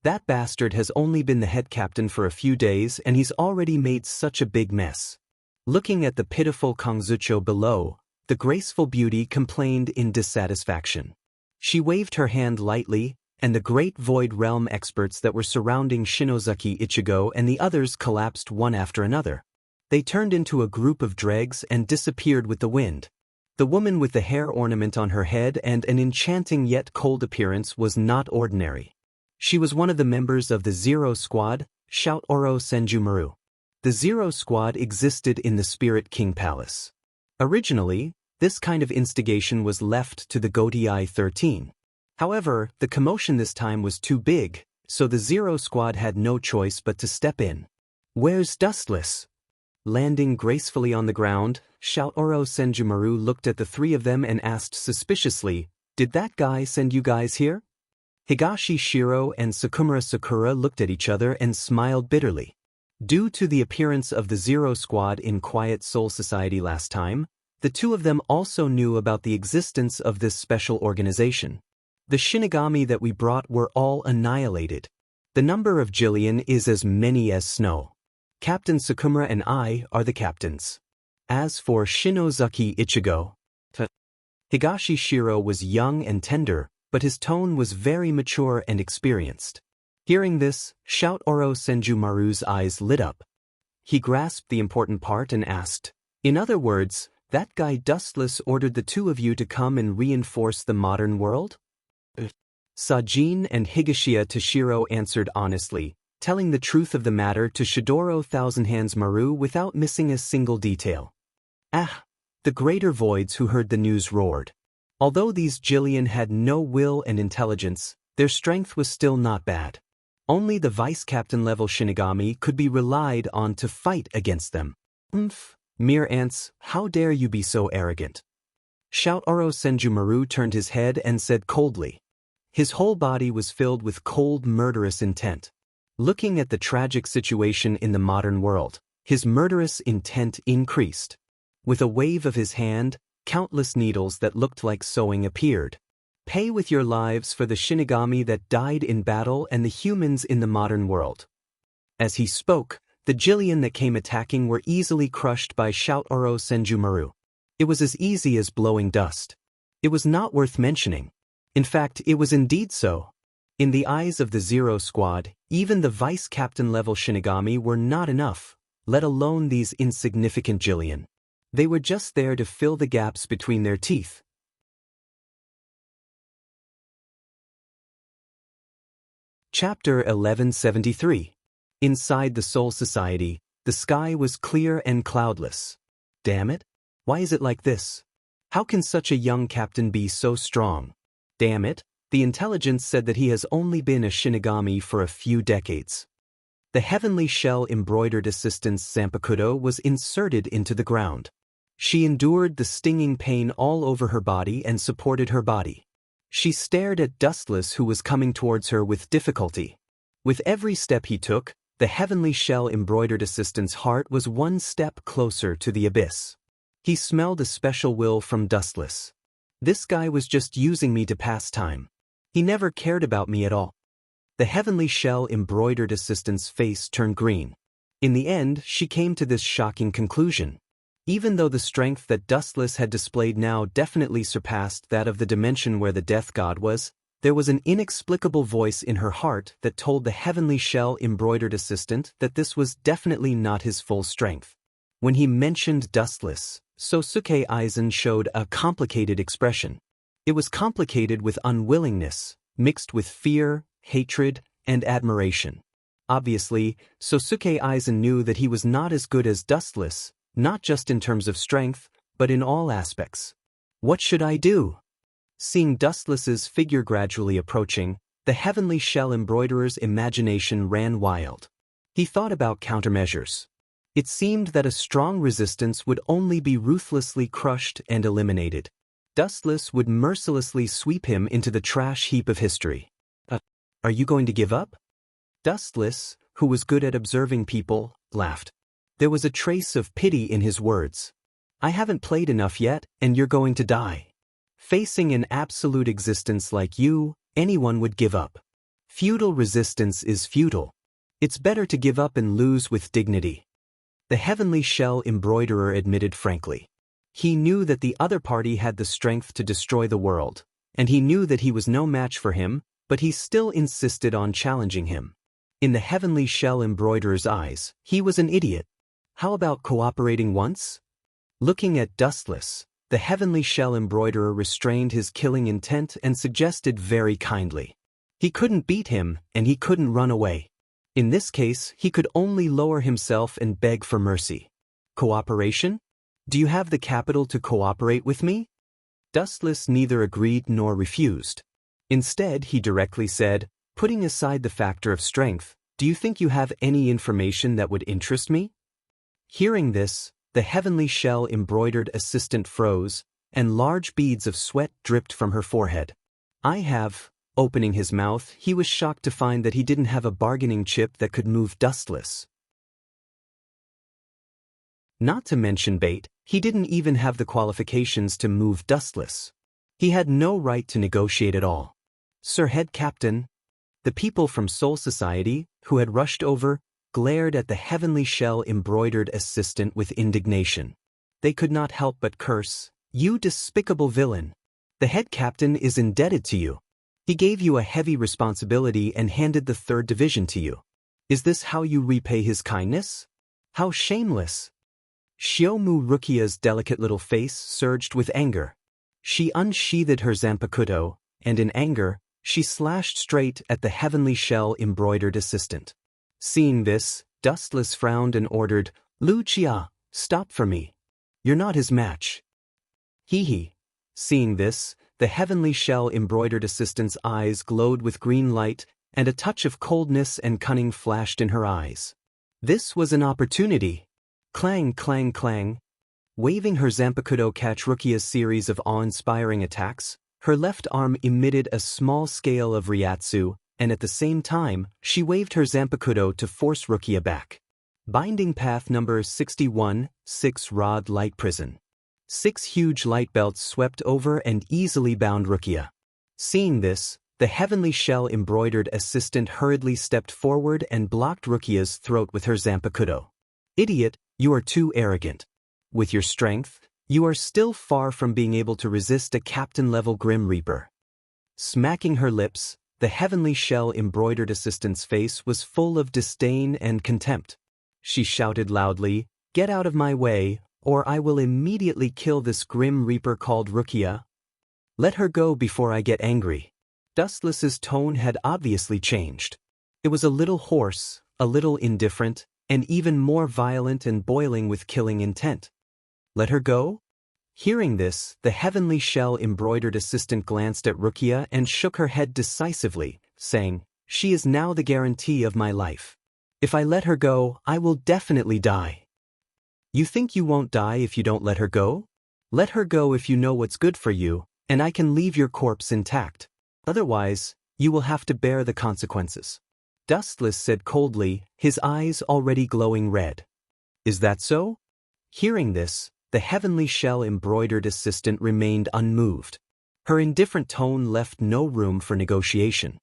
That bastard has only been the head captain for a few days and he's already made such a big mess. Looking at the pitiful Kongzucho below, the graceful beauty complained in dissatisfaction. She waved her hand lightly, and the great void realm experts that were surrounding Shinozaki Ichigo and the others collapsed one after another. They turned into a group of dregs and disappeared with the wind. The woman with the hair ornament on her head and an enchanting yet cold appearance was not ordinary. She was one of the members of the Zero Squad, Shout Oro Senjumaru. The Zero Squad existed in the Spirit King Palace. Originally, this kind of instigation was left to the Gotei 13. However, the commotion this time was too big, so the Zero Squad had no choice but to step in. Where's Dustless? Landing gracefully on the ground, Shout Oro Senjumaru looked at the three of them and asked suspiciously, "Did that guy send you guys here?" Higashi Shiro and Sakumura Sakura looked at each other and smiled bitterly. Due to the appearance of the Zero Squad in Quiet Soul Society last time, the two of them also knew about the existence of this special organization. The Shinigami that we brought were all annihilated. The number of Jillian is as many as snow. Captain Sakumura and I are the captains. As for Shinozaki Ichigo, Higashi Shiro was young and tender, but his tone was very mature and experienced. Hearing this, Shout Oro Senjumaru's eyes lit up. He grasped the important part and asked, "In other words, that guy Dustless ordered the two of you to come and reinforce the modern world?" Sajin and Higashiya Toshiro answered honestly, telling the truth of the matter to Shidoro Thousand Hands Maru without missing a single detail. Ah! The greater voids who heard the news roared. Although these Jillian had no will and intelligence, their strength was still not bad. Only the vice-captain level Shinigami could be relied on to fight against them. Mere ants, how dare you be so arrogant? Shout Oro Senjumaru turned his head and said coldly. His whole body was filled with cold, murderous intent. Looking at the tragic situation in the modern world, his murderous intent increased. With a wave of his hand, countless needles that looked like sewing appeared. Pay with your lives for the Shinigami that died in battle and the humans in the modern world. As he spoke, the Jillian that came attacking were easily crushed by Shout Oro Senjumaru. It was as easy as blowing dust. It was not worth mentioning. In fact, it was indeed so. In the eyes of the Zero Squad, even the vice-captain level Shinigami were not enough, let alone these insignificant Jillian. They were just there to fill the gaps between their teeth. Chapter 1173. Inside the Soul Society, the sky was clear and cloudless. Damn it! Why is it like this? How can such a young captain be so strong? Damn it, the intelligence said that he has only been a Shinigami for a few decades. The heavenly shell-embroidered assistant's Zanpakuto was inserted into the ground. She endured the stinging pain all over her body and supported her body. She stared at Dustless, who was coming towards her with difficulty. With every step he took, the heavenly shell-embroidered assistant's heart was one step closer to the abyss. He smelled a special will from Dustless. This guy was just using me to pass time. He never cared about me at all. The heavenly shell-embroidered assistant's face turned green. In the end, she came to this shocking conclusion. Even though the strength that Dustless had displayed now definitely surpassed that of the dimension where the Death God was, there was an inexplicable voice in her heart that told the heavenly shell-embroidered assistant that this was definitely not his full strength. When he mentioned Dustless, Sosuke Aizen showed a complicated expression. It was complicated with unwillingness, mixed with fear, hatred, and admiration. Obviously, Sosuke Aizen knew that he was not as good as Dustless, not just in terms of strength, but in all aspects. What should I do? Seeing Dustless's figure gradually approaching, the heavenly shell embroiderer's imagination ran wild. He thought about countermeasures. It seemed that a strong resistance would only be ruthlessly crushed and eliminated. Dustless would mercilessly sweep him into the trash heap of history. Are you going to give up? Dustless, who was good at observing people, laughed. There was a trace of pity in his words. I haven't played enough yet, and you're going to die. Facing an absolute existence like you, anyone would give up. Futile resistance is futile. It's better to give up and lose with dignity. The heavenly shell embroiderer admitted frankly. He knew that the other party had the strength to destroy the world, and he knew that he was no match for him, but he still insisted on challenging him. In the heavenly shell embroiderer's eyes, he was an idiot. How about cooperating once? Looking at Dustless, the heavenly shell embroiderer restrained his killing intent and suggested very kindly. He couldn't beat him, and he couldn't run away. In this case, he could only lower himself and beg for mercy. Cooperation? Do you have the capital to cooperate with me? Dustless neither agreed nor refused. Instead, he directly said, putting aside the factor of strength, do you think you have any information that would interest me? Hearing this, the heavenly shell embroidered assistant froze, and large beads of sweat dripped from her forehead. I have. Opening his mouth, he was shocked to find that he didn't have a bargaining chip that could move Dustless. Not to mention bait, he didn't even have the qualifications to move dustless. He had no right to negotiate at all. Sir Head Captain, the people from Soul Society, who had rushed over, glared at the heavenly shell-embroidered assistant with indignation. They could not help but curse, "You despicable villain! The head captain is indebted to you. He gave you a heavy responsibility and handed the 3rd Division to you. Is this how you repay his kindness? How shameless!" Shiomu Rukia's delicate little face surged with anger. She unsheathed her zanpakuto, and in anger, she slashed straight at the heavenly shell-embroidered assistant. Seeing this, Dustless frowned and ordered, "Lucia, stop for me. You're not his match." Hee. Seeing this, the heavenly shell-embroidered assistant's eyes glowed with green light, and a touch of coldness and cunning flashed in her eyes. This was an opportunity. Clang, clang, clang. Waving her zanpakuto catch Rukia's series of awe-inspiring attacks, her left arm emitted a small scale of Ryatsu, and at the same time, she waved her zanpakuto to force Rukia back. Binding path number 61, 6-rod light prison. 6 huge light belts swept over and easily bound Rukia. Seeing this, the heavenly shell-embroidered assistant hurriedly stepped forward and blocked Rukia's throat with her zanpakuto. "Idiot, you are too arrogant. With your strength, you are still far from being able to resist a captain-level Grim Reaper." Smacking her lips, the heavenly shell-embroidered assistant's face was full of disdain and contempt. She shouted loudly, "Get out of my way, or I will immediately kill this Grim Reaper called Rukia. Let her go before I get angry." Dustless's tone had obviously changed. It was a little hoarse, a little indifferent, and even more violent and boiling with killing intent. "Let her go?" Hearing this, the heavenly shell-embroidered assistant glanced at Rukia and shook her head decisively, saying, "She is now the guarantee of my life. If I let her go, I will definitely die." "You think you won't die if you don't let her go? Let her go if you know what's good for you, and I can leave your corpse intact. Otherwise, you will have to bear the consequences." Dustless said coldly, his eyes already glowing red. "Is that so?" Hearing this, the heavenly shell-embroidered assistant remained unmoved. Her indifferent tone left no room for negotiation.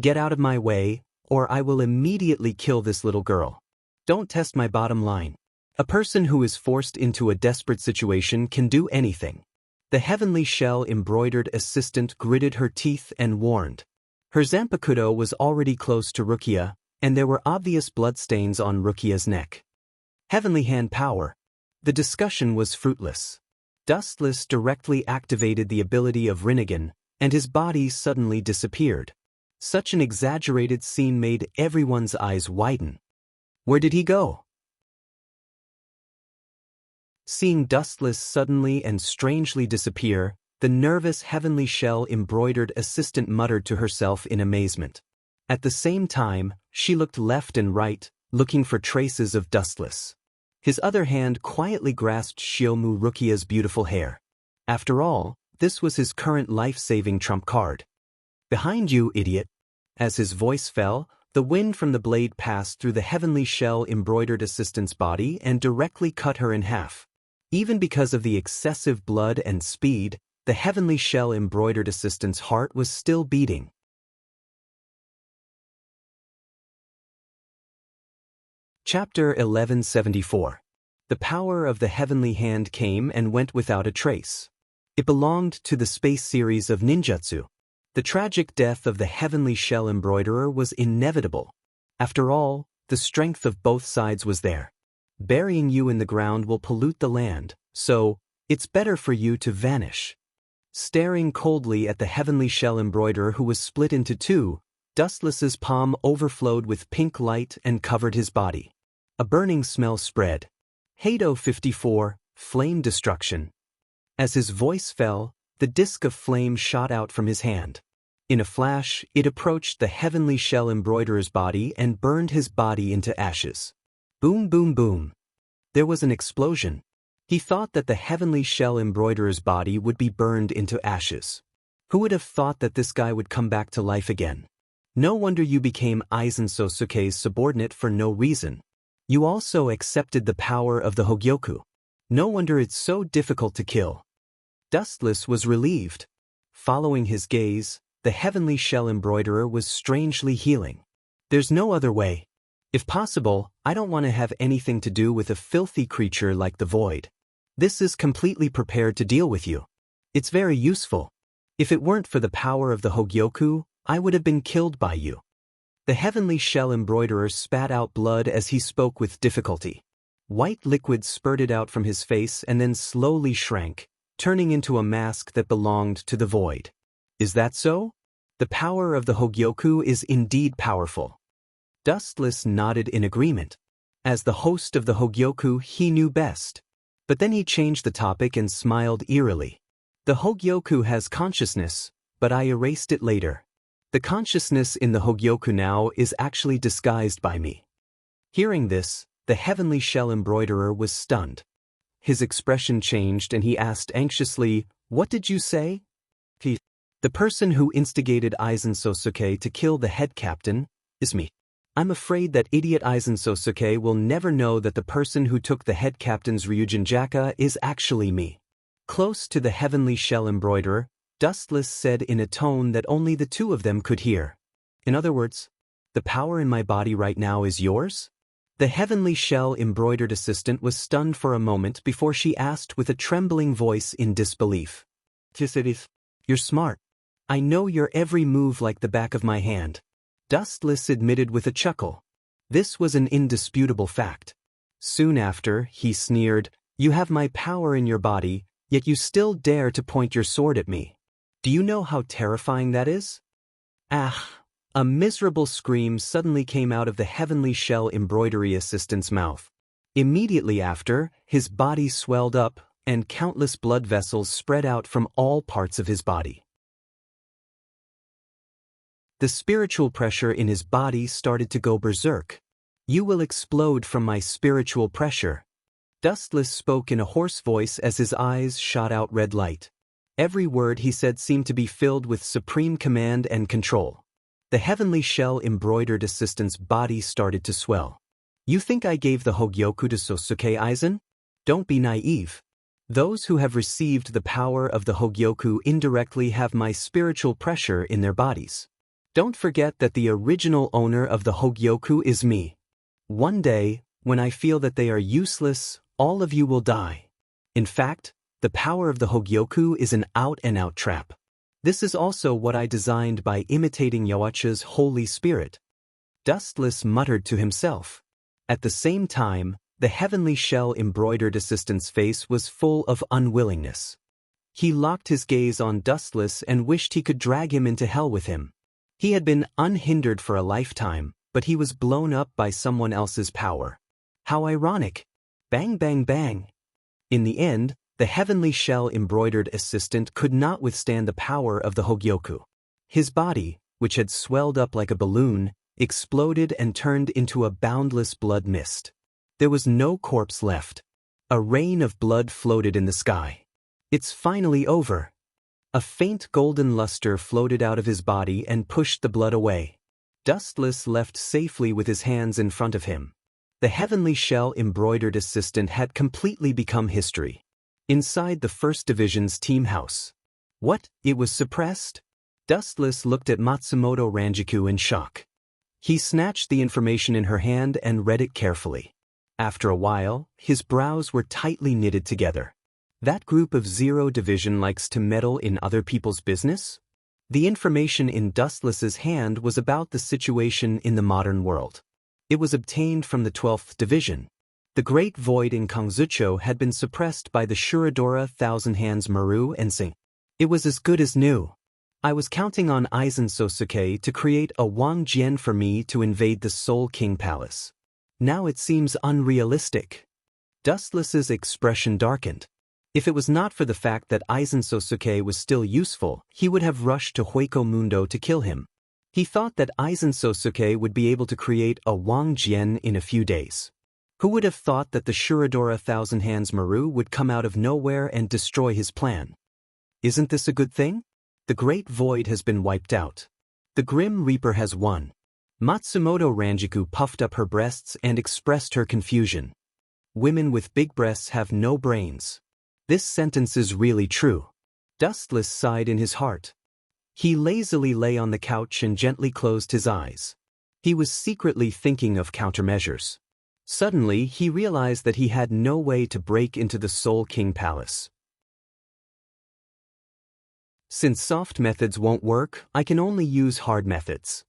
"Get out of my way, or I will immediately kill this little girl. Don't test my bottom line. A person who is forced into a desperate situation can do anything." The heavenly shell-embroidered assistant gritted her teeth and warned. Her zanpakuto was already close to Rukia, and there were obvious bloodstains on Rukia's neck. Heavenly hand power. The discussion was fruitless. Dustless directly activated the ability of Rinnegan, and his body suddenly disappeared. Such an exaggerated scene made everyone's eyes widen. Where did he go? Seeing Dustless suddenly and strangely disappear, the nervous heavenly shell-embroidered assistant muttered to herself in amazement. At the same time, she looked left and right, looking for traces of Dustless. His other hand quietly grasped Shiomu Rukia's beautiful hair. After all, this was his current life-saving trump card. "Behind you, idiot." As his voice fell, the wind from the blade passed through the heavenly shell-embroidered assistant's body and directly cut her in half. Even because of the excessive blood and speed, the heavenly shell-embroidered assistant's heart was still beating. Chapter 1174. The power of the heavenly hand came and went without a trace. It belonged to the space series of ninjutsu. The tragic death of the heavenly shell embroiderer was inevitable. After all, the strength of both sides was there. Burying you in the ground will pollute the land, so it's better for you to vanish. Staring coldly at the heavenly shell embroiderer who was split into two, Dustless's palm overflowed with pink light and covered his body. A burning smell spread. Hado 54, Flame Destruction. As his voice fell, the disk of flame shot out from his hand. In a flash, it approached the heavenly shell embroiderer's body and burned his body into ashes. Boom, boom, boom. There was an explosion. He thought that the heavenly shell embroiderer's body would be burned into ashes. Who would have thought that this guy would come back to life again? No wonder you became Aizen Sosuke's subordinate for no reason. You also accepted the power of the Hogyoku. No wonder it's so difficult to kill. Dustless was relieved. Following his gaze, the heavenly shell embroiderer was strangely healing. There's no other way. If possible, I don't want to have anything to do with a filthy creature like the void. This is completely prepared to deal with you. It's very useful. If it weren't for the power of the Hogyoku, I would have been killed by you. The heavenly shell embroiderer spat out blood as he spoke with difficulty. White liquid spurted out from his face and then slowly shrank, turning into a mask that belonged to the void. Is that so? The power of the Hogyoku is indeed powerful. Dustless nodded in agreement. As the host of the Hogyoku, he knew best. But then he changed the topic and smiled eerily. The Hogyoku has consciousness, but I erased it later. The consciousness in the Hogyoku now is actually disguised by me. Hearing this, the heavenly shell embroiderer was stunned. His expression changed and he asked anxiously, "What did you say?" The person who instigated Aizen Sosuke to kill the head captain is me. I'm afraid that idiot Aizen Sosuke will never know that the person who took the head captain's Ryujin Jaka is actually me. Close to the heavenly shell embroiderer, Dustless said in a tone that only the two of them could hear. In other words, the power in my body right now is yours? The heavenly shell embroidered assistant was stunned for a moment before she asked with a trembling voice in disbelief. You're smart. I know your every move like the back of my hand. Dustless admitted with a chuckle. This was an indisputable fact. Soon after, he sneered, "You have my power in your body, yet you still dare to point your sword at me. Do you know how terrifying that is?" Ah! A miserable scream suddenly came out of the heavenly shell embroidery assistant's mouth. Immediately after, his body swelled up, and countless blood vessels spread out from all parts of his body. The spiritual pressure in his body started to go berserk. "You will explode from my spiritual pressure." Dustless spoke in a hoarse voice as his eyes shot out red light. Every word he said seemed to be filled with supreme command and control. The heavenly shell embroidered assistant's body started to swell. "You think I gave the Hogyoku to Sosuke Aizen? Don't be naive. Those who have received the power of the Hogyoku indirectly have my spiritual pressure in their bodies. Don't forget that the original owner of the Hogyoku is me. One day, when I feel that they are useless, all of you will die. In fact, the power of the Hogyoku is an out-and-out trap. This is also what I designed by imitating Yawacha's Holy Spirit." Dustless muttered to himself. At the same time, the heavenly shell embroidered assistant's face was full of unwillingness. He locked his gaze on Dustless and wished he could drag him into hell with him. He had been unhindered for a lifetime, but he was blown up by someone else's power. How ironic! Bang bang bang! In the end, the heavenly shell embroidered assistant could not withstand the power of the Hogyoku. His body, which had swelled up like a balloon, exploded and turned into a boundless blood mist. There was no corpse left. A rain of blood floated in the sky. "It's finally over." A faint golden luster floated out of his body and pushed the blood away. Dustless left safely with his hands in front of him. The heavenly shell embroidered assistant had completely become history. Inside the First Division's team house. What? It was suppressed? Dustless looked at Matsumoto Ranjiku in shock. He snatched the information in her hand and read it carefully. After a while, his brows were tightly knitted together. That group of Zero Division likes to meddle in other people's business? The information in Dustless's hand was about the situation in the modern world. It was obtained from the 12th Division. The Great Void in Kongzucho had been suppressed by the Shuradora Thousand Hands Maru and Sing. It was as good as new. I was counting on Aizen Sosuke to create a Wang Jian for me to invade the Soul King Palace. Now it seems unrealistic. Dustless's expression darkened. If it was not for the fact that Aizen Sosuke was still useful, he would have rushed to Hueco Mundo to kill him. He thought that Aizen Sosuke would be able to create a Wang Jian in a few days. Who would have thought that the Shuradora Thousand Hands Maru would come out of nowhere and destroy his plan? Isn't this a good thing? The Great Void has been wiped out. The Grim Reaper has won. Matsumoto Ranjiku puffed up her breasts and expressed her confusion. Women with big breasts have no brains. This sentence is really true. Dustless sighed in his heart. He lazily lay on the couch and gently closed his eyes. He was secretly thinking of countermeasures. Suddenly, he realized that he had no way to break into the Soul King Palace. Since soft methods won't work, I can only use hard methods.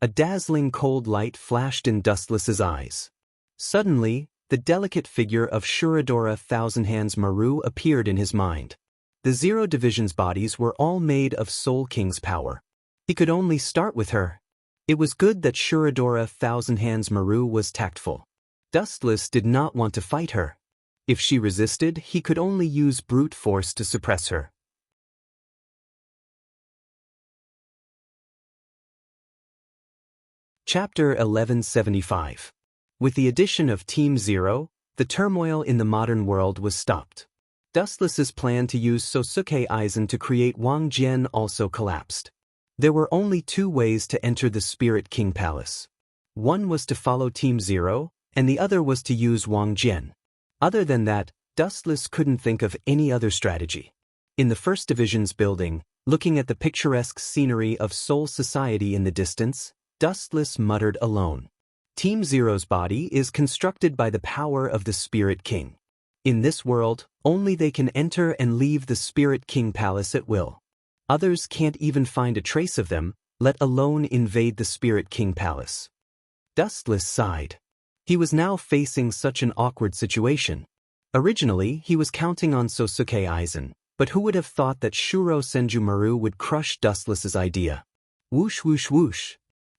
A dazzling cold light flashed in Dustless's eyes. Suddenly, the delicate figure of Shuradora Thousand Hands Maru appeared in his mind. The Zero Division's bodies were all made of Soul King's power. He could only start with her. It was good that Shuradora Thousand Hands Maru was tactful. Dustless did not want to fight her. If she resisted, he could only use brute force to suppress her. Chapter 1175. With the addition of Team Zero, the turmoil in the modern world was stopped. Dustless's plan to use Sosuke Aizen to create Wang Jian also collapsed. There were only two ways to enter the Spirit King Palace. One was to follow Team Zero, and the other was to use Wang Jian. Other than that, Dustless couldn't think of any other strategy. In the First Division's building, looking at the picturesque scenery of Soul Society in the distance, Dustless muttered alone. Team Zero's body is constructed by the power of the Spirit King. In this world, only they can enter and leave the Spirit King Palace at will. Others can't even find a trace of them, let alone invade the Spirit King Palace. Dustless sighed. He was now facing such an awkward situation. Originally, he was counting on Sosuke Aizen, but who would have thought that Shuro Senju would crush Dustless's idea? Whoosh whoosh whoosh.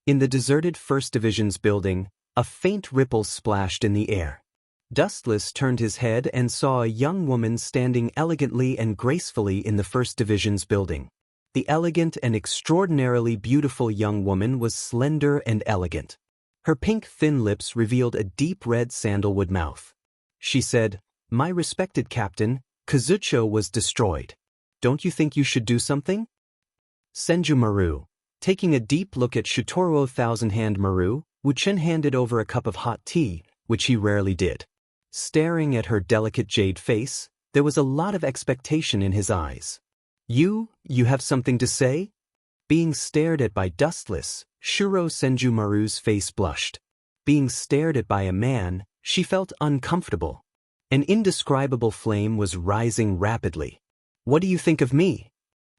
In the deserted First Division's building, a faint ripple splashed in the air. Dustless turned his head and saw a young woman standing elegantly and gracefully in the First Division's building. The elegant and extraordinarily beautiful young woman was slender and elegant. Her pink thin lips revealed a deep red sandalwood mouth. She said, "My respected captain, Kazucho was destroyed. Don't you think you should do something?" Senju Maru. Taking a deep look at Shitoro Thousand Hand Maru, Wuchen handed over a cup of hot tea, which he rarely did. Staring at her delicate jade face, there was a lot of expectation in his eyes. You have something to say?" Being stared at by Dustless, Shuro Senju Maru's face blushed. Being stared at by a man, she felt uncomfortable. An indescribable flame was rising rapidly. "What do you think of me?"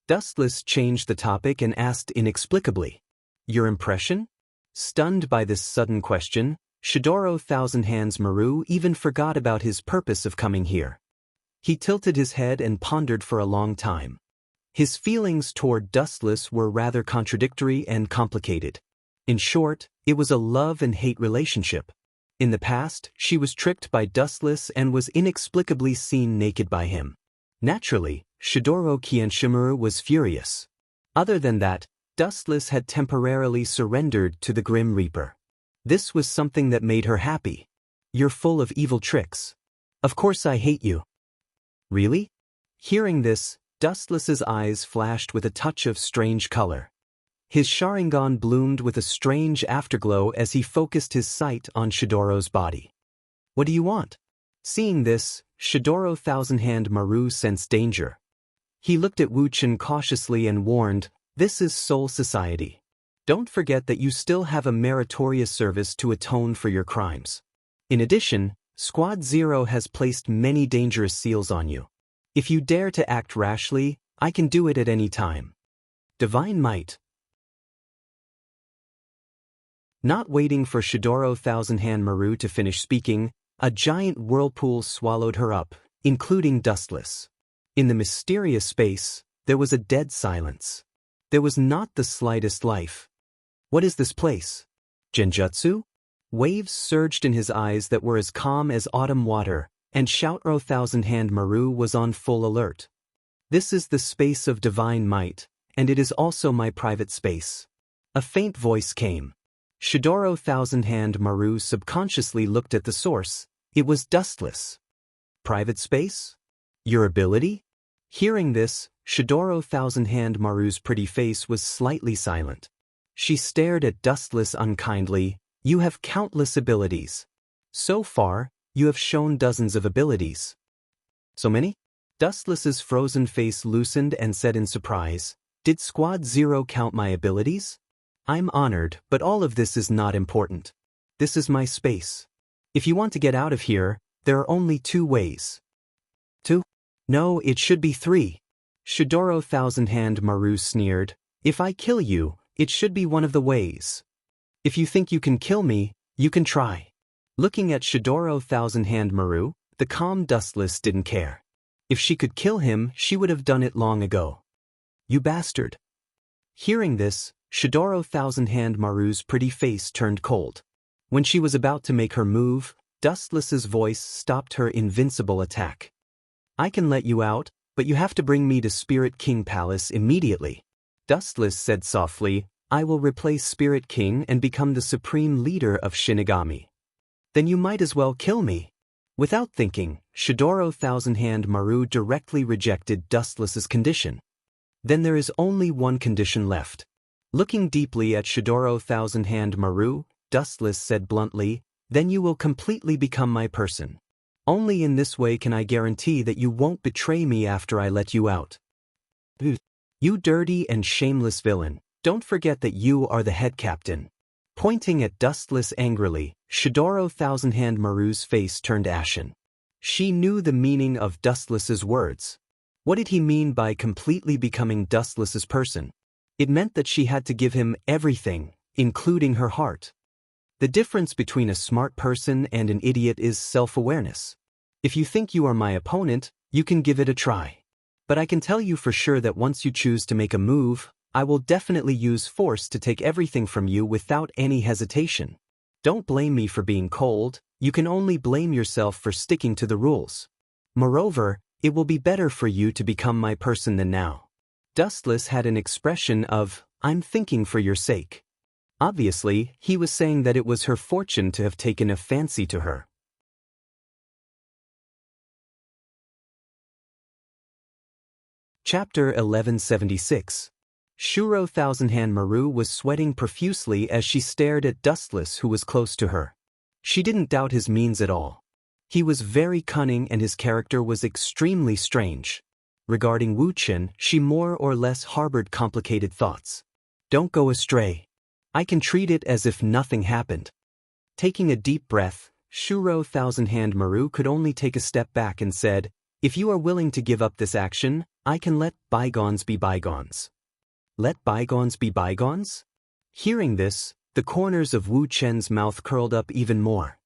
Dustless changed the topic and asked inexplicably, "Your impression?" Stunned by this sudden question, Shidoro Thousand Hands Maru even forgot about his purpose of coming here. He tilted his head and pondered for a long time. His feelings toward Dustless were rather contradictory and complicated. In short, it was a love and hate relationship. In the past, she was tricked by Dustless and was inexplicably seen naked by him. Naturally, Shidoro Kienshimuru was furious. Other than that, Dustless had temporarily surrendered to the Grim Reaper. This was something that made her happy. "You're full of evil tricks. Of course I hate you." "Really?" Hearing this, Dustless's eyes flashed with a touch of strange color. His Sharingan bloomed with a strange afterglow as he focused his sight on Shidoro's body. "What do you want?" Seeing this, Shidoro Thousand Hand Maru sensed danger. He looked at Wuchen cautiously and warned, "This is Soul Society. Don't forget that you still have a meritorious service to atone for your crimes. In addition, Squad Zero has placed many dangerous seals on you. If you dare to act rashly, I can do it at any time. Divine Might." Not waiting for Shidoro Thousand Hand Maru to finish speaking, a giant whirlpool swallowed her up, including Dustless. In the mysterious space, there was a dead silence. There was not the slightest life. "What is this place? Genjutsu?" Waves surged in his eyes that were as calm as autumn water, and Shoutro Thousand Hand Maru was on full alert. "This is the space of divine might, and it is also my private space." A faint voice came. Shidoro Thousand Hand Maru subconsciously looked at the source. It was Dustless. "Private space? Your ability?" Hearing this, Shidoro Thousand Hand Maru's pretty face was slightly silent. She stared at Dustless unkindly. You have countless abilities. So far, you have shown dozens of abilities. So many? Dustless's frozen face loosened and said in surprise, Did Squad Zero count my abilities? I'm honored, but all of this is not important. This is my space. If you want to get out of here, there are only 2 ways. 2? No, it should be 3. Shidoro Thousand-Hand Maru sneered. If I kill you, it should be one of the ways. If you think you can kill me, you can try. Looking at Shidoro Thousand-Hand Maru, the calm Dustless didn't care. If she could kill him, she would have done it long ago. You bastard. Hearing this, Shidoro Thousand-Hand Maru's pretty face turned cold. When she was about to make her move, Dustless's voice stopped her invincible attack. I can let you out, but you have to bring me to Spirit King Palace immediately. Dustless said softly, I will replace Spirit King and become the supreme leader of Shinigami. Then you might as well kill me. Without thinking, Shidoro Thousand-Hand Maru directly rejected Dustless's condition. Then there is only one condition left. Looking deeply at Shidoro Thousand-Hand Maru, Dustless said bluntly, Then you will completely become my person. Only in this way can I guarantee that you won't betray me after I let you out. You dirty and shameless villain, don't forget that you are the head captain. Pointing at Dustless angrily, Shidoro Thousand-Hand Maru's face turned ashen. She knew the meaning of Dustless's words. What did he mean by completely becoming Dustless's person? It meant that she had to give him everything, including her heart. The difference between a smart person and an idiot is self-awareness. If you think you are my opponent, you can give it a try. But I can tell you for sure that once you choose to make a move, I will definitely use force to take everything from you without any hesitation. Don't blame me for being cold, you can only blame yourself for sticking to the rules. Moreover, it will be better for you to become my person than now. Dustless had an expression of, I'm thinking for your sake. Obviously, he was saying that it was her fortune to have taken a fancy to her. Chapter 1176. Shuro Thousand-Hand Maru was sweating profusely as she stared at Dustless, who was close to her. She didn't doubt his means at all. He was very cunning and his character was extremely strange. Regarding Wu Chen, she more or less harbored complicated thoughts. Don't go astray. I can treat it as if nothing happened. Taking a deep breath, Shuro Thousand-Hand Maru could only take a step back and said, If you are willing to give up this action, I can let bygones be bygones. Let bygones be bygones? Hearing this, the corners of Wu Chen's mouth curled up even more.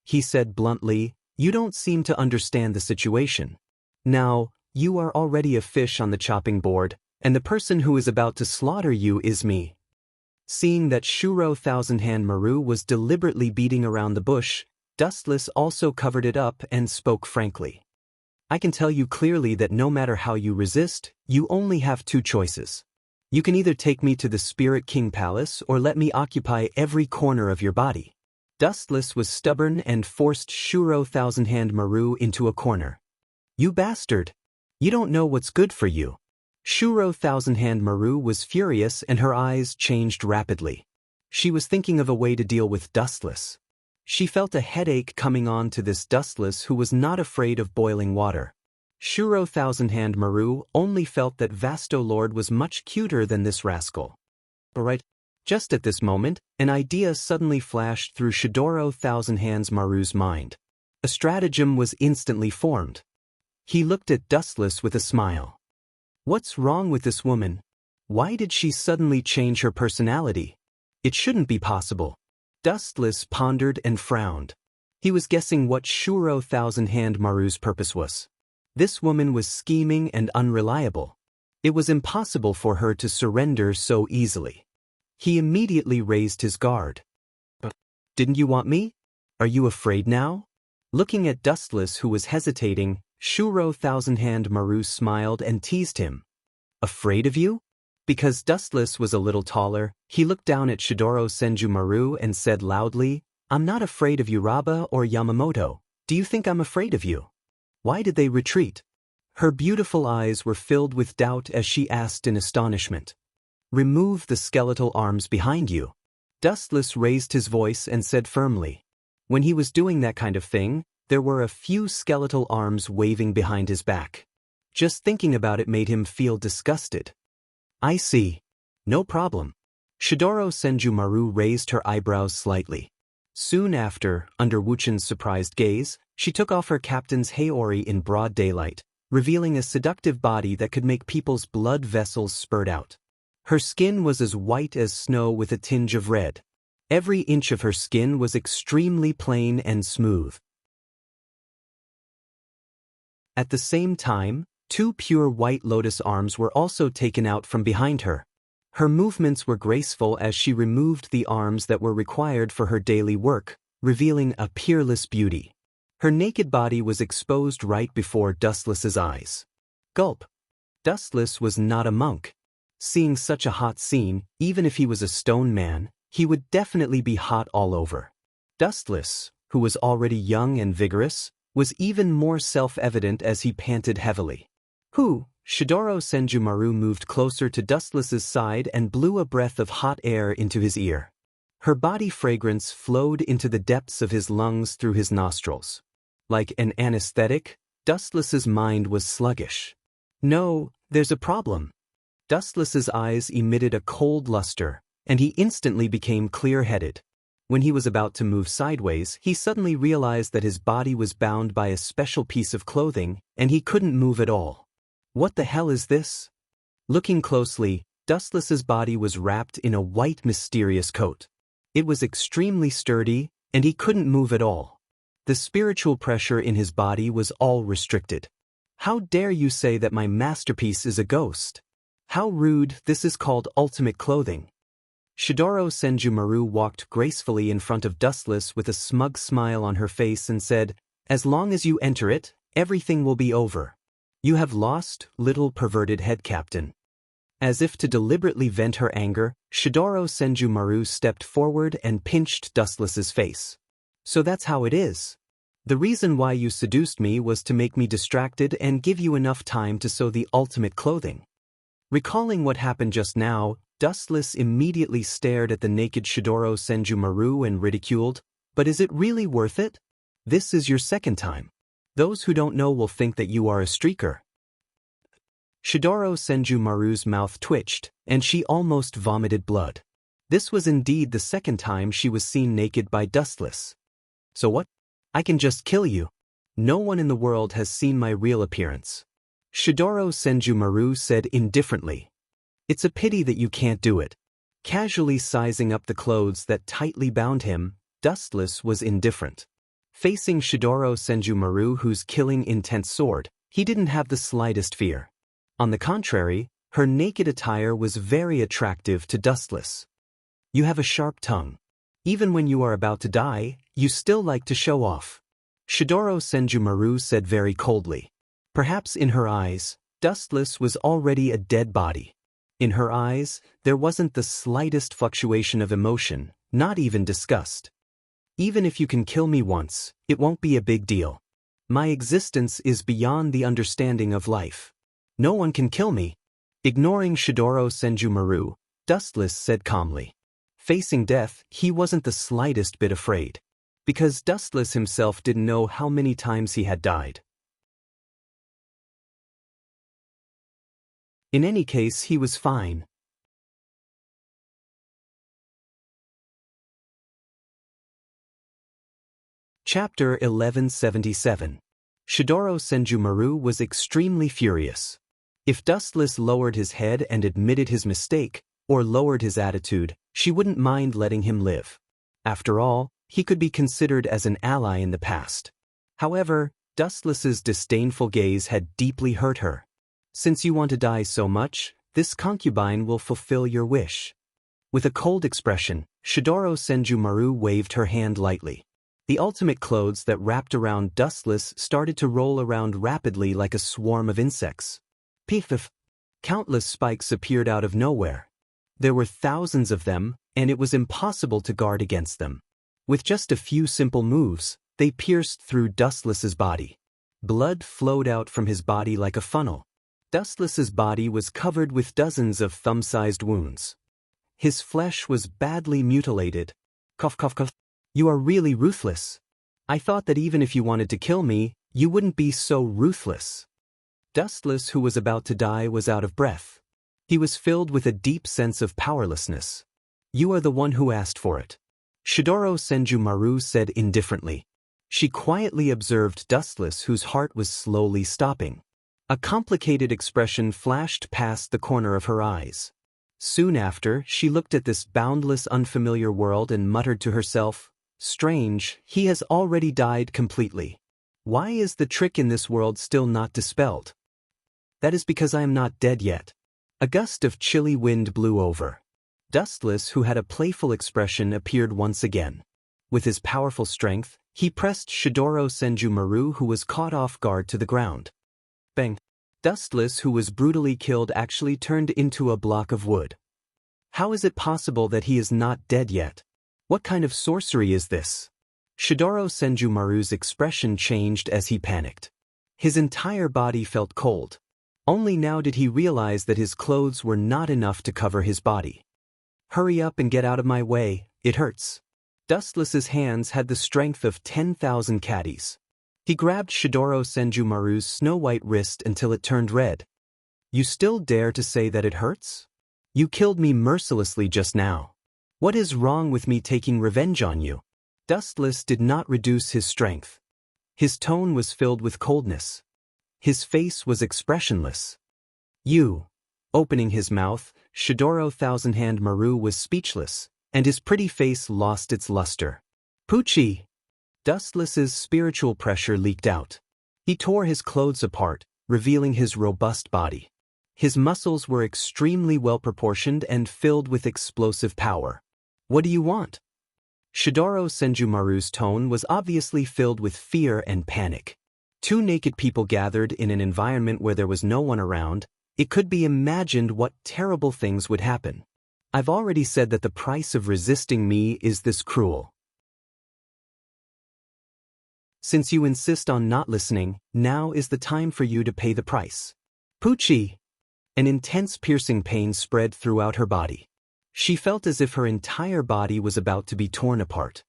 He said bluntly, You don't seem to understand the situation. Now, you are already a fish on the chopping board, and the person who is about to slaughter you is me. Seeing that Shuro Thousand-Hand Maru was deliberately beating around the bush, Dustless also covered it up and spoke frankly. I can tell you clearly that no matter how you resist, you only have 2 choices. You can either take me to the Spirit King Palace or let me occupy every corner of your body. Dustless was stubborn and forced Shuro Thousand-Hand Maru into a corner. You bastard! You don't know what's good for you. Shuro Thousand-Hand Maru was furious and her eyes changed rapidly. She was thinking of a way to deal with Dustless. She felt a headache coming on to this Dustless who was not afraid of boiling water. Shuro Thousand-Hand Maru only felt that Vasto Lord was much cuter than this rascal. Alright, just at this moment, an idea suddenly flashed through Shidoro Thousand-Hand Maru's mind. A stratagem was instantly formed. He looked at Dustless with a smile. What's wrong with this woman? Why did she suddenly change her personality? It shouldn't be possible. Dustless pondered and frowned. He was guessing what Shuro Thousand-Hand Maru's purpose was. This woman was scheming and unreliable. It was impossible for her to surrender so easily. He immediately raised his guard. Didn't you want me? Are you afraid now? Looking at Dustless, who was hesitating, Shuro Thousand-Hand Maru smiled and teased him. Afraid of you? Because Dustless was a little taller, he looked down at Shidoro Senju Maru and said loudly, I'm not afraid of Uraba or Yamamoto. Do you think I'm afraid of you? Why did they retreat? Her beautiful eyes were filled with doubt as she asked in astonishment. Remove the skeletal arms behind you. Dustless raised his voice and said firmly. When he was doing that kind of thing, there were a few skeletal arms waving behind his back. Just thinking about it made him feel disgusted. I see. No problem. Shidoro Senjumaru raised her eyebrows slightly. Soon after, under Wuchen's surprised gaze, she took off her captain's haori in broad daylight, revealing a seductive body that could make people's blood vessels spurt out. Her skin was as white as snow with a tinge of red. Every inch of her skin was extremely plain and smooth. At the same time, 2 pure white lotus arms were also taken out from behind her. Her movements were graceful as she removed the arms that were required for her daily work, revealing a peerless beauty. Her naked body was exposed right before Dustless's eyes. Gulp. Dustless was not a monk. Seeing such a hot scene, even if he was a stone man, he would definitely be hot all over. Dustless, who was already young and vigorous, was even more self-evident as he panted heavily. Shidoro Senjumaru moved closer to Dustless's side and blew a breath of hot air into his ear. Her body fragrance flowed into the depths of his lungs through his nostrils. Like an anesthetic, Dustless's mind was sluggish. No, there's a problem. Dustless's eyes emitted a cold luster, and he instantly became clear-headed. When he was about to move sideways, he suddenly realized that his body was bound by a special piece of clothing, and he couldn't move at all. What the hell is this? Looking closely, Dustless's body was wrapped in a white mysterious coat. It was extremely sturdy, and he couldn't move at all. The spiritual pressure in his body was all restricted. How dare you say that my masterpiece is a ghost? How rude, this is called ultimate clothing. Shidoro Senjumaru walked gracefully in front of Dustless with a smug smile on her face and said, "As long as you enter it, everything will be over. You have lost, little perverted head captain." As if to deliberately vent her anger, Shidoro Senjumaru stepped forward and pinched Dustless's face. "So that's how it is. The reason why you seduced me was to make me distracted and give you enough time to sew the ultimate clothing." Recalling what happened just now, Dustless immediately stared at the naked Shidoro Senjumaru and ridiculed, "But is it really worth it? This is your second time. Those who don't know will think that you are a streaker." Shidoro Senjumaru's mouth twitched, and she almost vomited blood. This was indeed the second time she was seen naked by Dustless. "So what? I can just kill you. No one in the world has seen my real appearance." Shidoro Senjumaru said indifferently. "It's a pity that you can't do it." Casually sizing up the clothes that tightly bound him, Dustless was indifferent. Facing Shidoro Senjumaru, whose killing intense sword, he didn't have the slightest fear. On the contrary, her naked attire was very attractive to Dustless. "You have a sharp tongue. Even when you are about to die, you still like to show off," Shidoro Senjumaru said very coldly. Perhaps in her eyes, Dustless was already a dead body. In her eyes, there wasn't the slightest fluctuation of emotion, not even disgust. "Even if you can kill me once, it won't be a big deal. My existence is beyond the understanding of life. No one can kill me." Ignoring Shidoro Senjumaru, Dustless said calmly. Facing death, he wasn't the slightest bit afraid. Because Dustless himself didn't know how many times he had died. In any case, he was fine. Chapter 1177. Shidoro Senjumaru was extremely furious. If Dustless lowered his head and admitted his mistake, or lowered his attitude, she wouldn't mind letting him live. After all, he could be considered as an ally in the past. However, Dustless's disdainful gaze had deeply hurt her. "Since you want to die so much, this concubine will fulfill your wish." With a cold expression, Shidoro Senjumaru waved her hand lightly. The ultimate clothes that wrapped around Dustless started to roll around rapidly like a swarm of insects. Piff! Countless spikes appeared out of nowhere. There were thousands of them, and it was impossible to guard against them. With just a few simple moves, they pierced through Dustless's body. Blood flowed out from his body like a funnel. Dustless's body was covered with dozens of thumb-sized wounds. His flesh was badly mutilated. Cough, cough, cough. You are really ruthless. I thought that even if you wanted to kill me, you wouldn't be so ruthless. Dustless, who was about to die, was out of breath. He was filled with a deep sense of powerlessness. You are the one who asked for it, Shidoro Senjumaru said indifferently. She quietly observed Dustless, whose heart was slowly stopping. A complicated expression flashed past the corner of her eyes. Soon after, she looked at this boundless, unfamiliar world and muttered to herself, "Strange, he has already died completely. Why is the trick in this world still not dispelled? That is because I am not dead yet." A gust of chilly wind blew over. Dustless, who had a playful expression, appeared once again. With his powerful strength, he pressed Shidoro Senjumaru, who was caught off guard, to the ground. Bang! Dustless, who was brutally killed, actually turned into a block of wood. How is it possible that he is not dead yet? What kind of sorcery is this? Shidoro Senjumaru's expression changed as he panicked. His entire body felt cold. Only now did he realize that his clothes were not enough to cover his body. Hurry up and get out of my way, it hurts. Dustless's hands had the strength of 10,000 caddies. He grabbed Shidoro Senjumaru's snow-white wrist until it turned red. You still dare to say that it hurts? You killed me mercilessly just now. What is wrong with me taking revenge on you? Dustless did not reduce his strength. His tone was filled with coldness. His face was expressionless. You. Opening his mouth, Shidoro Thousand-Hand Maru was speechless, and his pretty face lost its luster. Poochie! Dustless's spiritual pressure leaked out. He tore his clothes apart, revealing his robust body. His muscles were extremely well-proportioned and filled with explosive power. What do you want? Shidoro Senjumaru's tone was obviously filled with fear and panic. Two naked people gathered in an environment where there was no one around. It could be imagined what terrible things would happen. I've already said that the price of resisting me is this cruel. Since you insist on not listening, now is the time for you to pay the price. Poochie! An intense piercing pain spread throughout her body. She felt as if her entire body was about to be torn apart.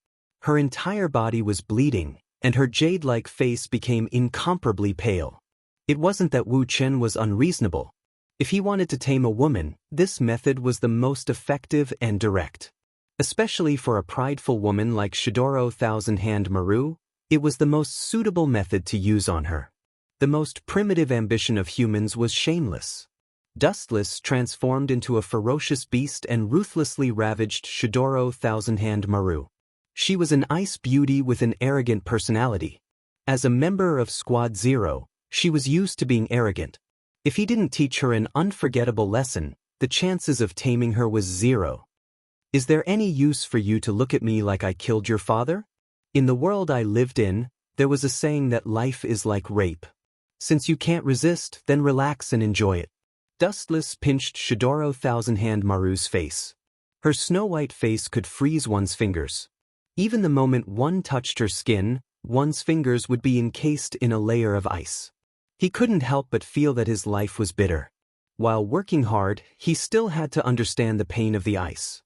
Her entire body was bleeding, and her jade-like face became incomparably pale. It wasn't that Wu Chen was unreasonable. If he wanted to tame a woman, this method was the most effective and direct. Especially for a prideful woman like Shidoro Thousand-Hand Maru, it was the most suitable method to use on her. The most primitive ambition of humans was shameless. Dustless transformed into a ferocious beast and ruthlessly ravaged Shidoro Thousand-Hand Maru. She was an ice beauty with an arrogant personality. As a member of Squad Zero, she was used to being arrogant. If he didn't teach her an unforgettable lesson, the chances of taming her was zero. Is there any use for you to look at me like I killed your father? In the world I lived in, there was a saying that life is like rape. Since you can't resist, then relax and enjoy it. Dustless pinched Shidoro Thousand-Hand Maru's face. Her snow-white face could freeze one's fingers. Even the moment one touched her skin, one's fingers would be encased in a layer of ice. He couldn't help but feel that his life was bitter. While working hard, he still had to understand the pain of the ice.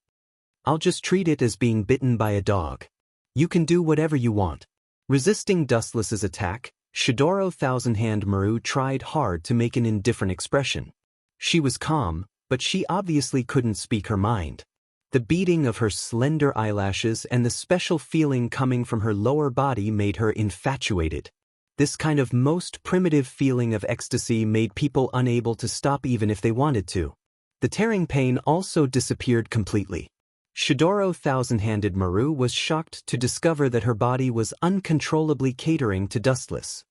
I'll just treat it as being bitten by a dog. You can do whatever you want. Resisting Dustless's attack, Shidoro Thousand-Hand Maru tried hard to make an indifferent expression. She was calm, but she obviously couldn't speak her mind. The beating of her slender eyelashes and the special feeling coming from her lower body made her infatuated. This kind of most primitive feeling of ecstasy made people unable to stop even if they wanted to. The tearing pain also disappeared completely. Shidoro Thousand-Handed Maru was shocked to discover that her body was uncontrollably catering to Dustless.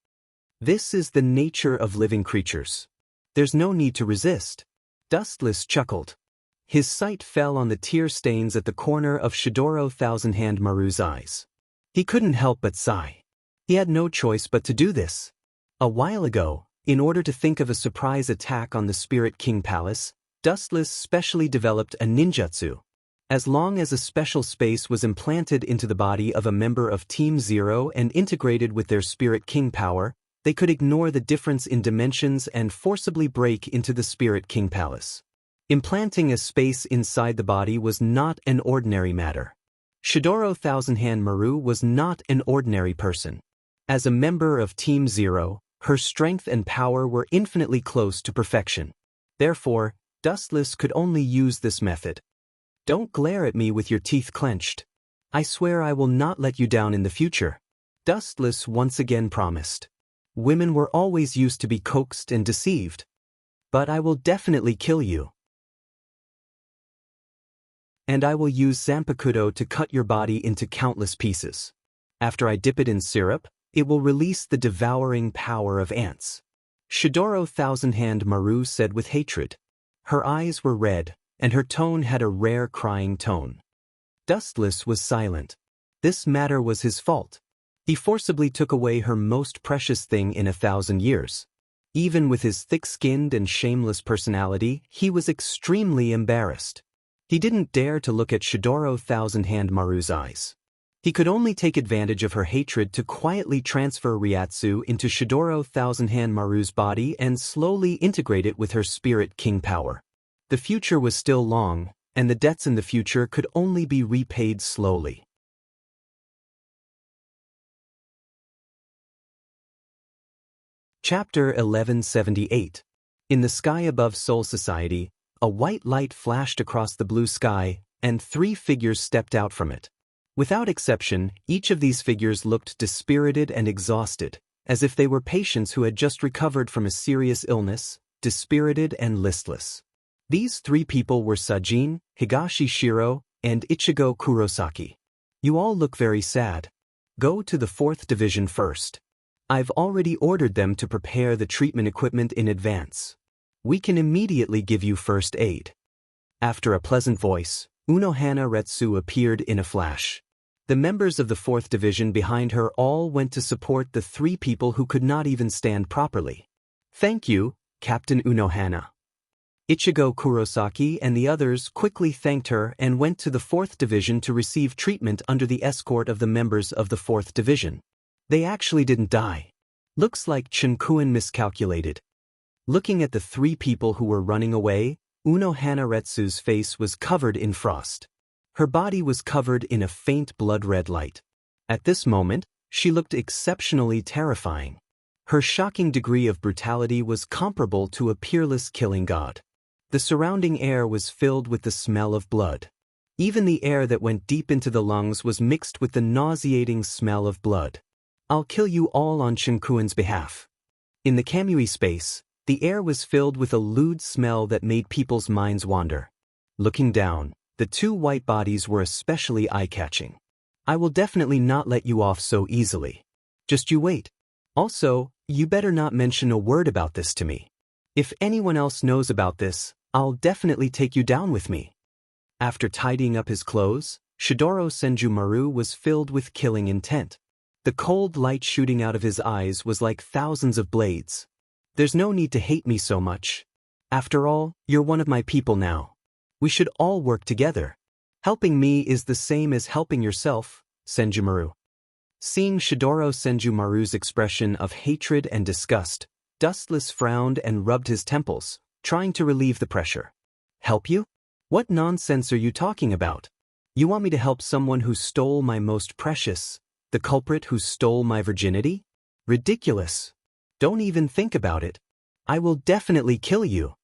This is the nature of living creatures. There's no need to resist. Dustless chuckled. His sight fell on the tear stains at the corner of Shidoro Thousand-Hand Maru's eyes. He couldn't help but sigh. He had no choice but to do this. A while ago, in order to think of a surprise attack on the Spirit King Palace, Dustless specially developed a ninjutsu. As long as a special space was implanted into the body of a member of Team Zero and integrated with their Spirit King power, They could ignore the difference in dimensions and forcibly break into the Spirit King Palace. Implanting a space inside the body was not an ordinary matter. Shidoro Thousand-Hand Maru was not an ordinary person. As a member of Team Zero, her strength and power were infinitely close to perfection. Therefore, Dustless could only use this method. Don't glare at me with your teeth clenched. I swear I will not let you down in the future. Dustless once again promised. Women were always used to be coaxed and deceived. But I will definitely kill you. And I will use Zanpakuto to cut your body into countless pieces. After I dip it in syrup, it will release the devouring power of ants. Shidoro Thousand-Hand Maru said with hatred. Her eyes were red, and her tone had a rare crying tone. Dustless was silent. This matter was his fault. He forcibly took away her most precious thing in 1,000 years. Even with his thick-skinned and shameless personality, he was extremely embarrassed. He didn't dare to look at Shidoro Thousand-Hand Maru's eyes. He could only take advantage of her hatred to quietly transfer Ryatsu into Shidoro Thousand-Hand Maru's body and slowly integrate it with her Spirit King power. The future was still long, and the debts in the future could only be repaid slowly. Chapter 1178. In the sky above Soul Society, a white light flashed across the blue sky, and 3 figures stepped out from it. Without exception, each of these figures looked dispirited and exhausted, as if they were patients who had just recovered from a serious illness, dispirited and listless. These 3 people were Sajin, Higashi Shiro, and Ichigo Kurosaki. You all look very sad. Go to the 4th Division first. I've already ordered them to prepare the treatment equipment in advance. We can immediately give you first aid. After a pleasant voice, Unohana Retsu appeared in a flash. The members of the 4th Division behind her all went to support the 3 people who could not even stand properly. Thank you, Captain Unohana. Ichigo Kurosaki and the others quickly thanked her and went to the 4th Division to receive treatment under the escort of the members of the 4th Division. They actually didn't die. Looks like Chinkuen miscalculated. Looking at the 3 people who were running away, Unohana Retsu's face was covered in frost. Her body was covered in a faint blood-red light. At this moment, she looked exceptionally terrifying. Her shocking degree of brutality was comparable to a peerless killing god. The surrounding air was filled with the smell of blood. Even the air that went deep into the lungs was mixed with the nauseating smell of blood. I'll kill you all on Shinkuen's behalf. In the Kamui space, the air was filled with a lewd smell that made people's minds wander. Looking down, the 2 white bodies were especially eye-catching. I will definitely not let you off so easily. Just you wait. Also, you better not mention a word about this to me. If anyone else knows about this, I'll definitely take you down with me. After tidying up his clothes, Shidoro Senju Maru was filled with killing intent. The cold light shooting out of his eyes was like thousands of blades. There's no need to hate me so much. After all, you're one of my people now. We should all work together. Helping me is the same as helping yourself, Senju Maru. Seeing Shidoro Senju Maru's expression of hatred and disgust, Dustless frowned and rubbed his temples, trying to relieve the pressure. Help you? What nonsense are you talking about? You want me to help someone who stole my most precious, the culprit who stole my virginity? Ridiculous. Don't even think about it. I will definitely kill you.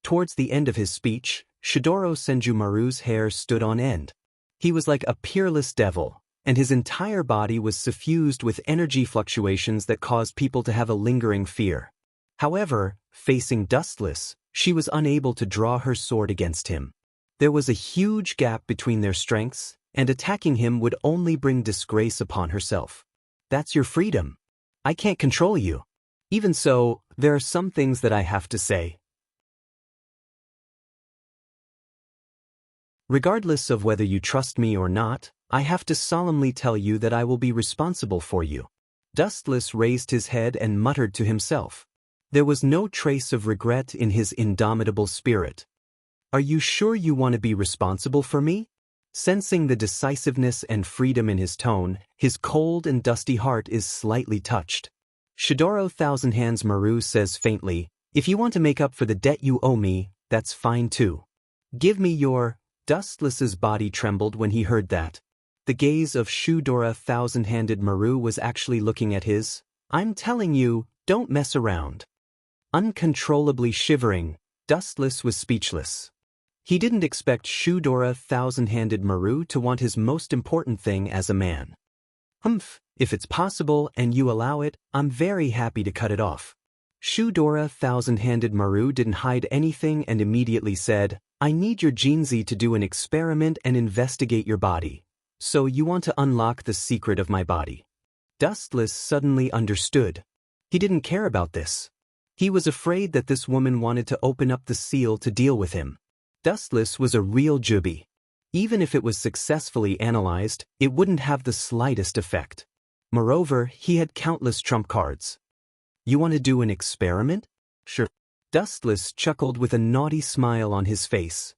Towards the end of his speech, Shidoro Senju Maru's hair stood on end. He was like a peerless devil, and his entire body was suffused with energy fluctuations that caused people to have a lingering fear. However, facing Dustless, she was unable to draw her sword against him. There was a huge gap between their strengths, and attacking him would only bring disgrace upon herself. That's your freedom. I can't control you. Even so, there are some things that I have to say. Regardless of whether you trust me or not, I have to solemnly tell you that I will be responsible for you. Dustless raised his head and muttered to himself. There was no trace of regret in his indomitable spirit. Are you sure you want to be responsible for me? Sensing the decisiveness and freedom in his tone, his cold and dusty heart is slightly touched. Shidoro Thousand Hands Maru says faintly, if you want to make up for the debt you owe me, that's fine too. Give me your… Dustless's body trembled when he heard that. The gaze of Shidoro Thousand-Handed Maru was actually looking at his. I'm telling you, don't mess around. Uncontrollably shivering, Dustless was speechless. He didn't expect Shidoro Thousand-Handed Maru to want his most important thing as a man. Humph, if it's possible and you allow it, I'm very happy to cut it off. Shidoro Thousand-Handed Maru didn't hide anything and immediately said, I need your Jinzi to do an experiment and investigate your body. So you want to unlock the secret of my body. Dustless suddenly understood. He didn't care about this. He was afraid that this woman wanted to open up the seal to deal with him. Dustless was a real jubi. Even if it was successfully analyzed, it wouldn't have the slightest effect. Moreover, he had countless trump cards. You want to do an experiment? Sure. Dustless chuckled with a naughty smile on his face.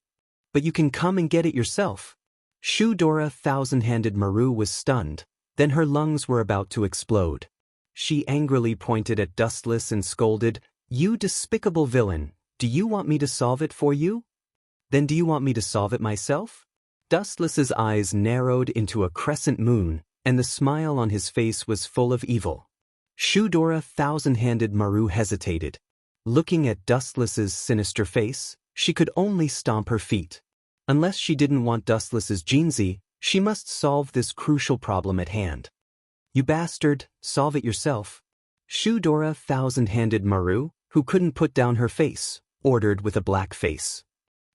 But you can come and get it yourself. Shidoro Thousand-Handed Maru was stunned, then her lungs were about to explode. She angrily pointed at Dustless and scolded, You despicable villain, do you want me to solve it for you? Then do you want me to solve it myself? Dustless's eyes narrowed into a crescent moon, and the smile on his face was full of evil. Shidoro Thousand-Handed Maru hesitated. Looking at Dustless's sinister face, she could only stomp her feet. Unless she didn't want Dustless's Jinzi, she must solve this crucial problem at hand. You bastard, solve it yourself. Shidoro Thousand-Handed Maru, who couldn't put down her face, ordered with a black face.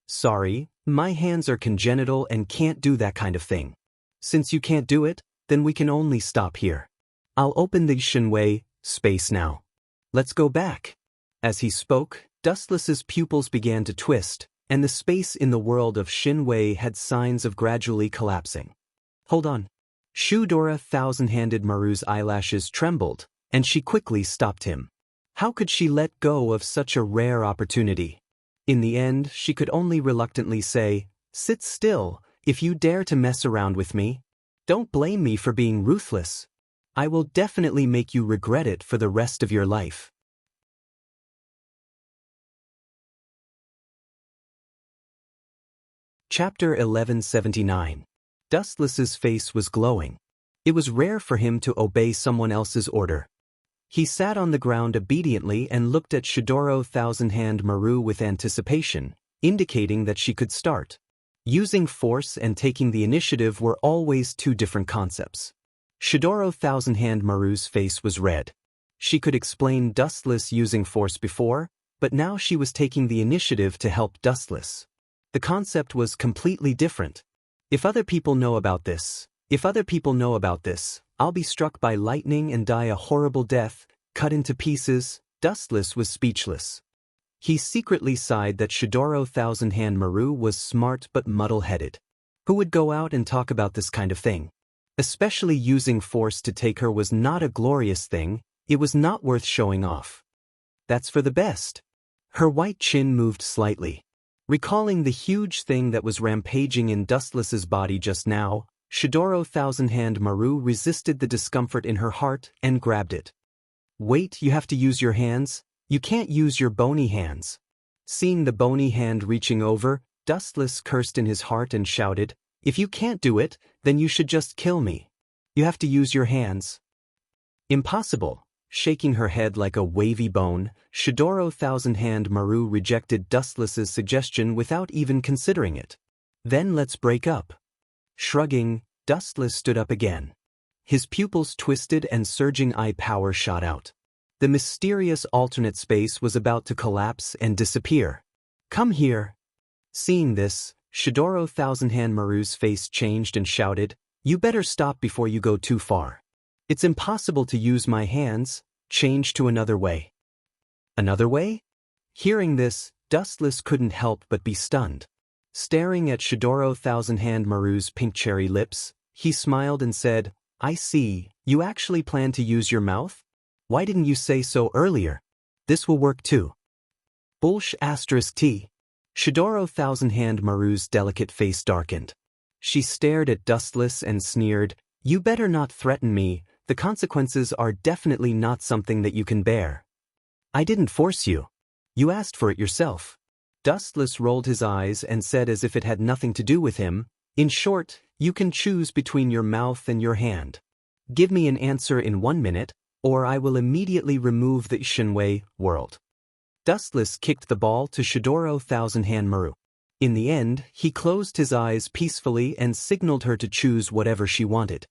Sorry, my hands are congenital and can't do that kind of thing. Since you can't do it, then we can only stop here. I'll open the Shinwei space now. Let's go back. As he spoke, Dustless's pupils began to twist, and the space in the world of Shinwei had signs of gradually collapsing. Hold on. Shidoro Thousand-Handed Maru's eyelashes trembled, and she quickly stopped him. How could she let go of such a rare opportunity? In the end, she could only reluctantly say, Sit still, if you dare to mess around with me. Don't blame me for being ruthless. I will definitely make you regret it for the rest of your life. Chapter 1179. Dustless's face was glowing. It was rare for him to obey someone else's order. He sat on the ground obediently and looked at Shidoro Thousand-Hand Maru with anticipation, indicating that she could start. Using force and taking the initiative were always two different concepts. Shidoro Thousand-Hand Maru's face was red. She could explain Dustless using force before, but now she was taking the initiative to help Dustless. The concept was completely different. If other people know about this, I'll be struck by lightning and die a horrible death, cut into pieces. Dustless was speechless. He secretly sighed that Shidoro Thousand-Hand Maru was smart but muddle-headed. Who would go out and talk about this kind of thing? Especially using force to take her was not a glorious thing, it was not worth showing off. That's for the best. Her white chin moved slightly. Recalling the huge thing that was rampaging in Dustless's body just now, Shidoro Thousand-Hand Maru resisted the discomfort in her heart and grabbed it. Wait, you have to use your hands? You can't use your bony hands. Seeing the bony hand reaching over, Dustless cursed in his heart and shouted, If you can't do it, then you should just kill me. You have to use your hands. Impossible. Shaking her head like a wavy bone, Shidoro Thousand-Hand Maru rejected Dustless's suggestion without even considering it. Then let's break up. Shrugging, Dustless stood up again. His pupils twisted and surging eye power shot out. The mysterious alternate space was about to collapse and disappear. Come here. Seeing this, Shidoro Thousand-Hand Maru's face changed and shouted, You better stop before you go too far. It's impossible to use my hands. Change to another way. Another way? Hearing this, Dustless couldn't help but be stunned. Staring at Shidoro Thousand-Hand Maru's pink cherry lips, he smiled and said, I see, you actually plan to use your mouth? Why didn't you say so earlier? This will work too. Bullsh *T. Shidoro Thousand-Hand Maru's delicate face darkened. She stared at Dustless and sneered, You better not threaten me. The consequences are definitely not something that you can bear. I didn't force you. You asked for it yourself. Dustless rolled his eyes and said as if it had nothing to do with him, in short, you can choose between your mouth and your hand. Give me an answer in 1 minute, or I will immediately remove the Shinwei world. Dustless kicked the ball to Shidoro Thousand Hand Maru. In the end, he closed his eyes peacefully and signaled her to choose whatever she wanted.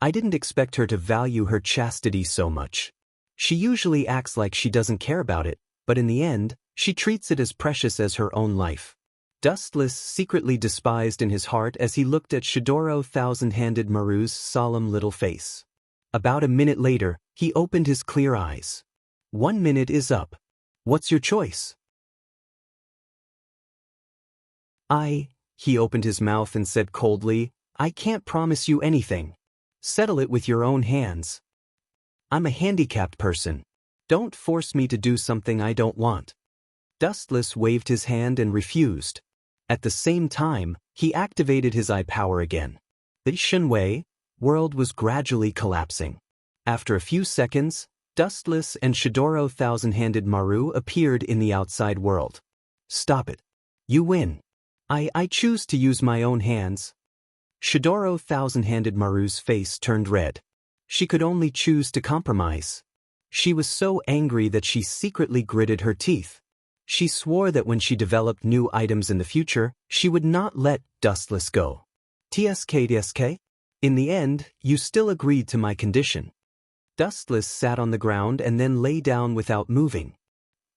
I didn't expect her to value her chastity so much. She usually acts like she doesn't care about it, but in the end, she treats it as precious as her own life. Dustless secretly despised in his heart as he looked at Shidoro Thousand-Handed Maru's solemn little face. About a minute later, he opened his clear eyes. 1 minute is up. What's your choice? He opened his mouth and said coldly, I can't promise you anything. Settle it with your own hands. I'm a handicapped person. Don't force me to do something I don't want. Dustless waved his hand and refused. At the same time, he activated his eye power again. The Shinwei world was gradually collapsing. After a few seconds, Dustless and Shidoro Thousand-Handed Maru appeared in the outside world. Stop it. You win. I choose to use my own hands. Shidoro Thousand-Handed Maru's face turned red. She could only choose to compromise. She was so angry that she secretly gritted her teeth. She swore that when she developed new items in the future, she would not let Dustless go. TSK. In the end, you still agreed to my condition. Dustless sat on the ground and then lay down without moving.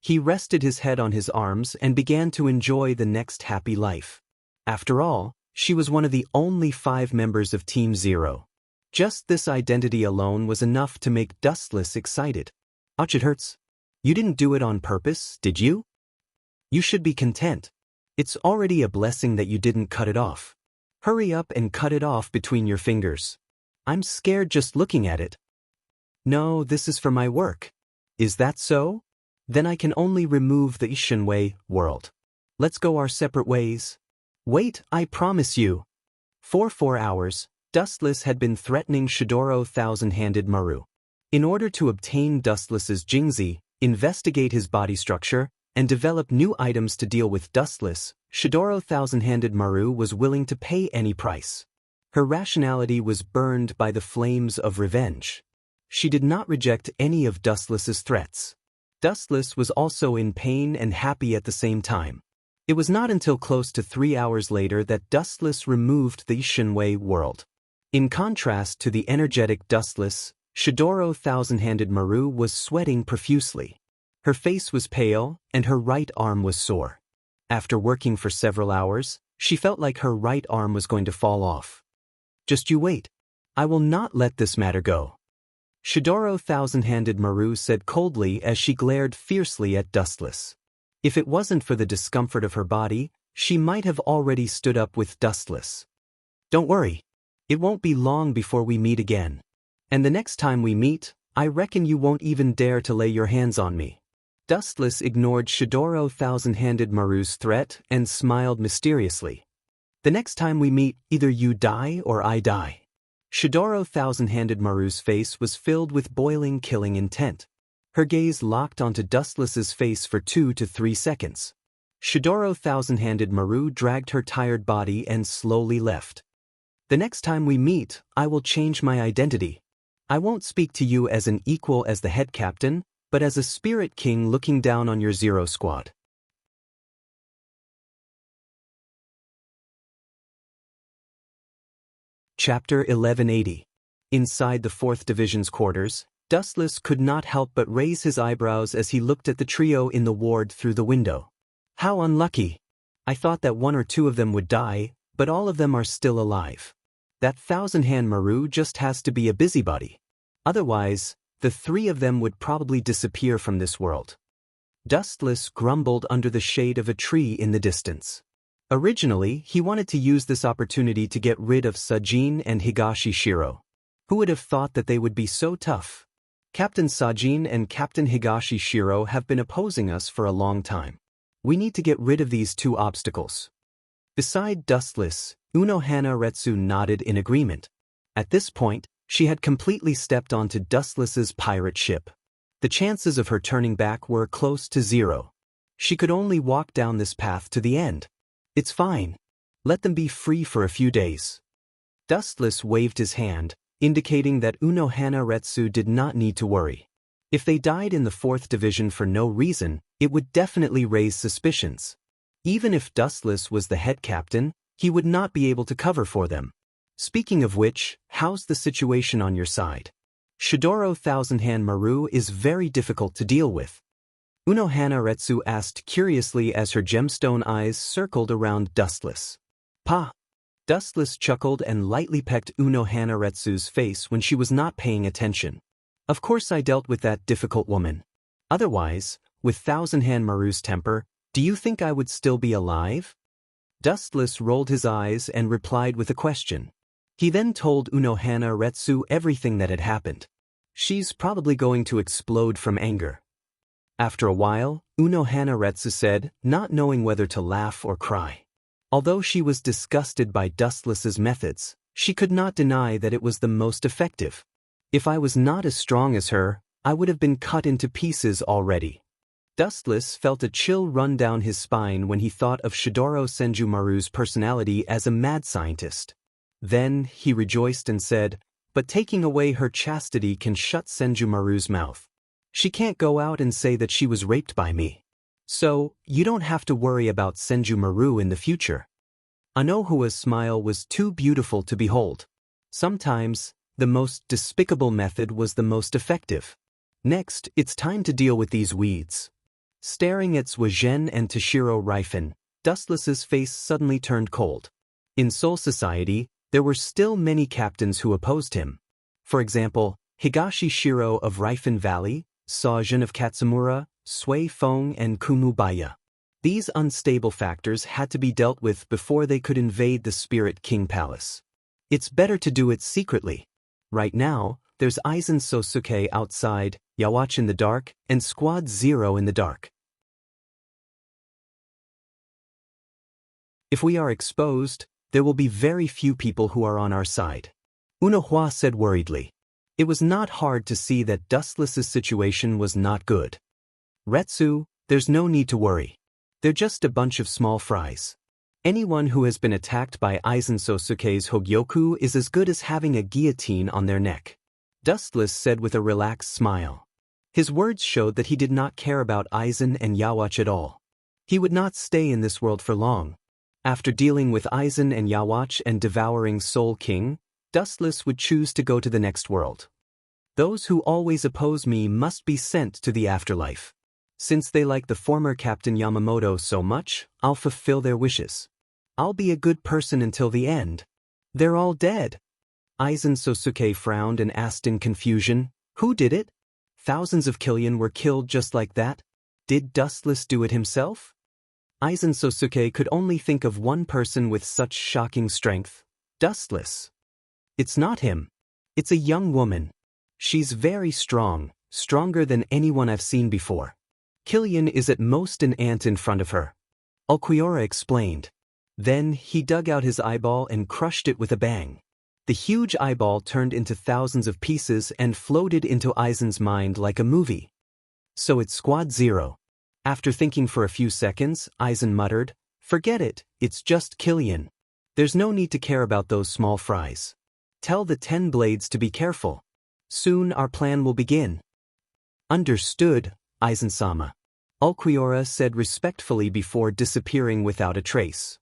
He rested his head on his arms and began to enjoy the next happy life. After all, she was one of the only 5 members of Team Zero. Just this identity alone was enough to make Dustless excited. Ouch, it hurts. You didn't do it on purpose, did you? You should be content. It's already a blessing that you didn't cut it off. Hurry up and cut it off between your fingers. I'm scared just looking at it. No, this is for my work. Is that so? Then I can only remove the Shinwei world. Let's go our separate ways. Wait, I promise you. For 4 hours, Dustless had been threatening Shidoro Thousand-Handed Maru. In order to obtain Dustless's Jingzi, investigate his body structure, and develop new items to deal with Dustless, Shidoro Thousand-Handed Maru was willing to pay any price. Her rationality was burned by the flames of revenge. She did not reject any of Dustless's threats. Dustless was also in pain and happy at the same time. It was not until close to 3 hours later that Dustless removed the Shinwei world. In contrast to the energetic Dustless, Shidoro Thousand-Handed Maru was sweating profusely. Her face was pale, and her right arm was sore. After working for several hours, she felt like her right arm was going to fall off. Just you wait. I will not let this matter go. Shidoro Thousand-Handed Maru said coldly as she glared fiercely at Dustless. If it wasn't for the discomfort of her body, she might have already stood up with Dustless. Don't worry. It won't be long before we meet again. And the next time we meet, I reckon you won't even dare to lay your hands on me. Dustless ignored Shidoro Thousand-Handed Maru's threat and smiled mysteriously. The next time we meet, either you die or I die. Shidoro Thousand-Handed Maru's face was filled with boiling, killing intent. Her gaze locked onto Dustless's face for 2 to 3 seconds. Shidoro Thousand-Handed Maru dragged her tired body and slowly left. The next time we meet, I will change my identity. I won't speak to you as an equal as the head captain, but as a spirit king looking down on your Zero Squad. Chapter 1180. Inside the 4th Division's quarters, Dustless could not help but raise his eyebrows as he looked at the trio in the ward through the window. How unlucky! I thought that 1 or 2 of them would die, but all of them are still alive. That Thousand-Hand Maru just has to be a busybody. Otherwise, the 3 of them would probably disappear from this world. Dustless grumbled under the shade of a tree in the distance. Originally, he wanted to use this opportunity to get rid of Sajin and Higashi Shiro. Who would have thought that they would be so tough? Captain Sajin and Captain Higashi Shiro have been opposing us for a long time. We need to get rid of these 2 obstacles. Beside Dustless, Unohana Retsu nodded in agreement. At this point, She had completely stepped onto Dustless's pirate ship. The chances of her turning back were close to zero. She could only walk down this path to the end. It's fine. Let them be free for a few days. Dustless waved his hand, indicating that Unohana Retsu did not need to worry. If they died in the 4th division for no reason, it would definitely raise suspicions. Even if Dustless was the head captain, he would not be able to cover for them. Speaking of which, how's the situation on your side? Shidoro Thousand-Hand Maru is very difficult to deal with. Unohana Retsu asked curiously as her gemstone eyes circled around Dustless. Pa! Dustless chuckled and lightly pecked Unohana Retsu's face when she was not paying attention. Of course I dealt with that difficult woman. Otherwise, with Thousand-Hand Maru's temper, do you think I would still be alive? Dustless rolled his eyes and replied with a question. He then told Unohana Retsu everything that had happened. She's probably going to explode from anger. After a while, Unohana Retsu said, not knowing whether to laugh or cry. Although she was disgusted by Dustless's methods, she could not deny that it was the most effective. If I was not as strong as her, I would have been cut into pieces already. Dustless felt a chill run down his spine when he thought of Shidoro Senjumaru's personality as a mad scientist. Then, he rejoiced and said, but taking away her chastity can shut Senjumaru's mouth. She can't go out and say that she was raped by me. So, you don't have to worry about Senjumaru in the future. Anohua's smile was too beautiful to behold. Sometimes, the most despicable method was the most effective. Next, it's time to deal with these weeds. Staring at Suijin and Toshiro Rifen, Dustless's face suddenly turned cold. In Soul Society, there were still many captains who opposed him. For example, Higashi Shiro of Rifen Valley, Saojin of Katsumura, Sui Feng and Kumubaya. These unstable factors had to be dealt with before they could invade the Spirit King Palace. It's better to do it secretly. Right now, there's Aizen Sosuke outside, Yawatch in the dark, and Squad Zero in the dark. If we are exposed, there will be very few people who are on our side. Unohua said worriedly. It was not hard to see that Dustless's situation was not good. Retsu, there's no need to worry. They're just a bunch of small fries. Anyone who has been attacked by Aizen Sosuke's Hogyoku is as good as having a guillotine on their neck. Dustless said with a relaxed smile. His words showed that he did not care about Aizen and Yawatch at all. He would not stay in this world for long. After dealing with Aizen and Yawatch and devouring Soul King, Dustless would choose to go to the next world. Those who always oppose me must be sent to the afterlife. Since they like the former Captain Yamamoto so much, I'll fulfill their wishes. I'll be a good person until the end. They're all dead. Aizen Sosuke frowned and asked in confusion, who did it? Thousands of Killian were killed just like that? Did Dustless do it himself? Aizen Sosuke could only think of one person with such shocking strength. Dustless. It's not him. It's a young woman. She's very strong, stronger than anyone I've seen before. Killian is at most an ant in front of her. Ulquiorra explained. Then he dug out his eyeball and crushed it with a bang. The huge eyeball turned into thousands of pieces and floated into Aizen's mind like a movie. So it's Squad Zero. After thinking for a few seconds, Aizen muttered, forget it, it's just Killian. There's no need to care about those small fries. Tell the 10 Blades to be careful. Soon our plan will begin. Understood, Aizen-sama. Ulquiorra said respectfully before disappearing without a trace.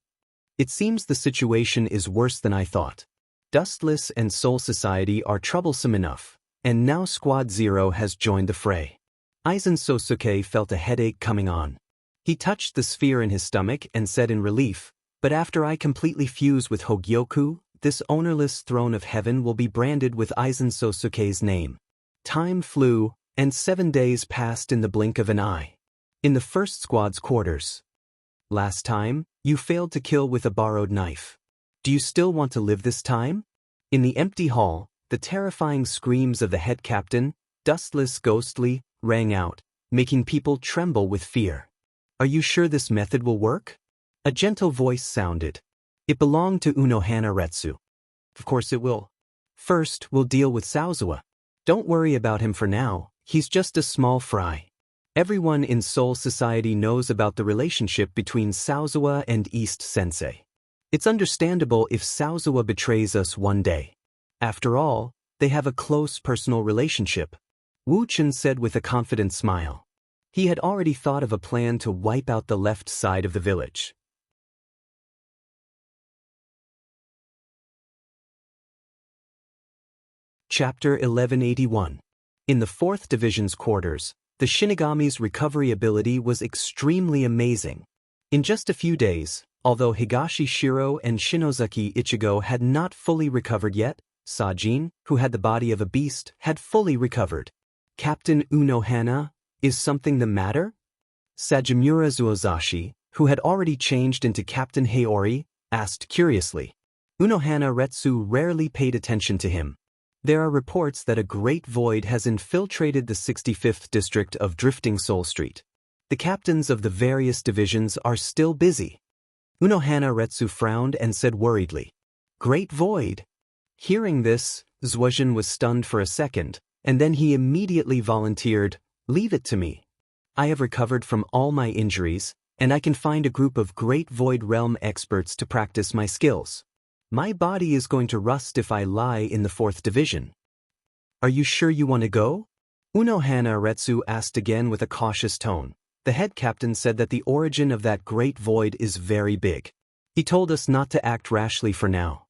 It seems the situation is worse than I thought. Dustless and Soul Society are troublesome enough, and now Squad Zero has joined the fray. Aizen Sosuke felt a headache coming on. He touched the sphere in his stomach and said in relief, but after I completely fuse with Hogyoku, this ownerless throne of heaven will be branded with Aizen Sosuke's name. Time flew, and 7 days passed in the blink of an eye. In the first squad's quarters. Last time, you failed to kill with a borrowed knife. Do you still want to live this time? In the empty hall, the terrifying screams of the head captain, Dustless ghostly, rang out, making people tremble with fear. Are you sure this method will work? A gentle voice sounded. It belonged to Unohana Retsu. Of course it will. First, we'll deal with Saozawa. Don't worry about him for now, he's just a small fry. Everyone in Soul Society knows about the relationship between Saozawa and East Sensei. It's understandable if Saozawa betrays us one day. After all, they have a close personal relationship, Wu Chen said with a confident smile. He had already thought of a plan to wipe out the left side of the village. Chapter 1181. In the 4th Division's quarters, the Shinigami's recovery ability was extremely amazing. In just a few days, although Higashi Shiro and Shinozaki Ichigo had not fully recovered yet, Sajin, who had the body of a beast, had fully recovered. Captain Unohana, is something the matter? Sajimura Zuozashi, who had already changed into Captain Heiori, asked curiously. Unohana Retsu rarely paid attention to him. There are reports that a great void has infiltrated the 65th district of Drifting Soul Street. The captains of the various divisions are still busy. Unohana Retsu frowned and said worriedly, "Great void?" Hearing this, Zuozhen was stunned for a second, and then he immediately volunteered, "Leave it to me. I have recovered from all my injuries, and I can find a group of Great Void Realm experts to practice my skills. My body is going to rust if I lie in the 4th Division." "Are you sure you want to go?" Unohana Retsu asked again with a cautious tone. The head captain said that the origin of that great void is very big. He told us not to act rashly for now.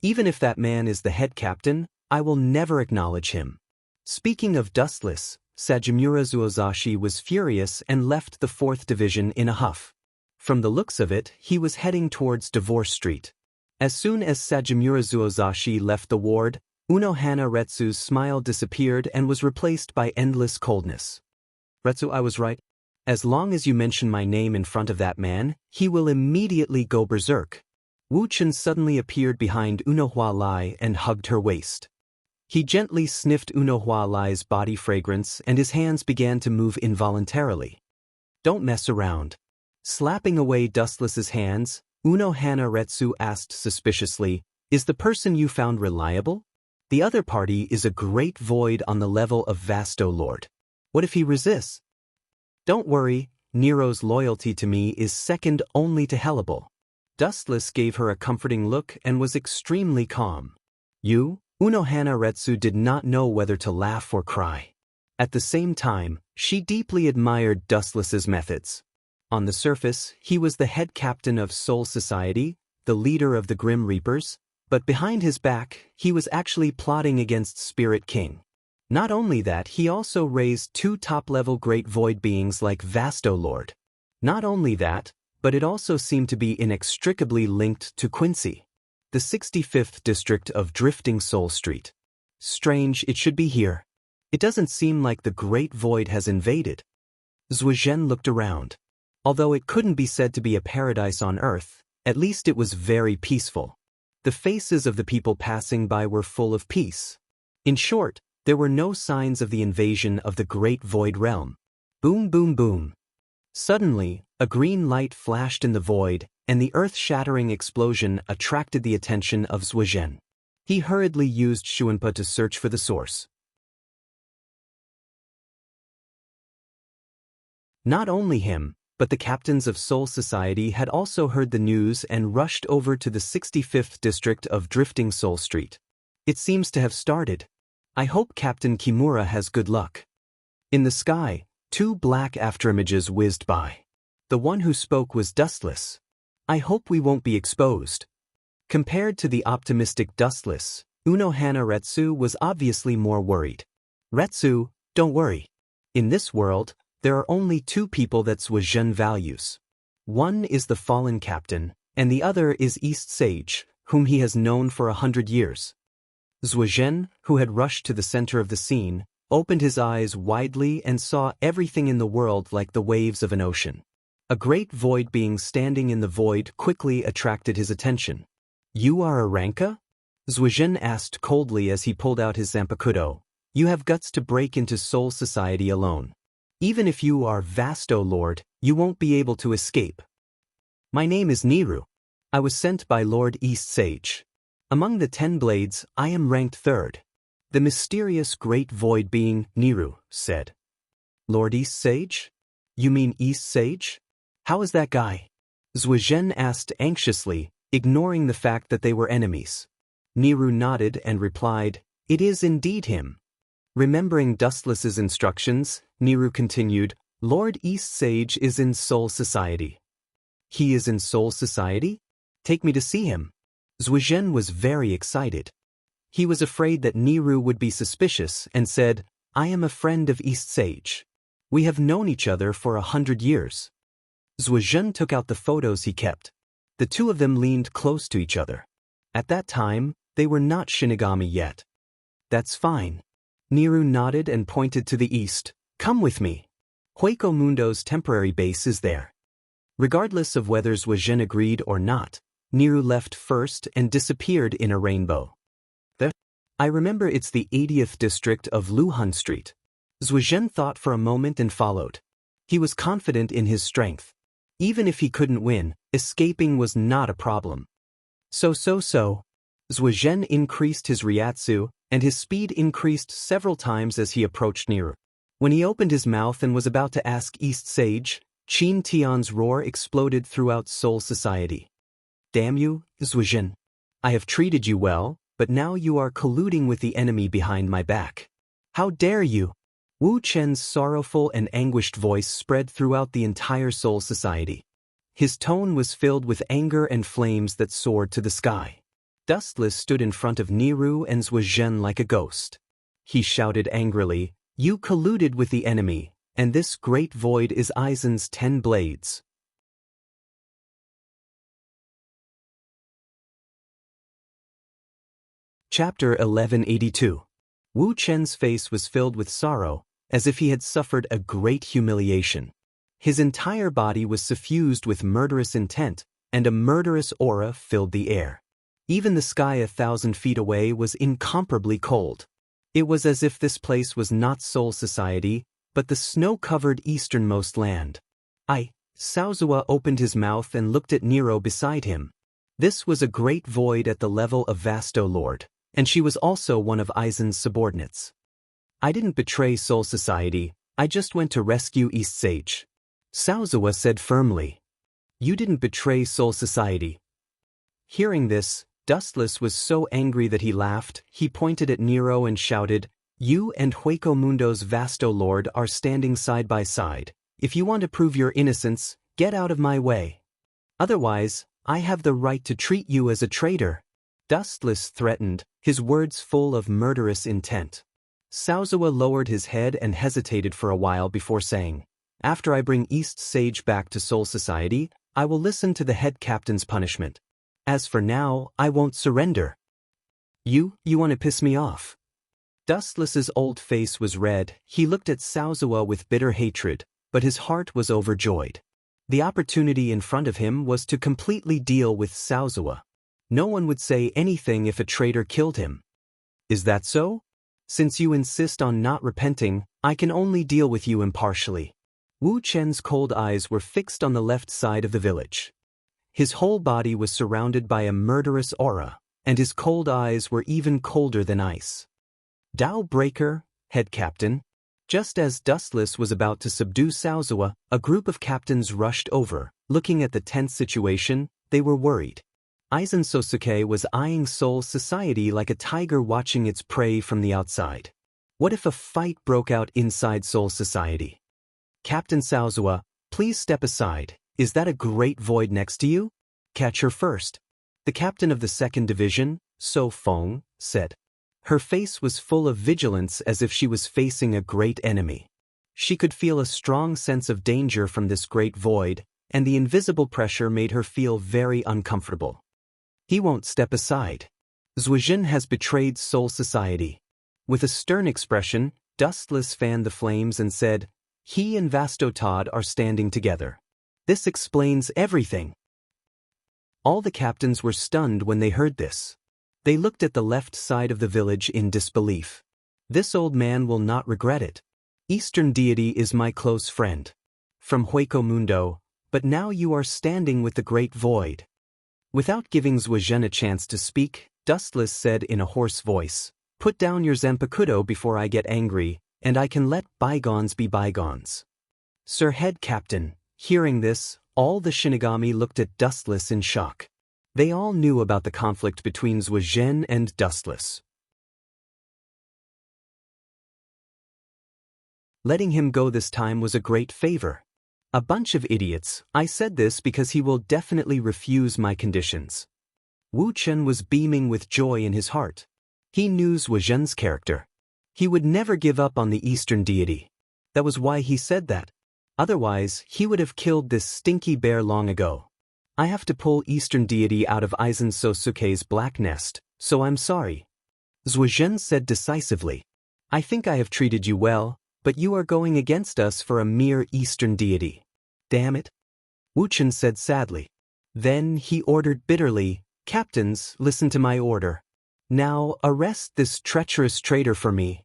Even if that man is the head captain, I will never acknowledge him. Speaking of Dustless, Sajimura Zuozashi was furious and left the 4th Division in a huff. From the looks of it, he was heading towards Divorce Street. As soon as Sajimura Zuozashi left the ward, Unohana Retsu's smile disappeared and was replaced by endless coldness. "Retsu, I was right. As long as you mention my name in front of that man, he will immediately go berserk." Wu Chen suddenly appeared behind Unohua Lai and hugged her waist. He gently sniffed Unohua Lai's body fragrance and his hands began to move involuntarily. "Don't mess around." Slapping away Dustless's hands, Unohana Retsu asked suspiciously, "Is the person you found reliable? The other party is a great void on the level of Vasto Lord. What if he resists?" "Don't worry, Nero's loyalty to me is second only to Hellable." Dustless gave her a comforting look and was extremely calm. Unohana Retsu did not know whether to laugh or cry. At the same time, she deeply admired Dustless's methods. On the surface, he was the head captain of Soul Society, the leader of the Grim Reapers, but behind his back, he was actually plotting against Spirit King. Not only that, he also raised 2 top-level Great Void beings like Vasto Lord. Not only that, but it also seemed to be inextricably linked to Quincy, the 65th district of Drifting Soul Street. Strange, it should be here. It doesn't seem like the Great Void has invaded. Zuozhen looked around. Although it couldn't be said to be a paradise on Earth, at least it was very peaceful. The faces of the people passing by were full of peace. In short, there were no signs of the invasion of the Great Void Realm. Boom, boom, boom. Suddenly, a green light flashed in the void, and the earth-shattering explosion attracted the attention of Zuozhen. He hurriedly used Shuanpa to search for the source. Not only him, but the captains of Soul Society had also heard the news and rushed over to the 65th district of Drifting Soul Street. "It seems to have started. I hope Captain Kimura has good luck." In the sky, 2 black afterimages whizzed by. The one who spoke was Dustless. "I hope we won't be exposed." Compared to the optimistic Dustless, Unohana Retsu was obviously more worried. "Retsu, don't worry. In this world, there are only 2 people that Zuozhen values. One is the fallen captain, and the other is East Sage, whom he has known for 100 years. Zuozhen, who had rushed to the center of the scene, opened his eyes widely and saw everything in the world like the waves of an ocean. A great void being standing in the void quickly attracted his attention. "You are a Ranka?" Zuozhen asked coldly as he pulled out his Zanpakuto. "You have guts to break into Soul Society alone. Even if you are Vasto Lord, you won't be able to escape." "My name is Niru. I was sent by Lord East Sage." Among the 10 blades, I am ranked third. The mysterious great void being, Niru, said. Lord East Sage? You mean East Sage? How is that guy? Zhuozhen asked anxiously, ignoring the fact that they were enemies. Niru nodded and replied, It is indeed him. Remembering Dustless's instructions, Niru continued, Lord East Sage is in Soul Society. He is in Soul Society? Take me to see him. Zhuozhen was very excited. He was afraid that Niru would be suspicious and said, I am a friend of East Sage. We have known each other for 100 years. Zhuozhen took out the photos he kept. The two of them leaned close to each other. At that time, they were not Shinigami yet. That's fine. Niru nodded and pointed to the east. Come with me. Hueco Mundo's temporary base is there. Regardless of whether Zhuozhen agreed or not, Niru left first and disappeared in a rainbow. I remember it's the 80th district of Luhan Street. Zhuozhen thought for a moment and followed. He was confident in his strength. Even if he couldn't win, escaping was not a problem. So. Zhuozhen increased his Ryatsu, and his speed increased several times as he approached Niru. When he opened his mouth and was about to ask East Sage, Qin Tian's roar exploded throughout Soul Society. Damn you, Zhuozhen. I have treated you well, but now you are colluding with the enemy behind my back. How dare you? Wu Chen's sorrowful and anguished voice spread throughout the entire Soul Society. His tone was filled with anger and flames that soared to the sky. Dustless stood in front of Niru and Zhuozhen like a ghost. He shouted angrily, You colluded with the enemy, and this great void is Aizen's 10 blades. Chapter 1182. Wu Chen's face was filled with sorrow, as if he had suffered a great humiliation. His entire body was suffused with murderous intent, and a murderous aura filled the air. Even the sky 1,000 feet away was incomparably cold. It was as if this place was not Soul Society, but the snow-covered easternmost land. Saozuwa opened his mouth and looked at Nero beside him. This was a great void at the level of Vasto Lord, and she was also one of Aizen's subordinates. I didn't betray Soul Society, I just went to rescue East Sage. Saozuwa said firmly. You didn't betray Soul Society. Hearing this, Dustless was so angry that he laughed. He pointed at Nero and shouted, You and Hueco Mundo's Vasto Lord are standing side by side. If you want to prove your innocence, get out of my way. Otherwise, I have the right to treat you as a traitor. Dustless threatened, his words full of murderous intent. Saozuwa lowered his head and hesitated for a while before saying, After I bring East Sage back to Soul Society, I will listen to the head captain's punishment. As for now, I won't surrender. You want to piss me off? Dustless's old face was red. He looked at Saozuwa with bitter hatred, but his heart was overjoyed. The opportunity in front of him was to completely deal with Saozuwa. No one would say anything if a traitor killed him. Is that so? Since you insist on not repenting, I can only deal with you impartially. Wu Chen's cold eyes were fixed on the left side of the village. His whole body was surrounded by a murderous aura, and his cold eyes were even colder than ice. Dao Breaker, head captain. Just as Dustless was about to subdue Saozuwa, a group of captains rushed over. Looking at the tense situation, they were worried. Aizen Sosuke was eyeing Soul Society like a tiger watching its prey from the outside. What if a fight broke out inside Soul Society? Captain Saozuwa, please step aside. Is that a great void next to you? Catch her first. The captain of the 2nd Division, So Feng, said. Her face was full of vigilance as if she was facing a great enemy. She could feel a strong sense of danger from this great void, and the invisible pressure made her feel very uncomfortable. He won't step aside. Zhuozhen has betrayed Soul Society. With a stern expression, Dustless fanned the flames and said, He and Vasto Todd are standing together. This explains everything. All the captains were stunned when they heard this. They looked at the left side of the village in disbelief. This old man will not regret it. Eastern deity is my close friend. From Hueco Mundo, but now you are standing with the great void. Without giving Zhuozhen a chance to speak, Dustless said in a hoarse voice, "Put down your Zanpakuto before I get angry, and I can let bygones be bygones." Sir Head Captain, hearing this, all the Shinigami looked at Dustless in shock. They all knew about the conflict between Zhuozhen and Dustless. Letting him go this time was a great favor. A bunch of idiots. I said this because he will definitely refuse my conditions. Wu Chen was beaming with joy in his heart. He knew Zhuozhen's character. He would never give up on the Eastern deity. That was why he said that. Otherwise, he would have killed this stinky bear long ago. I have to pull Eastern deity out of Aizen Sosuke's black nest, so I'm sorry. Zhuozhen said decisively. I think I have treated you well, but you are going against us for a mere Eastern deity. Damn it. Wu Chen said sadly. Then he ordered bitterly, Captains, listen to my order. Now arrest this treacherous traitor for me.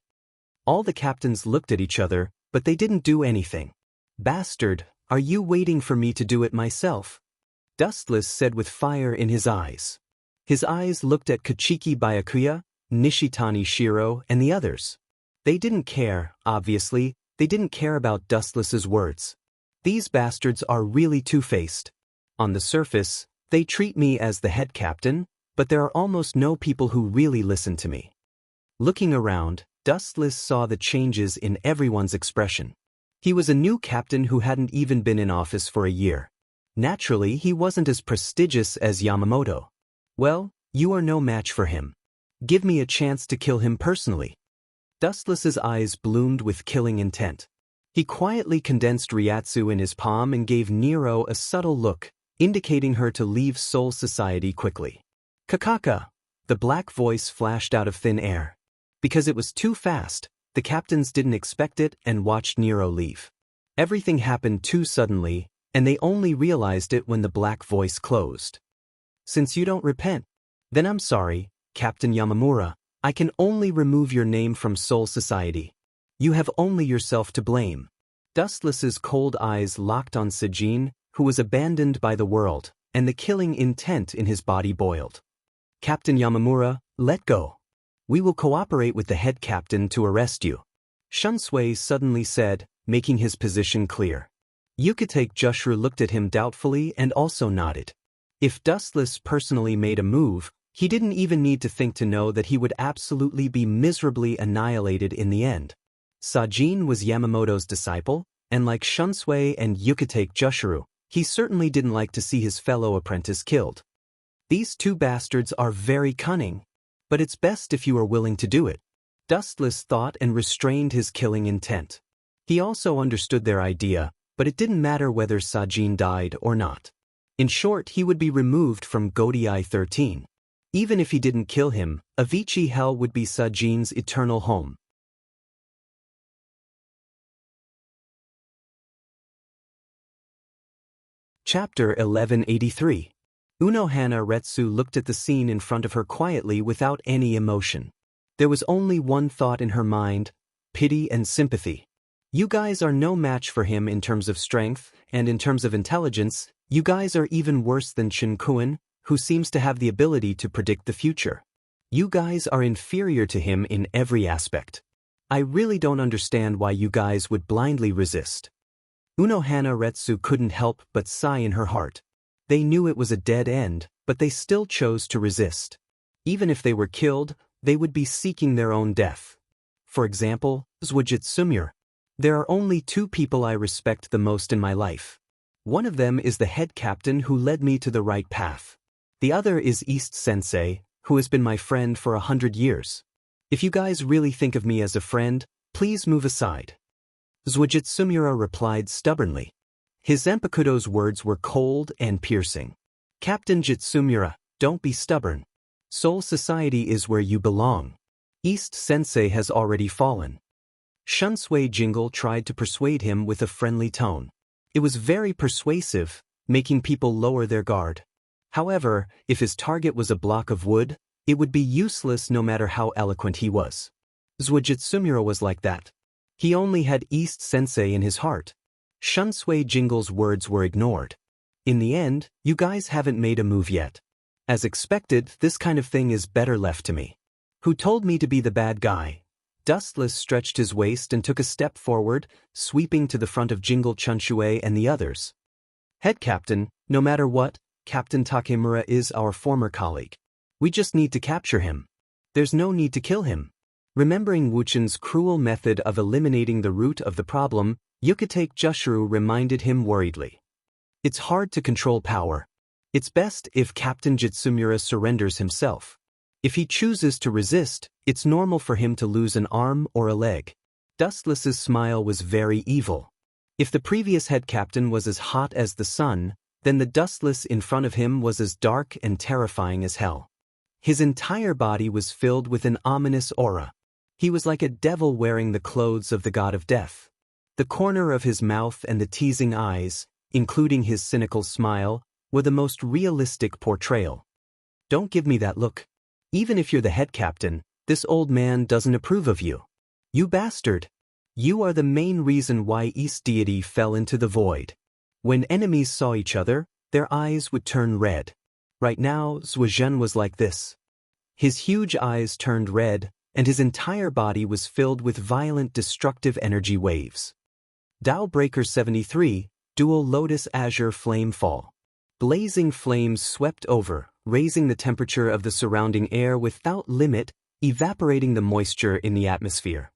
All the captains looked at each other, but they didn't do anything. Bastard, are you waiting for me to do it myself? Dustless said with fire in his eyes. His eyes looked at Kachiki Byakuya, Nishitani Shiro, and the others. They didn't care, obviously, they didn't care about Dustless's words. These bastards are really two-faced. On the surface, they treat me as the head captain, but there are almost no people who really listen to me. Looking around, Dustless saw the changes in everyone's expression. He was a new captain who hadn't even been in office for a year. Naturally, he wasn't as prestigious as Yamamoto. Well, you are no match for him. Give me a chance to kill him personally. Dustless's eyes bloomed with killing intent. He quietly condensed Ryatsu in his palm and gave Nero a subtle look, indicating her to leave Soul Society quickly. Kakaka! The black voice flashed out of thin air. Because it was too fast, the captains didn't expect it and watched Nero leave. Everything happened too suddenly, and they only realized it when the black voice closed. Since you don't repent, then I'm sorry, Captain Yamamura. I can only remove your name from Soul Society. You have only yourself to blame. Dustless's cold eyes locked on Seijin, who was abandoned by the world, and the killing intent in his body boiled. Captain Yamamura, let go. We will cooperate with the head captain to arrest you. Shunsui suddenly said, making his position clear. Yukitake Jushru looked at him doubtfully and also nodded. If Dustless personally made a move, he didn't even need to think to know that he would absolutely be miserably annihilated in the end. Seijin was Yamamoto's disciple, and like Shunsui and Yukitake Jushru, he certainly didn't like to see his fellow apprentice killed. These two bastards are very cunning, but it's best if you are willing to do it. Dustless thought and restrained his killing intent. He also understood their idea, but it didn't matter whether Seijin died or not. In short, he would be removed from Godei 13. Even if he didn't kill him, Avicii Hell would be Seijin's eternal home. Chapter 1183. Unohana Retsu looked at the scene in front of her quietly without any emotion. There was only one thought in her mind, pity and sympathy. You guys are no match for him in terms of strength, and in terms of intelligence, you guys are even worse than Shinkuin, who seems to have the ability to predict the future. You guys are inferior to him in every aspect. I really don't understand why you guys would blindly resist. Unohana Retsu couldn't help but sigh in her heart. They knew it was a dead end, but they still chose to resist. Even if they were killed, they would be seeking their own death. For example, Zhuozhen. There are only two people I respect the most in my life. One of them is the head captain who led me to the right path. The other is East Sensei, who has been my friend for 100 years. If you guys really think of me as a friend, please move aside. Zhuozhen replied stubbornly. His Zanpakuto's words were cold and piercing. Captain Jitsumura, don't be stubborn. Soul Society is where you belong. East Sensei has already fallen. Shunsui Jingle tried to persuade him with a friendly tone. It was very persuasive, making people lower their guard. However, if his target was a block of wood, it would be useless no matter how eloquent he was. Zhuozhen was like that. He only had East Sensei in his heart. Shunsui Jingle's words were ignored. In the end, you guys haven't made a move yet. As expected, this kind of thing is better left to me. Who told me to be the bad guy? Dustless stretched his waist and took a step forward, sweeping to the front of Jingle Chunshue and the others. Head Captain, no matter what, Captain Takemura is our former colleague. We just need to capture him. There's no need to kill him. Remembering Wuchen's cruel method of eliminating the root of the problem, Yukitake Jushuru reminded him worriedly. It's hard to control power. It's best if Captain Jitsumura surrenders himself. If he chooses to resist, it's normal for him to lose an arm or a leg. Dustless's smile was very evil. If the previous head captain was as hot as the sun, then the Dustless in front of him was as dark and terrifying as hell. His entire body was filled with an ominous aura. He was like a devil wearing the clothes of the god of death. The corner of his mouth and the teasing eyes, including his cynical smile, were the most realistic portrayal. Don't give me that look. Even if you're the head captain, this old man doesn't approve of you. You bastard. You are the main reason why East Deity fell into the void. When enemies saw each other, their eyes would turn red. Right now, Zhuozhen was like this. His huge eyes turned red, and his entire body was filled with violent destructive energy waves. Tao Breaker 73, Dual Lotus Azure Flame Fall. Blazing flames swept over, raising the temperature of the surrounding air without limit, evaporating the moisture in the atmosphere.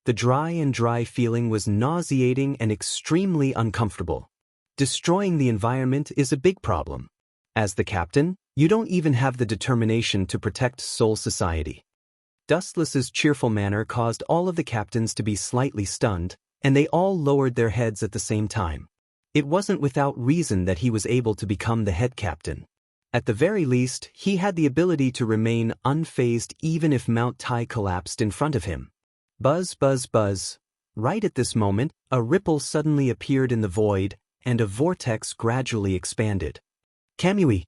The dry feeling was nauseating and extremely uncomfortable. Destroying the environment is a big problem. As the captain, you don't even have the determination to protect Soul Society. Dustless's cheerful manner caused all of the captains to be slightly stunned, and they all lowered their heads at the same time. It wasn't without reason that he was able to become the head captain. At the very least, he had the ability to remain unfazed even if Mount Tai collapsed in front of him. Buzz, buzz, buzz. Right at this moment, a ripple suddenly appeared in the void, and a vortex gradually expanded. Kamui!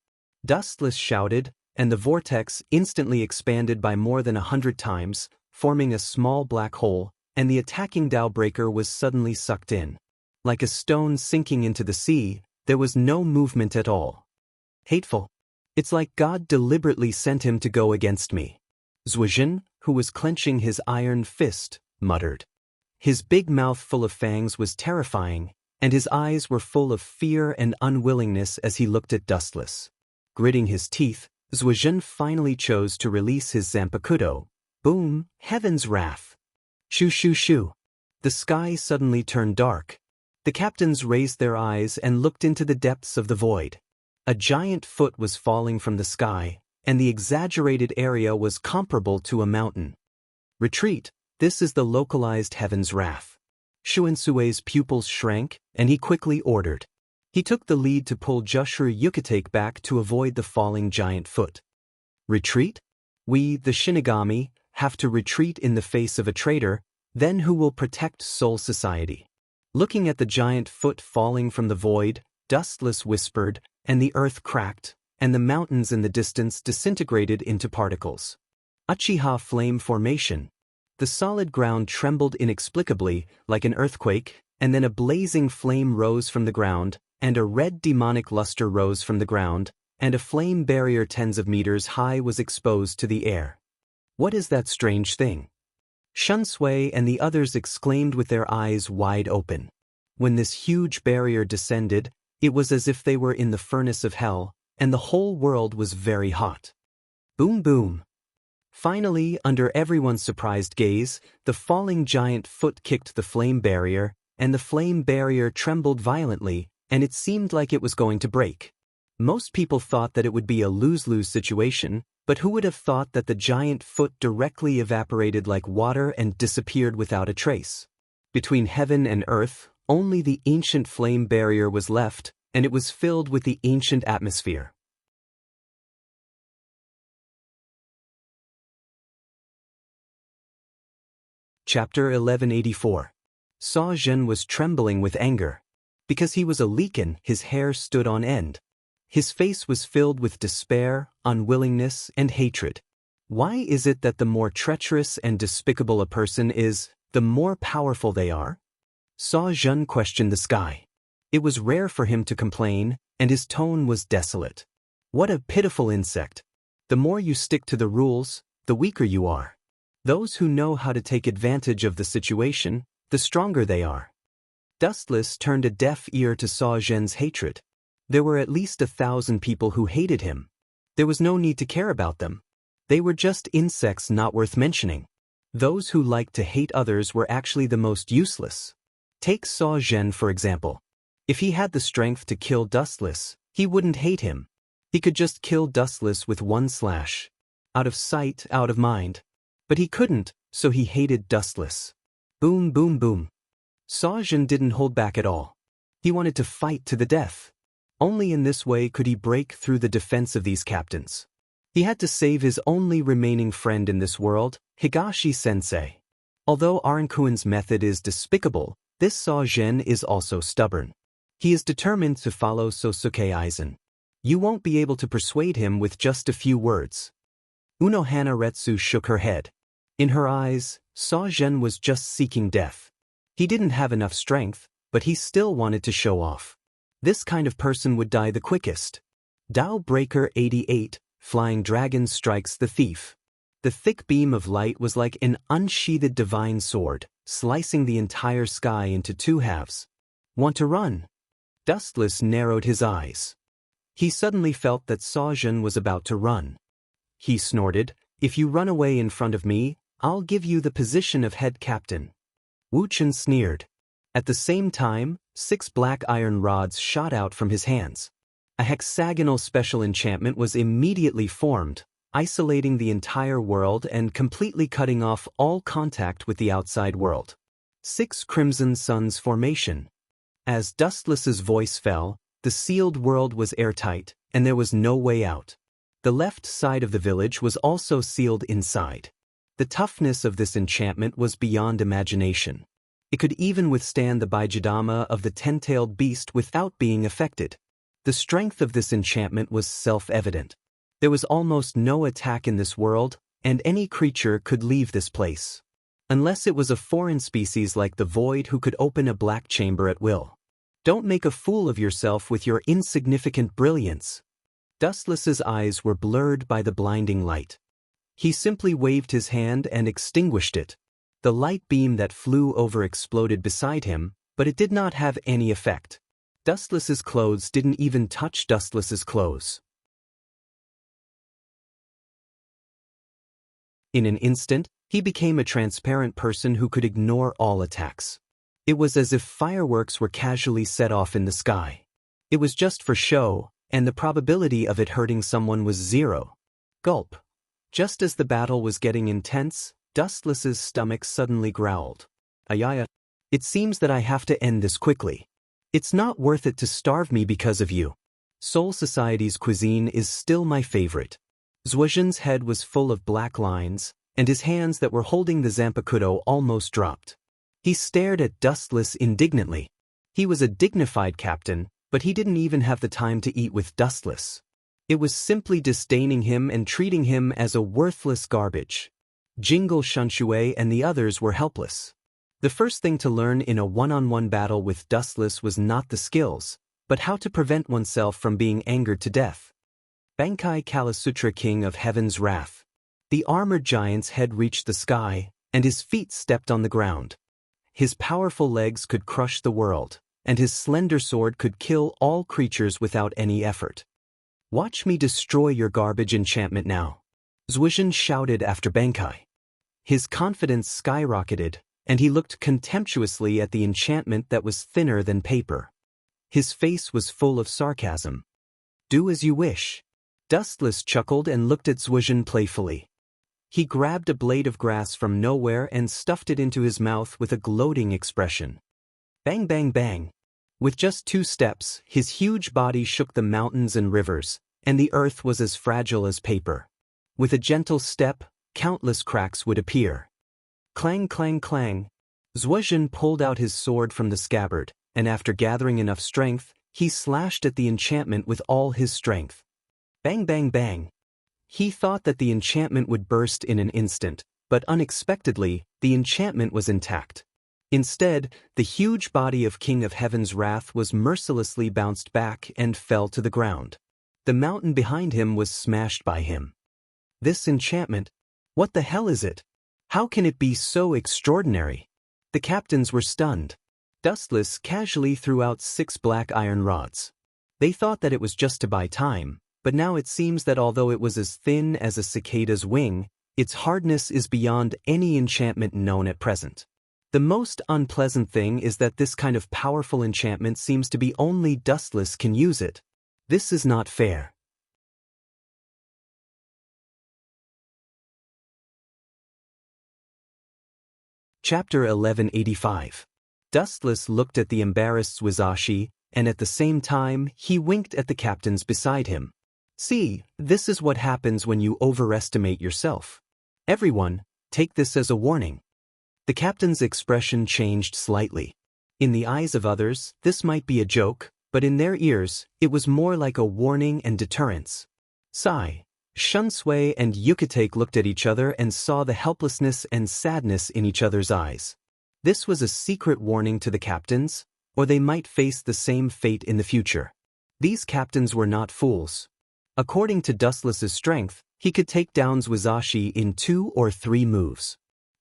Dustless shouted, and the vortex instantly expanded by more than 100 times, forming a small black hole, and the attacking Tao Breaker was suddenly sucked in. Like a stone sinking into the sea, there was no movement at all. Hateful. It's like God deliberately sent him to go against me. Zhuozhen, who was clenching his iron fist, muttered. His big mouth full of fangs was terrifying, and his eyes were full of fear and unwillingness as he looked at Dustless. Gritting his teeth, Zhuozhen finally chose to release his Zanpakuto. Boom! Heaven's wrath! Shoo shoo shoo! The sky suddenly turned dark. The captains raised their eyes and looked into the depths of the void. A giant foot was falling from the sky, and the exaggerated area was comparable to a mountain. Retreat! This is the localized heaven's wrath. Shuensue's pupils shrank, and he quickly ordered. He took the lead to pull Jushuru Yukitake back to avoid the falling giant foot. Retreat? We, the Shinigami, have to retreat in the face of a traitor, then who will protect Soul Society? Looking at the giant foot falling from the void, Dustless whispered, and the earth cracked, and the mountains in the distance disintegrated into particles. Uchiha Flame Formation. The solid ground trembled inexplicably, like an earthquake, and then a blazing flame rose from the ground, and a red demonic luster rose from the ground, and a flame barrier tens of meters high was exposed to the air. What is that strange thing? Shunsui and the others exclaimed with their eyes wide open. When this huge barrier descended, it was as if they were in the furnace of hell, and the whole world was very hot. Boom boom. Finally, under everyone's surprised gaze, the falling giant foot kicked the flame barrier, and the flame barrier trembled violently, and it seemed like it was going to break. Most people thought that it would be a lose-lose situation, but who would have thought that the giant foot directly evaporated like water and disappeared without a trace? Between heaven and earth, only the ancient flame barrier was left, and it was filled with the ancient atmosphere. Chapter 1184. Sa Zhen was trembling with anger. Because he was a Leakin, his hair stood on end. His face was filled with despair, unwillingness, and hatred. Why is it that the more treacherous and despicable a person is, the more powerful they are? Sa Zhen questioned the sky. It was rare for him to complain, and his tone was desolate. What a pitiful insect. The more you stick to the rules, the weaker you are. Those who know how to take advantage of the situation, the stronger they are. Dustless turned a deaf ear to Saw Zhen's hatred. There were at least 1,000 people who hated him. There was no need to care about them. They were just insects not worth mentioning. Those who liked to hate others were actually the most useless. Take Saw Zhen for example. If he had the strength to kill Dustless, he wouldn't hate him. He could just kill Dustless with one slash. Out of sight, out of mind. But he couldn't, so he hated Dustless. Boom, boom, boom. Saw Zhen didn't hold back at all. He wanted to fight to the death. Only in this way could he break through the defense of these captains. He had to save his only remaining friend in this world, Higashi-sensei. Although Arankuen's method is despicable, this Saw Zhen is also stubborn. He is determined to follow Sosuke Aizen. You won't be able to persuade him with just a few words. Unohana Retsu shook her head. In her eyes, Saw Zhen was just seeking death. He didn't have enough strength, but he still wanted to show off. This kind of person would die the quickest. Dao Breaker 88, Flying Dragon Strikes the Thief. The thick beam of light was like an unsheathed divine sword, slicing the entire sky into two halves. Want to run? Dustless narrowed his eyes. He suddenly felt that Saw Zhen was about to run. He snorted, "If you run away in front of me, I'll give you the position of head captain." Wu Chen sneered. At the same time, 6 black iron rods shot out from his hands. A hexagonal special enchantment was immediately formed, isolating the entire world and completely cutting off all contact with the outside world. 6 Crimson Suns formation. As Dustless's voice fell, the sealed world was airtight, and there was no way out. The left side of the village was also sealed inside. The toughness of this enchantment was beyond imagination. It could even withstand the Baijidama of the 10-tailed beast without being affected. The strength of this enchantment was self-evident. There was almost no attack in this world, and any creature could leave this place. Unless it was a foreign species like the Void who could open a black chamber at will. Don't make a fool of yourself with your insignificant brilliance. Dustless's eyes were blurred by the blinding light. He simply waved his hand and extinguished it. The light beam that flew over exploded beside him, but it did not have any effect. Dustless's clothes didn't even touch Dustless's clothes. In an instant, he became a transparent person who could ignore all attacks. It was as if fireworks were casually set off in the sky. It was just for show, and the probability of it hurting someone was 0. Gulp. Just as the battle was getting intense, Dustless's stomach suddenly growled. Ayaya. It seems that I have to end this quickly. It's not worth it to starve me because of you. Soul Society's cuisine is still my favorite. Zhuozhen's head was full of black lines, and his hands that were holding the Zanpakuto almost dropped. He stared at Dustless indignantly. He was a dignified captain, but he didn't even have the time to eat with Dustless. It was simply disdaining him and treating him as a worthless garbage. Jingle Shunshui and the others were helpless. The first thing to learn in a one-on-one battle with Dustless was not the skills, but how to prevent oneself from being angered to death. Bankai Kalasutra, King of Heaven's Wrath. The armored giant's head reached the sky, and his feet stepped on the ground. His powerful legs could crush the world, and his slender sword could kill all creatures without any effort. Watch me destroy your garbage enchantment now. Zhuozhen shouted after Bankai. His confidence skyrocketed, and he looked contemptuously at the enchantment that was thinner than paper. His face was full of sarcasm. Do as you wish. Dustless chuckled and looked at Zhuozhen playfully. He grabbed a blade of grass from nowhere and stuffed it into his mouth with a gloating expression. Bang, bang, bang. With just 2 steps, his huge body shook the mountains and rivers, and the earth was as fragile as paper. With a gentle step, countless cracks would appear. Clang, clang, clang. Zhuozhen pulled out his sword from the scabbard, and after gathering enough strength, he slashed at the enchantment with all his strength. Bang, bang, bang. He thought that the enchantment would burst in an instant, but unexpectedly, the enchantment was intact. Instead, the huge body of King of Heaven's wrath was mercilessly bounced back and fell to the ground. The mountain behind him was smashed by him. This enchantment? What the hell is it? How can it be so extraordinary? The captains were stunned. Dustless casually threw out 6 black iron rods. They thought that it was just to buy time, but now it seems that although it was as thin as a cicada's wing, its hardness is beyond any enchantment known at present. The most unpleasant thing is that this kind of powerful enchantment seems to be only Dustless can use it. This is not fair. Chapter 1185. Dustless looked at the embarrassed Swizashi, and at the same time, he winked at the captains beside him. See, this is what happens when you overestimate yourself. Everyone, take this as a warning. The captain's expression changed slightly. In the eyes of others, this might be a joke, but in their ears, it was more like a warning and deterrence. Sigh. Shunsui and Yukitake looked at each other and saw the helplessness and sadness in each other's eyes. This was a secret warning to the captains, or they might face the same fate in the future. These captains were not fools. According to Dustless's strength, he could take down Swizashi in 2 or 3 moves.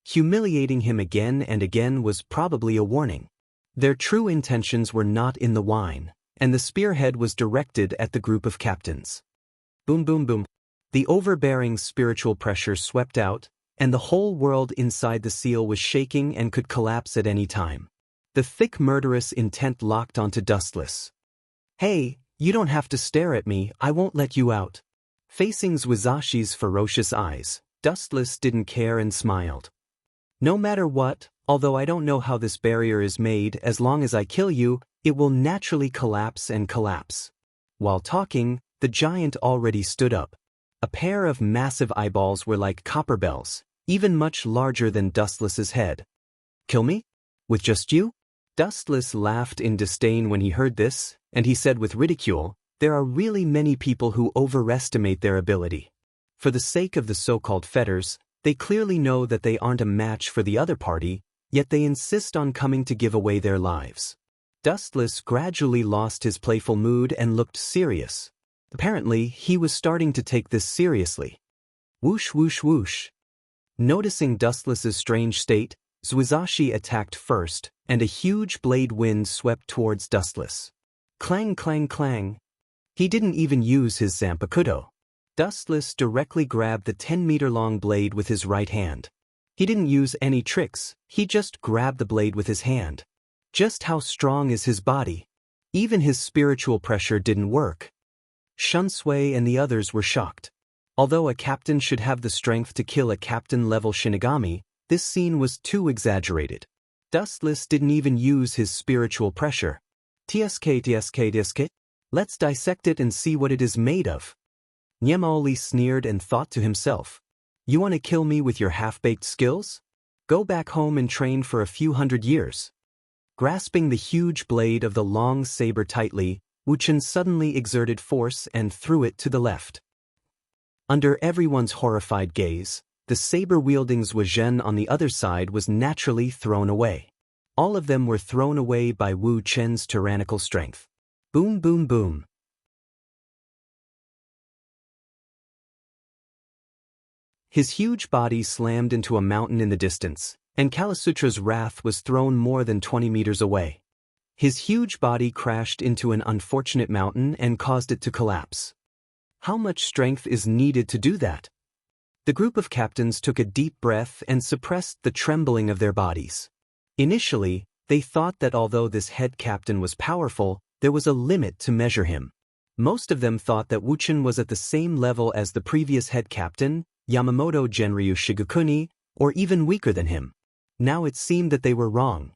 Humiliating him again and again was probably a warning. Their true intentions were not in the wine, and the spearhead was directed at the group of captains. Boom boom boom. The overbearing spiritual pressure swept out, and the whole world inside the seal was shaking and could collapse at any time. The thick murderous intent locked onto Dustless. Hey, you don't have to stare at me, I won't let you out. Facing Swizashi's ferocious eyes, Dustless didn't care and smiled. No matter what, although I don't know how this barrier is made, as long as I kill you, it will naturally collapse and collapse. While talking, the giant already stood up. A pair of massive eyeballs were like copper bells, even much larger than Dustless's head. Kill me? With just you? Dustless laughed in disdain when he heard this, and he said with ridicule, there are really many people who overestimate their ability. For the sake of the so-called fetters, they clearly know that they aren't a match for the other party, yet they insist on coming to give away their lives. Dustless gradually lost his playful mood and looked serious. Apparently, he was starting to take this seriously. Whoosh whoosh whoosh. Noticing Dustless's strange state, Swizashi attacked first, and a huge blade wind swept towards Dustless. Clang clang clang. He didn't even use his Zanpakuto. Dustless directly grabbed the 10-meter-long blade with his right hand. He didn't use any tricks, he just grabbed the blade with his hand. Just how strong is his body? Even his spiritual pressure didn't work. Shunsui and the others were shocked. Although a captain should have the strength to kill a captain-level Shinigami, this scene was too exaggerated. Dustless didn't even use his spiritual pressure. TSK. Let's dissect it and see what it is made of. Nyemaoli sneered and thought to himself, you want to kill me with your half-baked skills? Go back home and train for a few hundred years. Grasping the huge blade of the long saber tightly, Wuchen suddenly exerted force and threw it to the left. Under everyone's horrified gaze, the saber-wielding Zhuozhen on the other side was naturally thrown away. All of them were thrown away by Wu Chen's tyrannical strength. Boom boom boom. His huge body slammed into a mountain in the distance, and Kalasutra's wrath was thrown more than 20 meters away. His huge body crashed into an unfortunate mountain and caused it to collapse. How much strength is needed to do that? The group of captains took a deep breath and suppressed the trembling of their bodies. Initially, they thought that although this head captain was powerful, there was a limit to measure him. Most of them thought that Wuchen was at the same level as the previous head captain, Yamamoto Genryu Shigekuni, or even weaker than him. Now it seemed that they were wrong.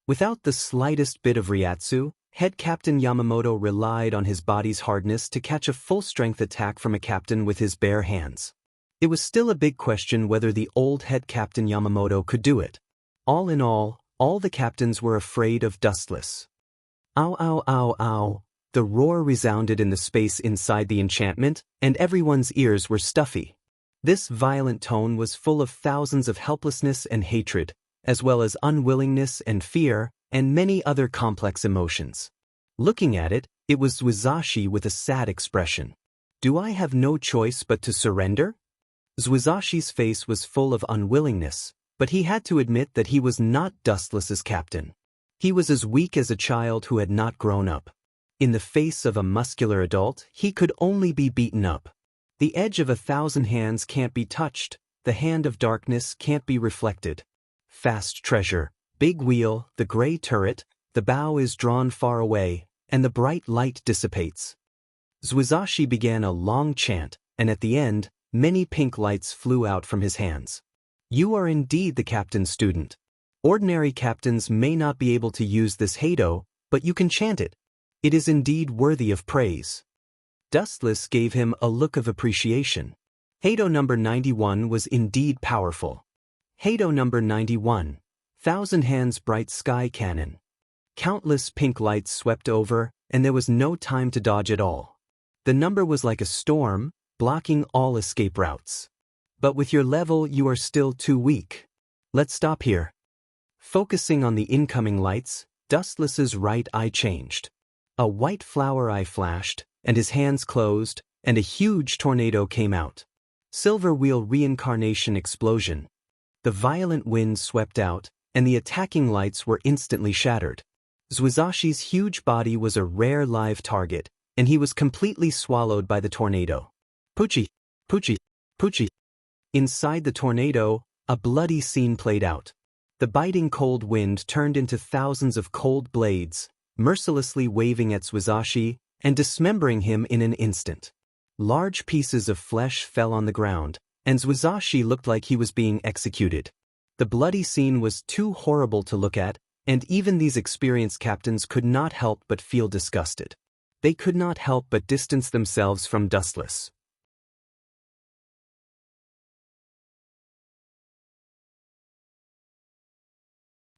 Without the slightest bit of Ryatsu, head captain Yamamoto relied on his body's hardness to catch a full-strength attack from a captain with his bare hands. It was still a big question whether the old head captain Yamamoto could do it. All in all the captains were afraid of Dustless. Ow ow ow ow. The roar resounded in the space inside the enchantment, and everyone's ears were stuffy. This violent tone was full of thousands of helplessness and hatred, as well as unwillingness and fear, and many other complex emotions. Looking at it, it was Zuizashi with a sad expression. Do I have no choice but to surrender? Zuizashi's face was full of unwillingness, but he had to admit that he was not Dustless's captain. He was as weak as a child who had not grown up. In the face of a muscular adult, he could only be beaten up. The edge of 1,000 hands can't be touched, the hand of darkness can't be reflected. Fast treasure, big wheel, the gray turret, the bow is drawn far away, and the bright light dissipates. Zuizashi began a long chant, and at the end, many pink lights flew out from his hands. You are indeed the captain's student. Ordinary captains may not be able to use this Heido, but you can chant it. It is indeed worthy of praise. Dustless gave him a look of appreciation. Heido number 91 was indeed powerful. Heido number 91, 1,000 hands bright sky cannon. Countless pink lights swept over, and there was no time to dodge at all. The number was like a storm, blocking all escape routes. But with your level, you are still too weak. Let's stop here. Focusing on the incoming lights, Dustless's right eye changed. A white flower eye flashed, and his hands closed, and a huge tornado came out. Silver wheel reincarnation explosion. The violent wind swept out, and the attacking lights were instantly shattered. Zuizashi's huge body was a rare live target, and he was completely swallowed by the tornado. Poochie, Poochie, Poochie. Inside the tornado, a bloody scene played out. The biting cold wind turned into thousands of cold blades, mercilessly waving at Zuizashi and dismembering him in an instant. Large pieces of flesh fell on the ground, and Zuizashi looked like he was being executed. The bloody scene was too horrible to look at, and even these experienced captains could not help but feel disgusted. They could not help but distance themselves from Dustless.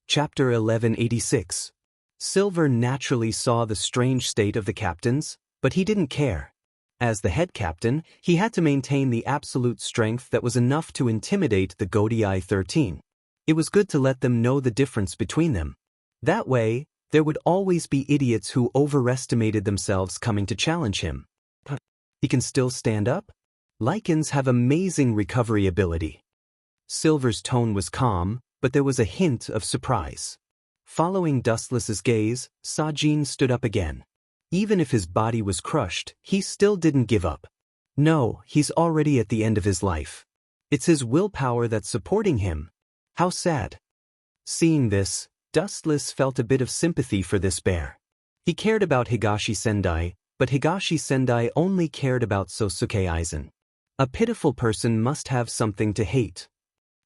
Chapter 1186. Silver naturally saw the strange state of the captains, but he didn't care. As the head captain, he had to maintain the absolute strength that was enough to intimidate the Godii 13. It was good to let them know the difference between them. That way, there would always be idiots who overestimated themselves coming to challenge him. He can still stand up? Lycans have amazing recovery ability. Silver's tone was calm, but there was a hint of surprise. Following Dustless's gaze, Sajin stood up again. Even if his body was crushed, he still didn't give up. No, he's already at the end of his life. It's his willpower that's supporting him. How sad. Seeing this, Dustless felt a bit of sympathy for this bear. He cared about Higashi Sendai, but Higashi Sendai only cared about Sosuke Aizen. A pitiful person must have something to hate.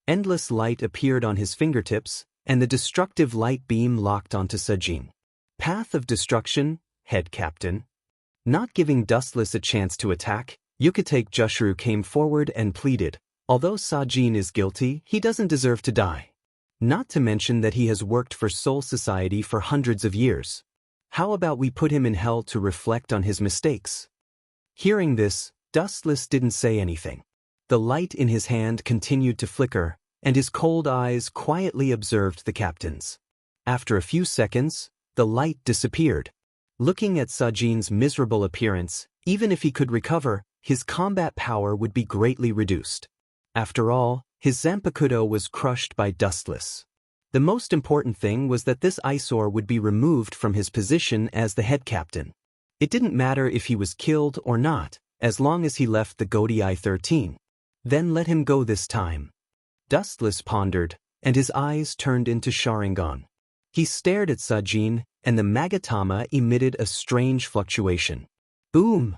Endless light appeared on his fingertips, and the destructive light beam locked onto Sajin. Path of destruction, head captain. Not giving Dustless a chance to attack, Yukitake Jushuru came forward and pleaded, although Sajin is guilty, he doesn't deserve to die. Not to mention that he has worked for Soul Society for hundreds of years. How about we put him in hell to reflect on his mistakes? Hearing this, Dustless didn't say anything. The light in his hand continued to flicker, and his cold eyes quietly observed the captains. After a few seconds, the light disappeared. Looking at Sajin's miserable appearance, even if he could recover, his combat power would be greatly reduced. After all, his Zanpakuto was crushed by Dustless. The most important thing was that this eyesore would be removed from his position as the head captain. It didn't matter if he was killed or not, as long as he left the Godii 13. Then let him go this time. Dustless pondered, and his eyes turned into Sharingan. He stared at Sajin, and the Magatama emitted a strange fluctuation. Boom!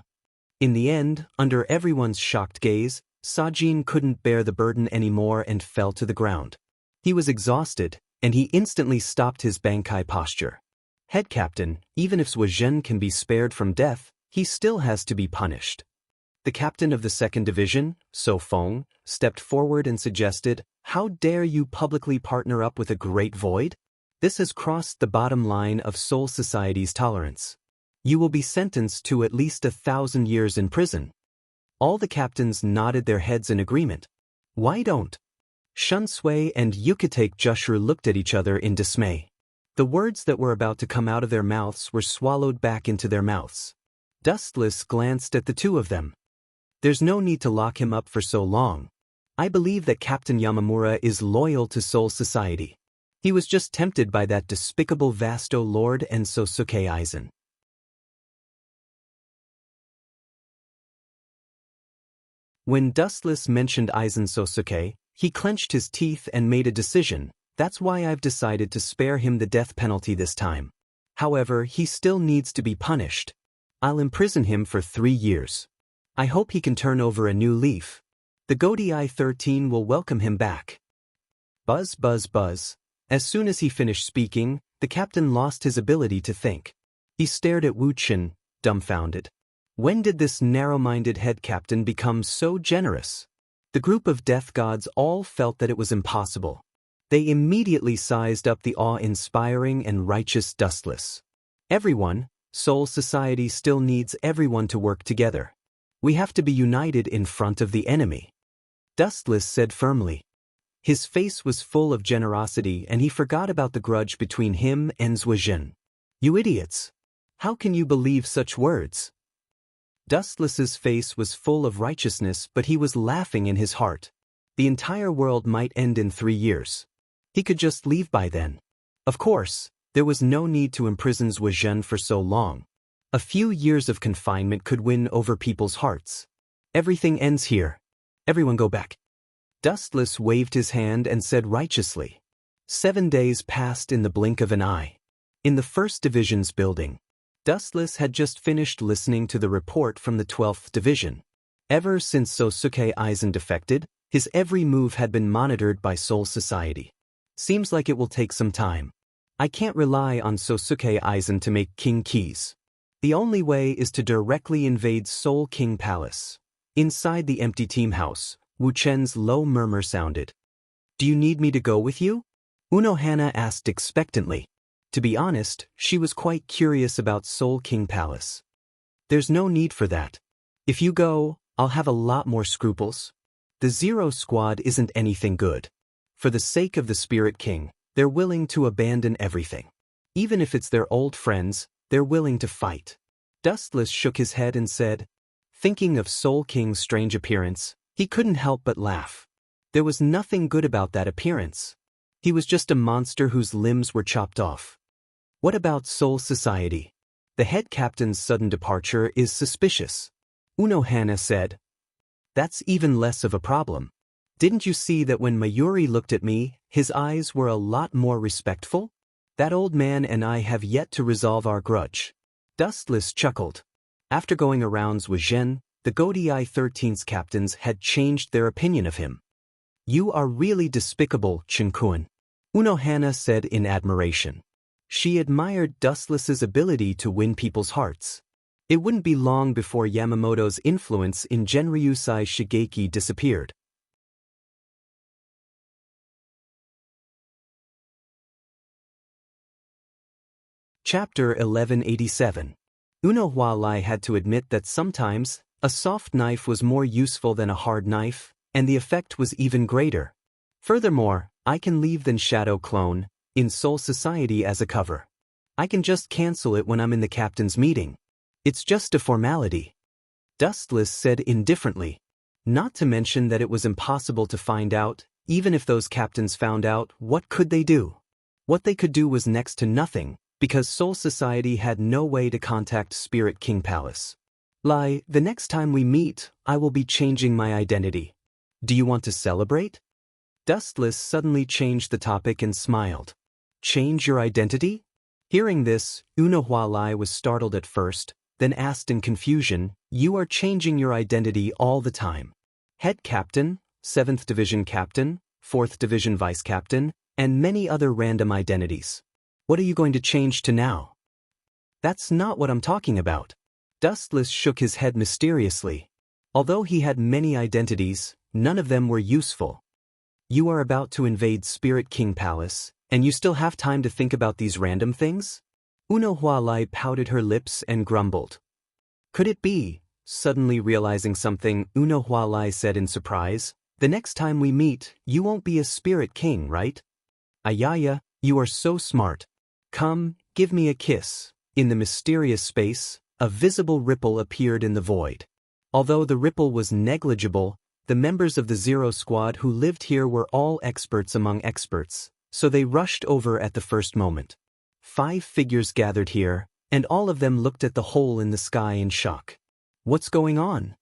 In the end, under everyone's shocked gaze, Sajin couldn't bear the burden anymore and fell to the ground. He was exhausted, and he instantly stopped his Bankai posture. Head captain, even if Suizhen can be spared from death, he still has to be punished. The captain of the 2nd Division, So Feng, stepped forward and suggested, "How dare you publicly partner up with a great void? This has crossed the bottom line of Soul Society's tolerance. You will be sentenced to at least 1,000 years in prison." All the captains nodded their heads in agreement. Why don't? Shun Sui and Yukitake Jushru looked at each other in dismay. The words that were about to come out of their mouths were swallowed back into their mouths. Dustless glanced at the two of them. There's no need to lock him up for so long. I believe that Captain Yamamura is loyal to Soul Society. He was just tempted by that despicable Vasto Lord and Sosuke Aizen. When Dustless mentioned Aizen Sosuke, he clenched his teeth and made a decision. That's why I've decided to spare him the death penalty this time. However, he still needs to be punished. I'll imprison him for 3 years. I hope he can turn over a new leaf. The Godei 13 will welcome him back. Buzz, buzz, buzz. As soon as he finished speaking, the captain lost his ability to think. He stared at Wu Chen, dumbfounded. When did this narrow-minded head captain become so generous? The group of death gods all felt that it was impossible. They immediately sized up the awe-inspiring and righteous Dustless. Everyone, Soul Society still needs everyone to work together. We have to be united in front of the enemy. Dustless said firmly. His face was full of generosity and he forgot about the grudge between him and Zuijin. You idiots! How can you believe such words? Dustless's face was full of righteousness, but he was laughing in his heart. The entire world might end in 3 years. He could just leave by then. Of course, there was no need to imprison Zuijin for so long. A few years of confinement could win over people's hearts. Everything ends here. Everyone go back. Dustless waved his hand and said righteously. 7 days passed in the blink of an eye. In the 1st Division's building, Dustless had just finished listening to the report from the 12th Division. Ever since Sosuke Aizen defected, his every move had been monitored by Soul Society. Seems like it will take some time. I can't rely on Sosuke Aizen to make King Keys. The only way is to directly invade Soul King Palace. Inside the empty team house, Wu Chen's low murmur sounded. Do you need me to go with you? Unohana asked expectantly. To be honest, she was quite curious about Soul King Palace. There's no need for that. If you go, I'll have a lot more scruples. The Zero Squad isn't anything good. For the sake of the Spirit King, they're willing to abandon everything. Even if it's their old friends, they're willing to fight. Dustless shook his head and said, thinking of Soul King's strange appearance, he couldn't help but laugh. There was nothing good about that appearance. He was just a monster whose limbs were chopped off. What about Soul Society? The head captain's sudden departure is suspicious. Unohana said. That's even less of a problem. Didn't you see that when Mayuri looked at me, his eyes were a lot more respectful? That old man and I have yet to resolve our grudge. Dustless chuckled. After going around Zuijin, the Godei 13's captains had changed their opinion of him. You are really despicable, Chinkun. Unohana said in admiration. She admired Dustless's ability to win people's hearts. It wouldn't be long before Yamamoto's influence in Genryusai Shigeki disappeared. Chapter 1187. Unohana had to admit that sometimes, a soft knife was more useful than a hard knife, and the effect was even greater. Furthermore, I can leave than Shadow Clone in Soul Society as a cover. I can just cancel it when I'm in the captain's meeting. It's just a formality. Dustless said indifferently. Not to mention that it was impossible to find out, even if those captains found out, what could they do? What they could do was next to nothing, because Soul Society had no way to contact Spirit King Palace. The next time we meet, I will be changing my identity. Do you want to celebrate? Dustless suddenly changed the topic and smiled. Change your identity? Hearing this, Unohana was startled at first, then asked in confusion, you are changing your identity all the time. Head Captain, 7th Division Captain, 4th Division Vice Captain, and many other random identities. What are you going to change to now? That's not what I'm talking about. Dustless shook his head mysteriously. Although he had many identities, none of them were useful. You are about to invade Spirit King Palace, and you still have time to think about these random things? Unohana pouted her lips and grumbled. Could it be? Suddenly realizing something, Unohana said in surprise, The next time we meet, you won't be a spirit king, right? Ayaya, you are so smart. Come, give me a kiss. In the mysterious space, a visible ripple appeared in the void. Although the ripple was negligible, the members of the Zero Squad who lived here were all experts among experts, so they rushed over at the first moment. 5 figures gathered here, and all of them looked at the hole in the sky in shock. What's going on?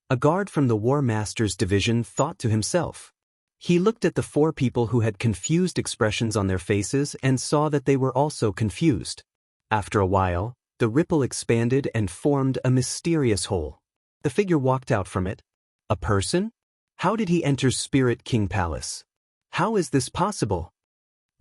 A guard from the War Master's division thought to himself. He looked at the 4 people who had confused expressions on their faces and saw that they were also confused. After a while, the ripple expanded and formed a mysterious hole. The figure walked out from it. A person? How did he enter Spirit King Palace? How is this possible?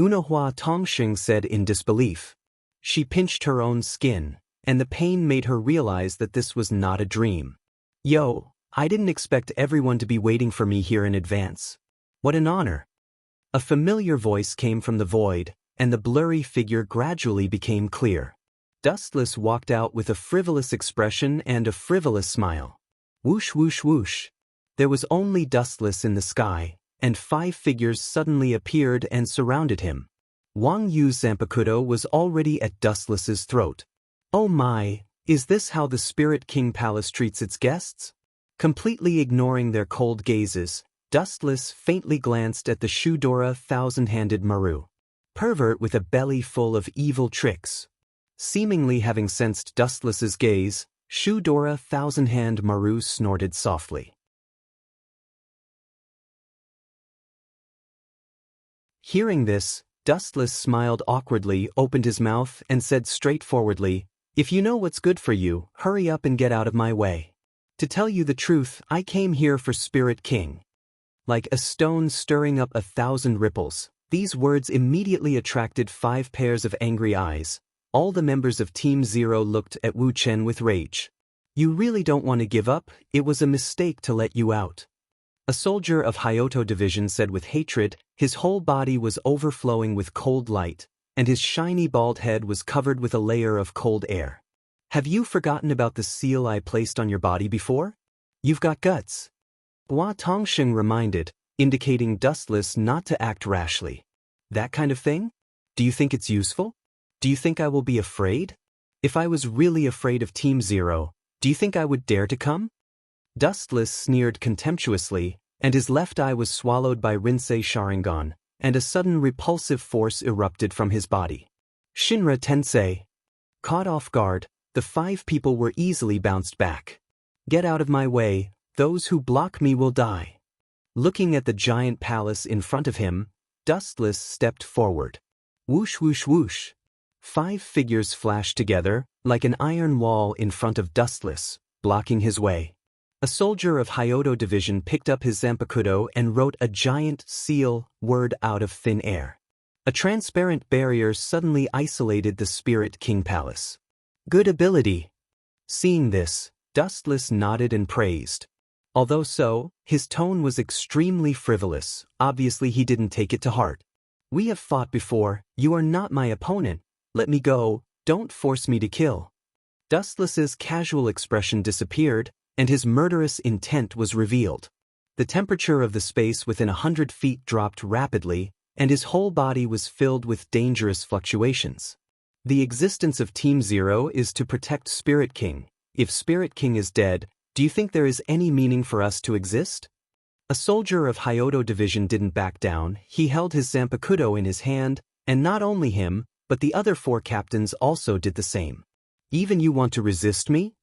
Unahua Tongxing said in disbelief. She pinched her own skin, and the pain made her realize that this was not a dream. Yo, I didn't expect everyone to be waiting for me here in advance. What an honor. A familiar voice came from the void, and the blurry figure gradually became clear. Dustless walked out with a frivolous expression and a frivolous smile. Whoosh whoosh whoosh. There was only Dustless in the sky, and 5 figures suddenly appeared and surrounded him. Wang Yu's Zanpakuto was already at Dustless's throat. Oh my, is this how the Spirit King Palace treats its guests? Completely ignoring their cold gazes, Dustless faintly glanced at the Shudora thousand-handed Maru. Pervert with a belly full of evil tricks. Seemingly having sensed Dustless's gaze, Shudora thousand-hand Maru snorted softly. Hearing this, Dustless smiled awkwardly, opened his mouth, and said straightforwardly, "If you know what's good for you, hurry up and get out of my way. To tell you the truth, I came here for Spirit King." Like a stone stirring up 1,000 ripples, these words immediately attracted 5 pairs of angry eyes. All the members of Team Zero looked at Wu Chen with rage. "You really don't want to give up? It was a mistake to let you out." A soldier of Hyoto Division said with hatred. His whole body was overflowing with cold light, and his shiny bald head was covered with a layer of cold air. "Have you forgotten about the seal I placed on your body before? You've got guts." Hua Tongxing reminded, indicating Dustless not to act rashly. "That kind of thing? Do you think it's useful? Do you think I will be afraid? If I was really afraid of Team Zero, do you think I would dare to come?" Dustless sneered contemptuously, and his left eye was swallowed by Rinsei Sharingan, and a sudden repulsive force erupted from his body. Shinra Tensei. Caught off guard, the 5 people were easily bounced back. "Get out of my way, those who block me will die." Looking at the giant palace in front of him, Dustless stepped forward. Whoosh whoosh whoosh. 5 figures flashed together, like an iron wall in front of Dustless, blocking his way. A soldier of Hyoto Division picked up his Zanpakuto and wrote a giant seal word out of thin air. A transparent barrier suddenly isolated the Spirit King Palace. Good ability. Seeing this, Dustless nodded and praised. Although so, his tone was extremely frivolous. Obviously he didn't take it to heart. "We have fought before, you are not my opponent. Let me go, don't force me to kill." Dustless's casual expression disappeared, and his murderous intent was revealed. The temperature of the space within 100 feet dropped rapidly, and his whole body was filled with dangerous fluctuations. The existence of Team Zero is to protect Spirit King. If Spirit King is dead, do you think there is any meaning for us to exist? A soldier of Hyoto Division didn't back down. He held his Zanpakuto in his hand, and not only him, but the other 4 captains also did the same. "Even you want to resist me?"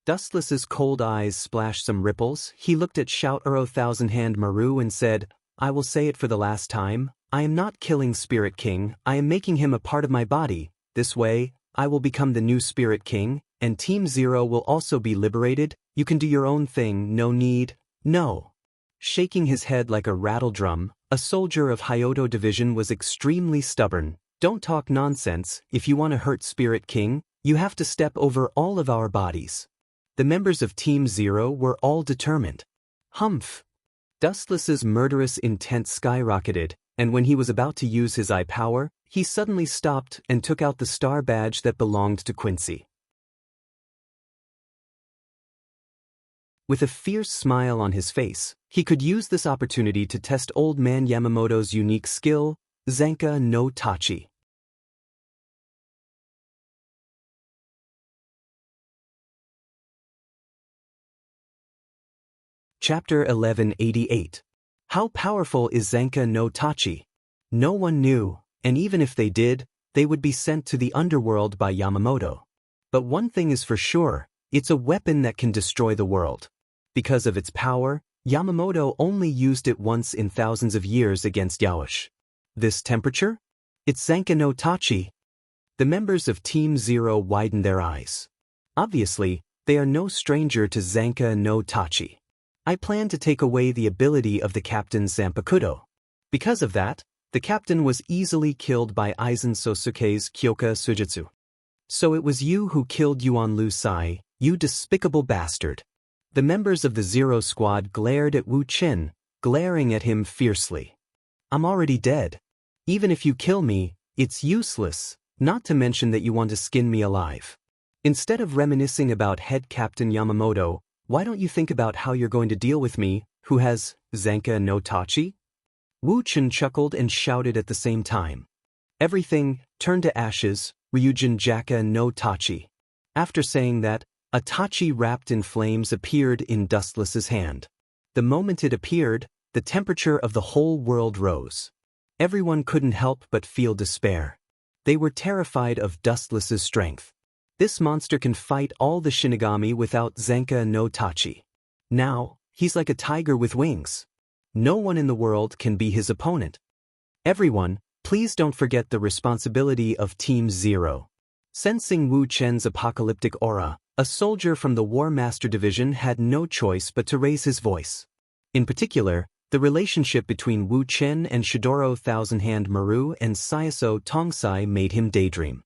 Dustless's cold eyes splashed some ripples. He looked at Shoutaro Thousand-Hand Maru and said, "I will say it for the last time. I am not killing Spirit King. I am making him a part of my body. This way, I will become the new Spirit King, and Team Zero will also be liberated. You can do your own thing, no need." "No." Shaking his head like a rattle drum, a soldier of Hyoto Division was extremely stubborn. "Don't talk nonsense. If you want to hurt Spirit King, you have to step over all of our bodies." The members of Team Zero were all determined. Humph! Dustless's murderous intent skyrocketed, and when he was about to use his eye power, he suddenly stopped and took out the star badge that belonged to Quincy. With a fierce smile on his face, He could use this opportunity to test Old Man Yamamoto's unique skill, Zenka no Tachi. Chapter 1188. How powerful is Zenka no Tachi? No one knew, and even if they did, they would be sent to the underworld by Yamamoto. But one thing is for sure, it's a weapon that can destroy the world. Because of its power, Yamamoto only used it once in thousands of years against Yaosh. This temperature? It's Zenka no Tachi. The members of Team Zero widened their eyes. Obviously, they are no stranger to Zenka no Tachi. I plan to take away the ability of the captain's Zanpakuto. Because of that, the captain was easily killed by Aizen Sosuke's Kyoka Sujutsu. So it was you who killed Yuan Lu Sai, you despicable bastard. The members of the Zero Squad glared at Wu Qin, glaring at him fiercely. I'm already dead. Even if you kill me, it's useless, not to mention that you want to skin me alive. Instead of reminiscing about head captain Yamamoto, why don't you think about how you're going to deal with me, who has Zenka no Tachi? Wu Qin chuckled and shouted at the same time. Everything turned to ashes, Ryujin Jaka no Tachi. After saying that, a Tachi wrapped in flames appeared in Dustless's hand. The moment it appeared, the temperature of the whole world rose. Everyone couldn't help but feel despair. They were terrified of Dustless's strength. This monster can fight all the Shinigami without Zenka no Tachi. Now, he's like a tiger with wings. No one in the world can be his opponent. Everyone, please don't forget the responsibility of Team Zero. Sensing Wu Chen's apocalyptic aura, a soldier from the War Master Division had no choice but to raise his voice. In particular, the relationship between Wu Chen and Shidoro Thousand Hand Maru and Saiso Tongsai made him daydream.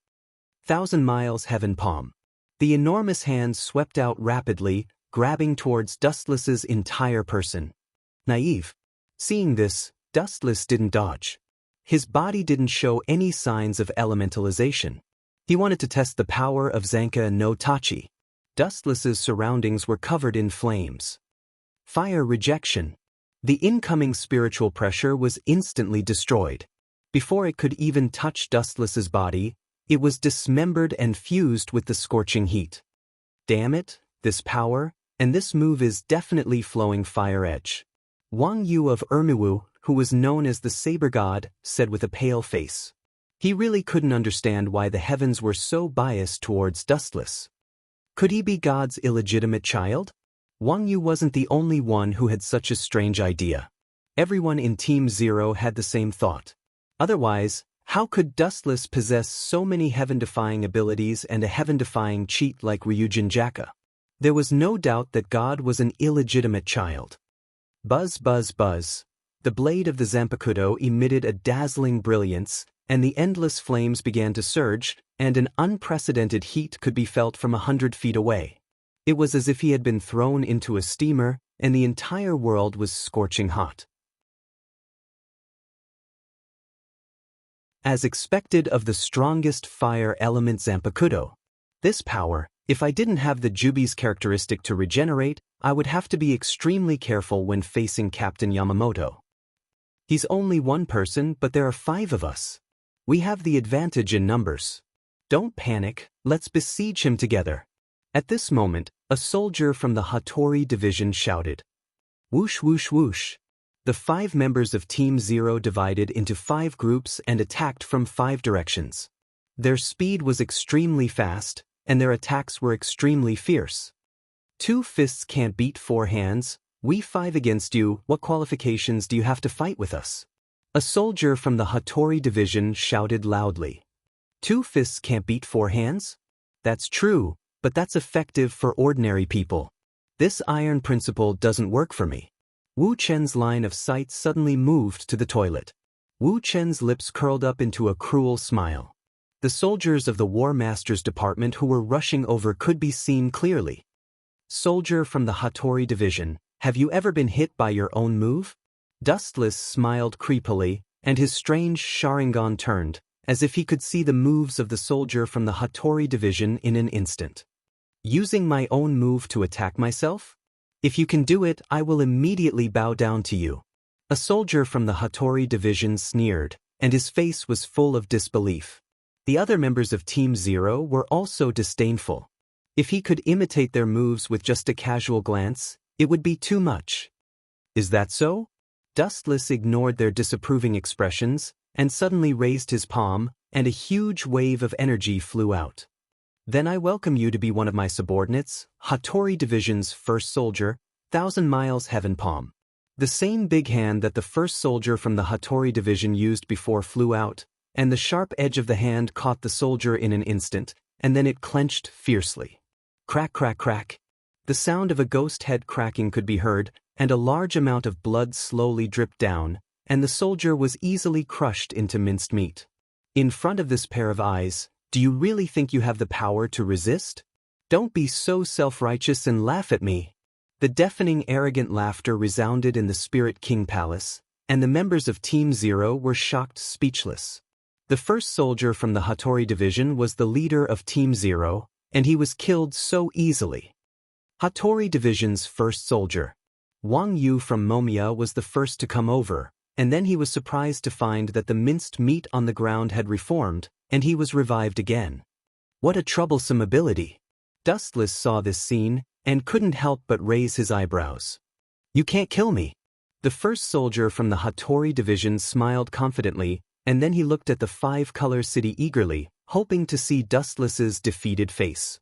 1,000 miles heaven palm. The enormous hand swept out rapidly, grabbing towards Dustless's entire person. Naive. Seeing this, Dustless didn't dodge. His body didn't show any signs of elementalization. He wanted to test the power of Zenka no Tachi. Dustless's surroundings were covered in flames. Fire rejection. The incoming spiritual pressure was instantly destroyed. Before it could even touch Dustless's body, it was dismembered and fused with the scorching heat. Damn it, this power, and this move is definitely flowing fire edge. Wang Yu of Ermiwu, who was known as the Saber God, said with a pale face. He really couldn't understand why the heavens were so biased towards Dustless. Could he be God's illegitimate child? Wang Yu wasn't the only one who had such a strange idea. Everyone in Team Zero had the same thought. Otherwise, how could Dustless possess so many heaven-defying abilities and a heaven-defying cheat like Ryujin Jaka? There was no doubt that God was an illegitimate child. Buzz, buzz, buzz. The blade of the Zanpakuto emitted a dazzling brilliance, and the endless flames began to surge, and an unprecedented heat could be felt from 100 feet away. It was as if he had been thrown into a steamer, and the entire world was scorching hot. As expected of the strongest fire element Zanpakuto. This power, if I didn't have the Jubi's characteristic to regenerate, I would have to be extremely careful when facing Captain Yamamoto. He's only one person, but there are 5 of us. We have the advantage in numbers. Don't panic, let's besiege him together. At this moment, a soldier from the Hattori division shouted. Whoosh whoosh whoosh. The 5 members of Team Zero divided into 5 groups and attacked from 5 directions. Their speed was extremely fast, and their attacks were extremely fierce. 2 fists can't beat 4 hands, we 5 against you, what qualifications do you have to fight with us? A soldier from the Hattori division shouted loudly. 2 fists can't beat 4 hands? That's true, but that's effective for ordinary people. This iron principle doesn't work for me. Wu Chen's line of sight suddenly moved to the toilet. Wu Chen's lips curled up into a cruel smile. The soldiers of the War Master's department who were rushing over could be seen clearly. Soldier from the Hattori division, have you ever been hit by your own move? Dustless smiled creepily, and his strange Sharingan turned, as if he could see the moves of the soldier from the Hattori division in an instant. Using my own move to attack myself? If you can do it, I will immediately bow down to you. A soldier from the Hattori division sneered, and his face was full of disbelief. The other members of Team Zero were also disdainful. If he could imitate their moves with just a casual glance, it would be too much. Is that so? Dustless ignored their disapproving expressions, and suddenly raised his palm, and a huge wave of energy flew out. Then I welcome you to be one of my subordinates, Hattori Division's first soldier, 1,000 Miles Heaven Palm. The same big hand that the first soldier from the Hattori Division used before flew out, and the sharp edge of the hand caught the soldier in an instant, and then it clenched fiercely. Crack, crack, crack. The sound of a ghost head cracking could be heard, and a large amount of blood slowly dripped down, and the soldier was easily crushed into minced meat. In front of this pair of eyes, do you really think you have the power to resist? Don't be so self-righteous and laugh at me. The deafening, arrogant laughter resounded in the Spirit King Palace, and the members of Team Zero were shocked speechless. The first soldier from the Hattori Division was the leader of Team Zero, and he was killed so easily. Hattori Division's first soldier, Wang Yu from Momia, was the first to come over, and then he was surprised to find that the minced meat on the ground had reformed, and he was revived again. What a troublesome ability! Dustless saw this scene, and couldn't help but raise his eyebrows. You can't kill me. The first soldier from the Hattori Division smiled confidently, and then he looked at the five-color city eagerly, hoping to see Dustless's defeated face.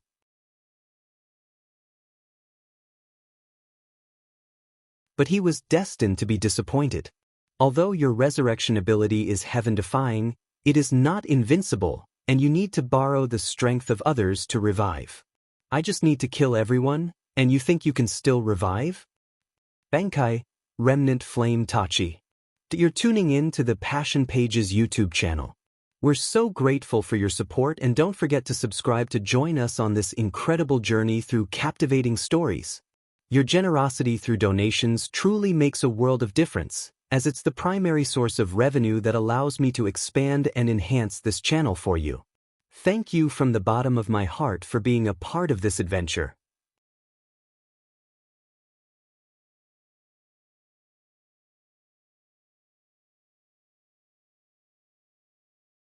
But he was destined to be disappointed. Although your resurrection ability is heaven-defying, it is not invincible, and you need to borrow the strength of others to revive. I just need to kill everyone, and you think you can still revive? Bankai, Remnant Flame Tachi. You're tuning in to the Passion Pages YouTube channel. We're so grateful for your support, and don't forget to subscribe to join us on this incredible journey through captivating stories. Your generosity through donations truly makes a world of difference, as it's the primary source of revenue that allows me to expand and enhance this channel for you. Thank you from the bottom of my heart for being a part of this adventure.